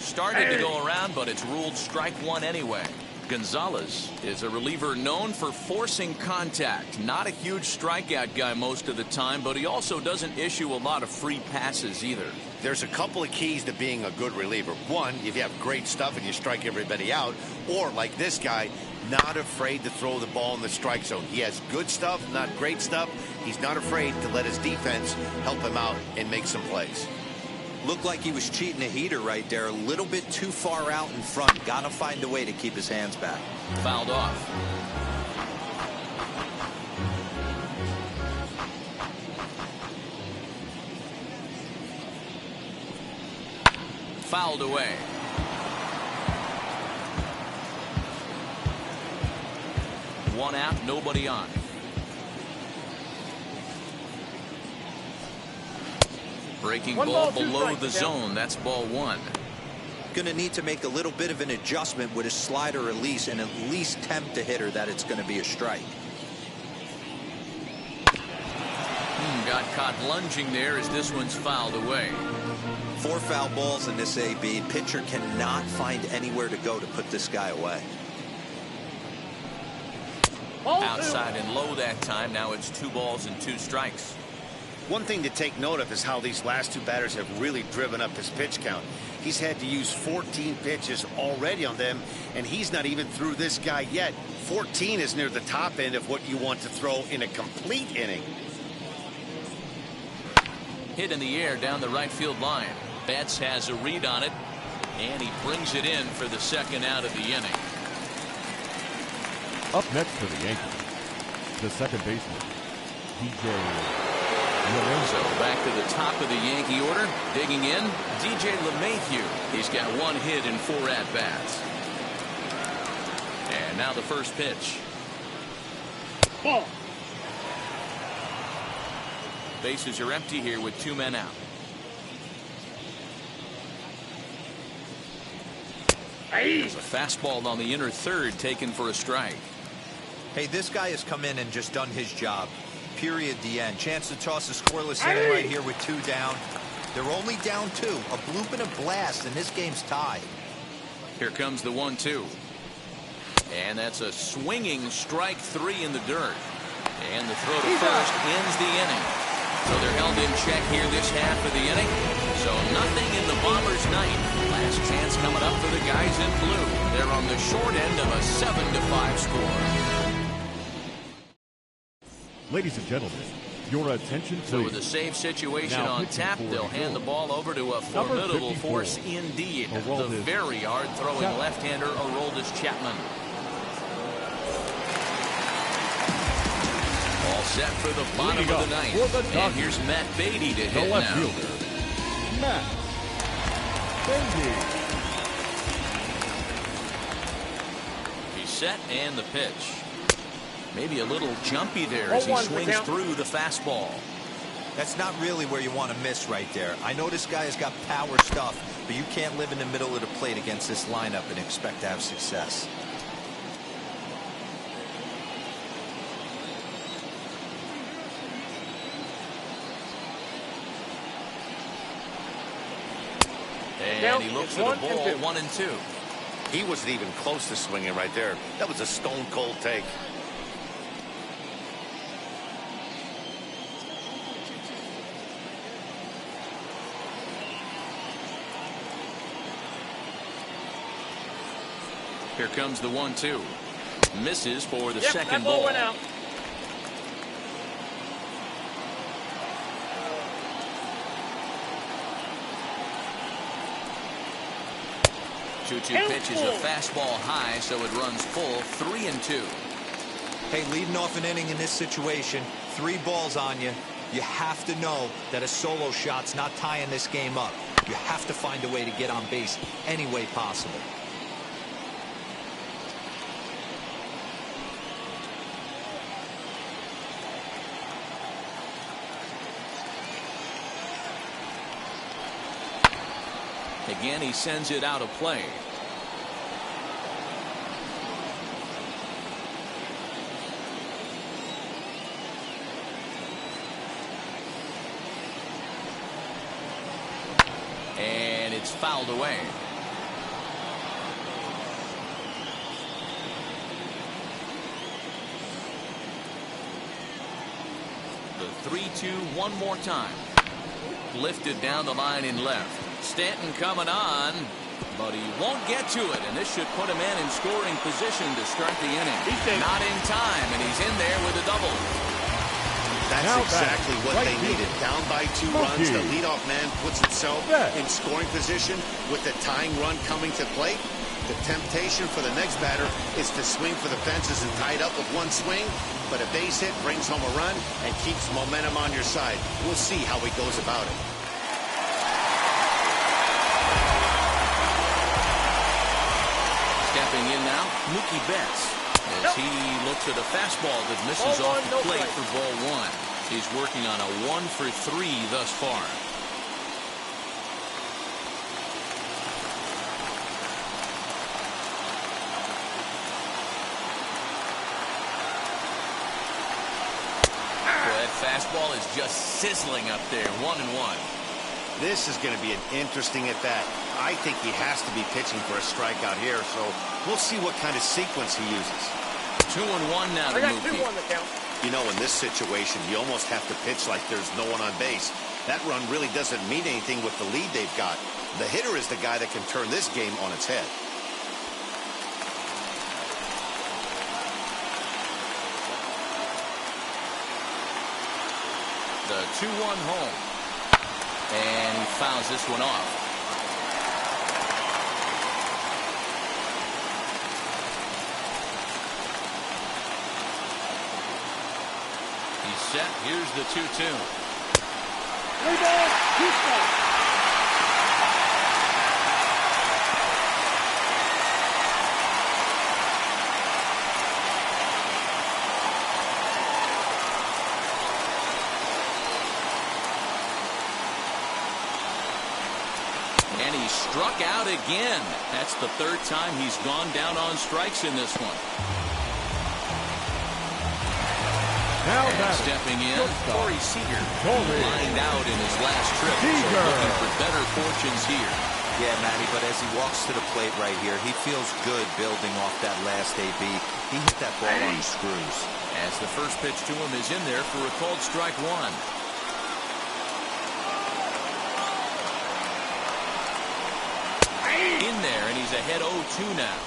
Started to go around, but it's ruled strike 1 anyway. Gonzalez is a reliever known for forcing contact. Not a huge strikeout guy most of the time, but he also doesn't issue a lot of free passes either. There's a couple of keys to being a good reliever. One, if you have great stuff and you strike everybody out, or like this guy, not afraid to throw the ball in the strike zone. He has good stuff, not great stuff. He's not afraid to let his defense help him out and make some plays. Looked like he was cheating a heater right there. A little bit too far out in front. Got to find a way to keep his hands back. Fouled off. Fouled away. One out, nobody on. Breaking ball below the zone. That's ball 1. going to need to make a little bit of an adjustment with his slider release and at least tempt the hitter that it's going to be a strike. Got caught lunging there as this one's fouled away. 4 foul balls in this AB. Pitcher cannot find anywhere to go to put this guy away. Outside and low that time. Now it's 2 balls and 2 strikes. One thing to take note of is how these last 2 batters have really driven up his pitch count. He's had to use 14 pitches already on them, and he's not even through this guy yet. 14 is near the top end of what you want to throw in a complete inning. Hit in the air down the right field line. Betts has a read on it, and he brings it in for the 2nd out of the inning. Up next for the Yankees, the second baseman, DJ LeMahieu. So back to the top of the Yankee order, digging in, DJ LeMahieu. He's got 1 hit and 4 at-bats. And now the first pitch. Ball. Bases are empty here with 2 men out. There's a fastball on the inner third taken for a strike. Hey, this guy has come in and just done his job. Period. The end. Chance to toss a scoreless inning right here with 2 down. They're only down 2. A bloop and a blast, and this game's tied. Here comes the 1-2. And that's a swinging strike 3 in the dirt. And the throw to first ends the inning. So they're held in check here this half of the inning. So nothing in the Bombers' night. Last chance coming up for the guys in blue. They're on the short end of a 7-5 score. Ladies and gentlemen, your attention please. So with a save situation Now on tap, they'll hand the ball over to a formidable force indeed. The very hard-throwing left-hander Aroldis Chapman. All set for the bottom of the ninth. And here's Matt Beatty to hit left now. fielder, Matt Beatty. He's set and the pitch. Maybe a little jumpy there as he swings through the fastball. That's not really where you want to miss right there. I know this guy has got power stuff, but you can't live in the middle of the plate against this lineup and expect to have success. And he looks for the ball, 1-2. He wasn't even close to swinging right there. That was a stone-cold take. Here comes the 1-2. Misses for the second ball. Went out. Two pitch is a fastball high, so it runs full, 3-2. Hey, leading off an inning in this situation, 3 balls on you. You have to know that a solo shot's not tying this game up. You have to find a way to get on base any way possible. Again, he sends it out of play. And it's fouled away. The 3-2 one more time. Lifted down the line in left. Stanton coming on, but he won't get to it, and this should put him in scoring position to start the inning. Not in time, and he's in there with a double. That's now exactly what right they needed. Down by 2 runs, the leadoff man puts himself in scoring position with the tying run coming to plate. The temptation for the next batter is to swing for the fences and tie it up with 1 swing, but a base hit brings home a run and keeps momentum on your side. We'll see how he goes about it. Stepping in now, Mookie Betts, as he looks at a fastball that misses off the plate for ball 1. He's working on a 1-for-3 thus far. fastball is just sizzling up there. 1-1. This is going to be an interesting at-bat. I think he has to be pitching for a strikeout here, so we'll see what kind of sequence he uses. 2-1 now to Mookie. You know, in this situation, you almost have to pitch like there's no one on base. That run really doesn't mean anything with the lead they've got. The hitter is the guy that can turn this game on its head. The 2-1 home. And he fouls this one off. He's set. Here's the 2-2. 3 balls, 2 strikes. And he struck out again. That's the 3rd time he's gone down on strikes in this one. Now and stepping in, Corey Seager lined out in his last trip. So looking for better fortunes here. Yeah, Matty, but as he walks to the plate right here, he feels good building off that last AB. He hit that ball on screws. As the first pitch to him is in there for a called strike 1. In there, and he's ahead 0-2 now.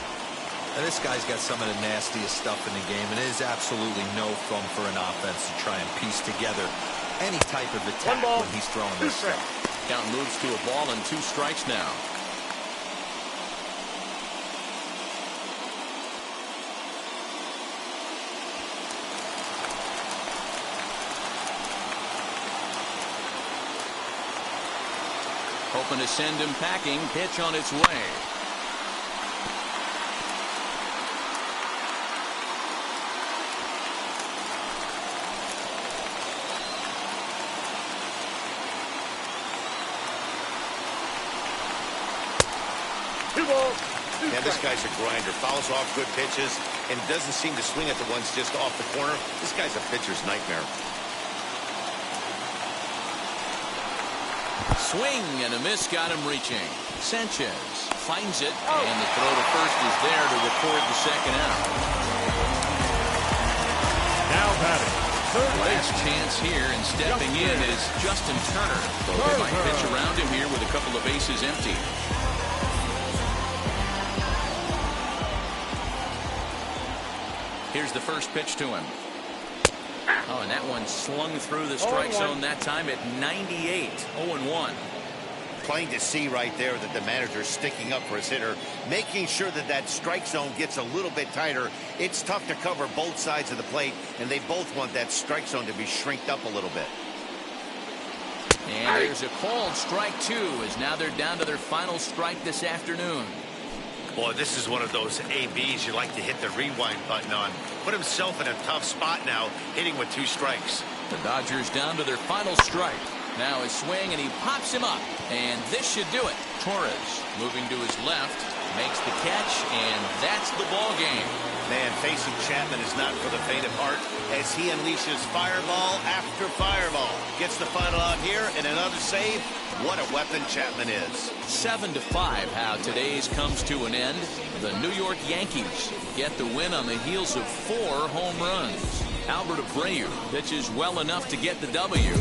And this guy's got some of the nastiest stuff in the game, and it is absolutely no fun for an offense to try and piece together any type of attack when he's throwing this stuff. Count moves to a ball and 2 strikes now. Hoping to send him packing. Pitch on its way. And this guy's a grinder. Fouls off good pitches and doesn't seem to swing at the ones just off the corner. This guy's a pitcher's nightmare. Swing and a miss got him reaching. Sanchez finds it, and the throw to first is there to record the 2nd out. Now batting. Last chance here, and stepping in is Justin Turner. They might pitch around him here with a couple of bases empty. Here's the first pitch to him. Oh, and that one slung through the strike zone that time at 98. 0-1. Plain to see right there that the manager's sticking up for his hitter, making sure that that strike zone gets a little bit tighter. It's tough to cover both sides of the plate, and they both want that strike zone to be shrinked up a little bit. And there's a called strike 2, as now they're down to their final strike this afternoon. Boy, this is one of those ABs you like to hit the rewind button on. Put himself in a tough spot now, hitting with 2 strikes. The Dodgers down to their final strike. Now his swing, and he pops him up. And this should do it. Torres moving to his left, makes the catch, and that's the ball game. Man, facing Chapman is not for the faint of heart as he unleashes fireball after fireball. Gets the final out here and another save. What a weapon Chapman is. 7-5 how today's comes to an end. The New York Yankees get the win on the heels of 4 home runs. Albert Abreu pitches well enough to get the W.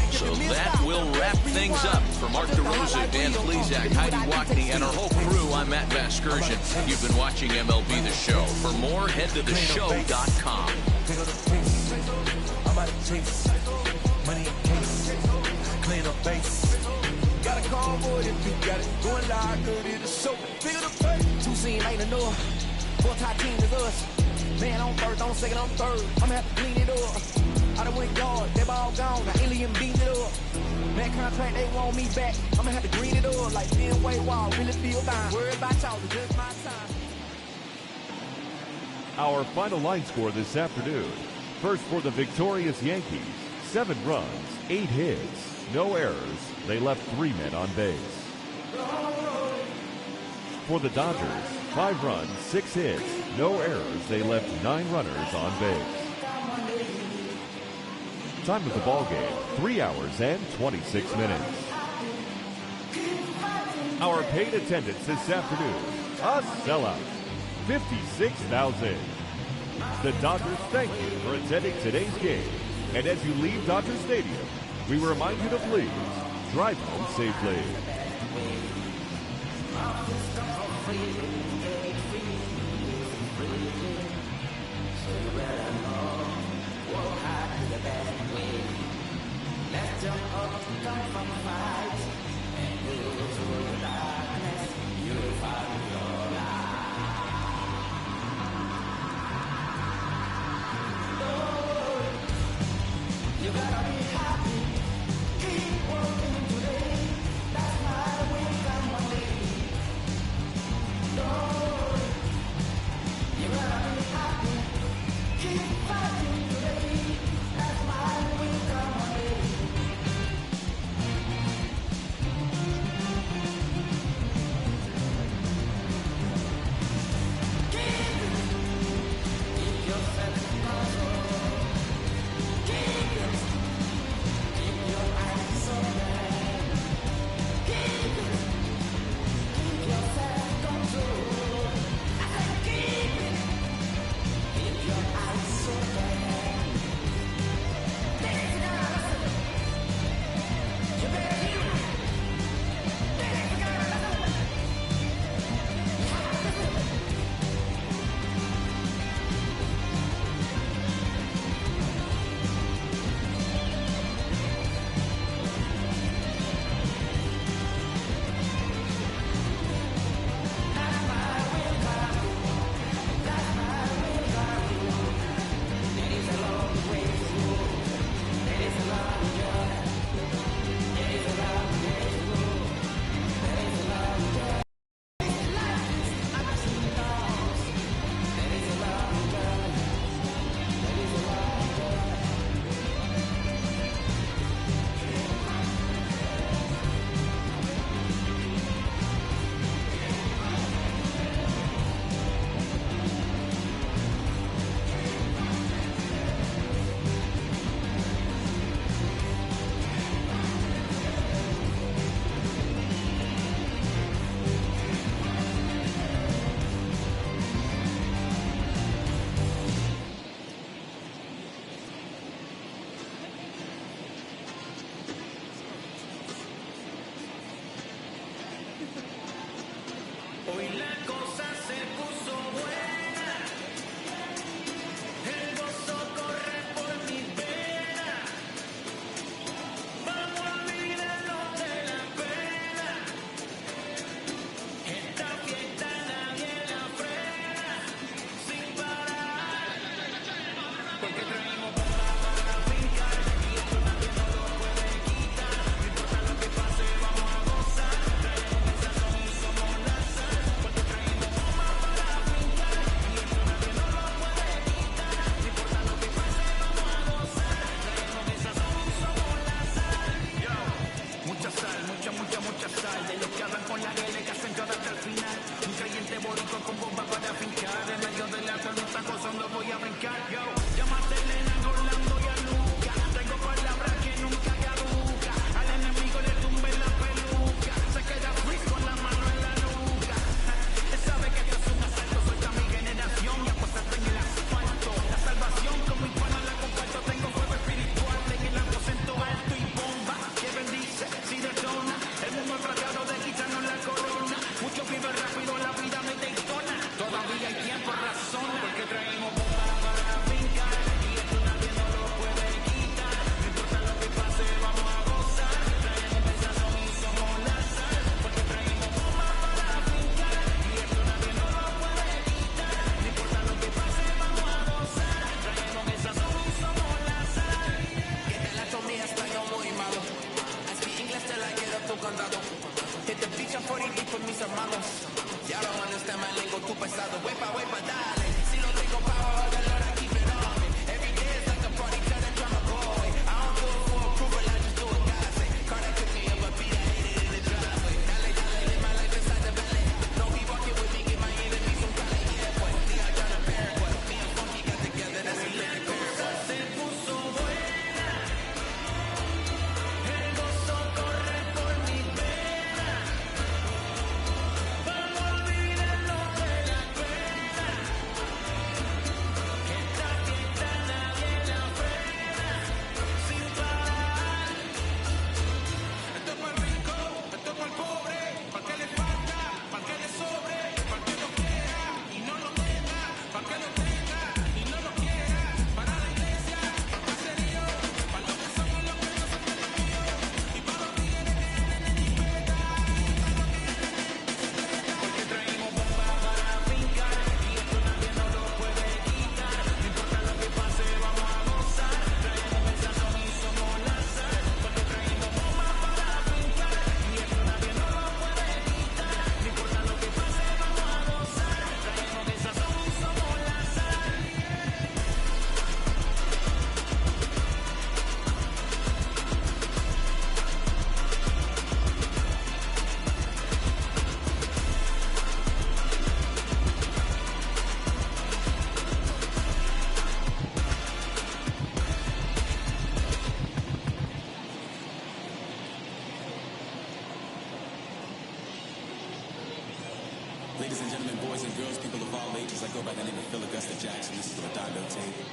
So that will wrap things up. For Mark DeRosa, Dan Plesac, Heidi Watney, and our whole crew, I'm Matt Vasgersian. You've been watching MLB The Show. For more, head to theshow.com. Got a cardboard if you got it. Going live, good in the show. Bigger the pay. 2 scene ain't enough. 4 team is us. Man on first, on second, on third. I'ma have to clean it up. I done went yard, they ball gone. Now alien beat it up. Man contract, they want me back. I'ma have to green it up like Ben Way Wall. Really feel fine. Worried about y'all, it's just my time. Our final line score this afternoon. First for the victorious Yankees, 7 runs, 8 hits, no errors. They left 3 men on base. For the Dodgers, 5 runs, 6 hits, no errors. They left 9 runners on base. Time of the ball game, 3 hours and 26 minutes. Our paid attendance this afternoon, a sellout, 56,000. The Dodgers thank you for attending today's game. And as you leave Dodger Stadium, we remind you to please drive home safely. boricua con bomba para fincar. En medio de la salud, gozando voy a brincar, yo. Llámatele Ladies and gentlemen, boys and girls, people of all ages, I go by the name of Phil Augusta Jackson. This is the Redondo tape.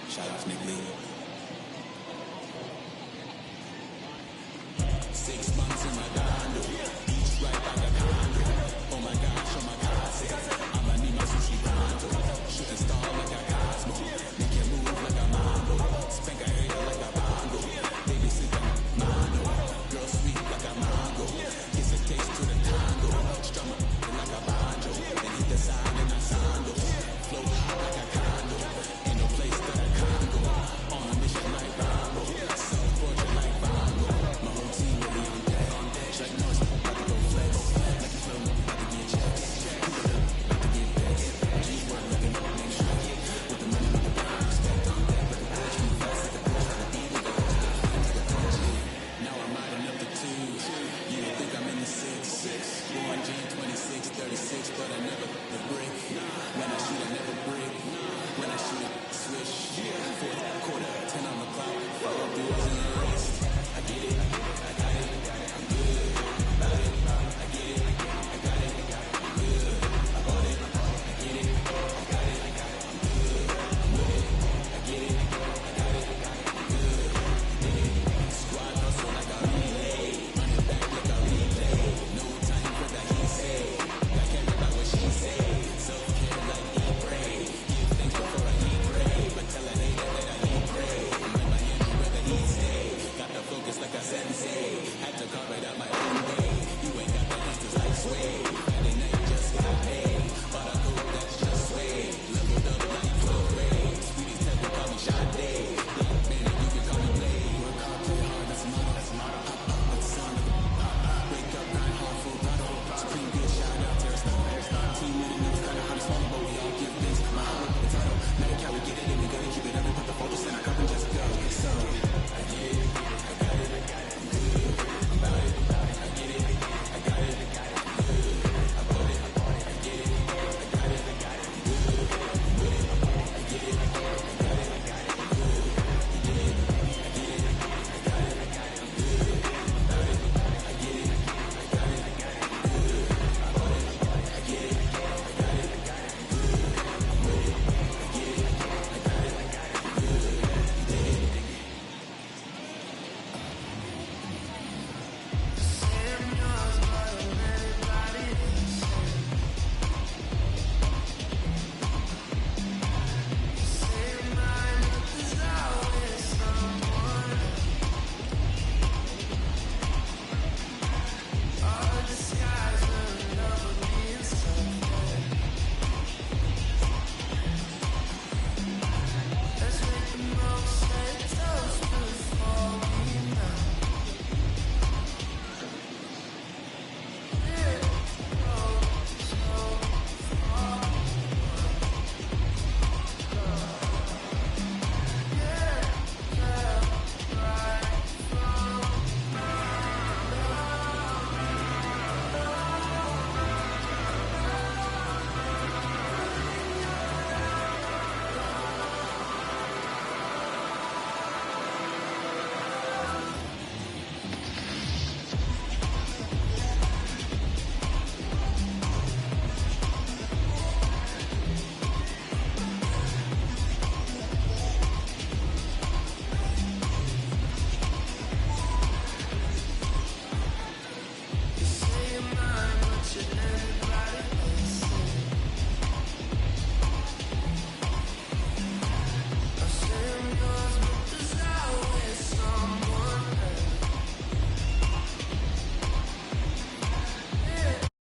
Shout out to Nick Lee. 6 months in Redondo, each right by the condo. Oh my gosh,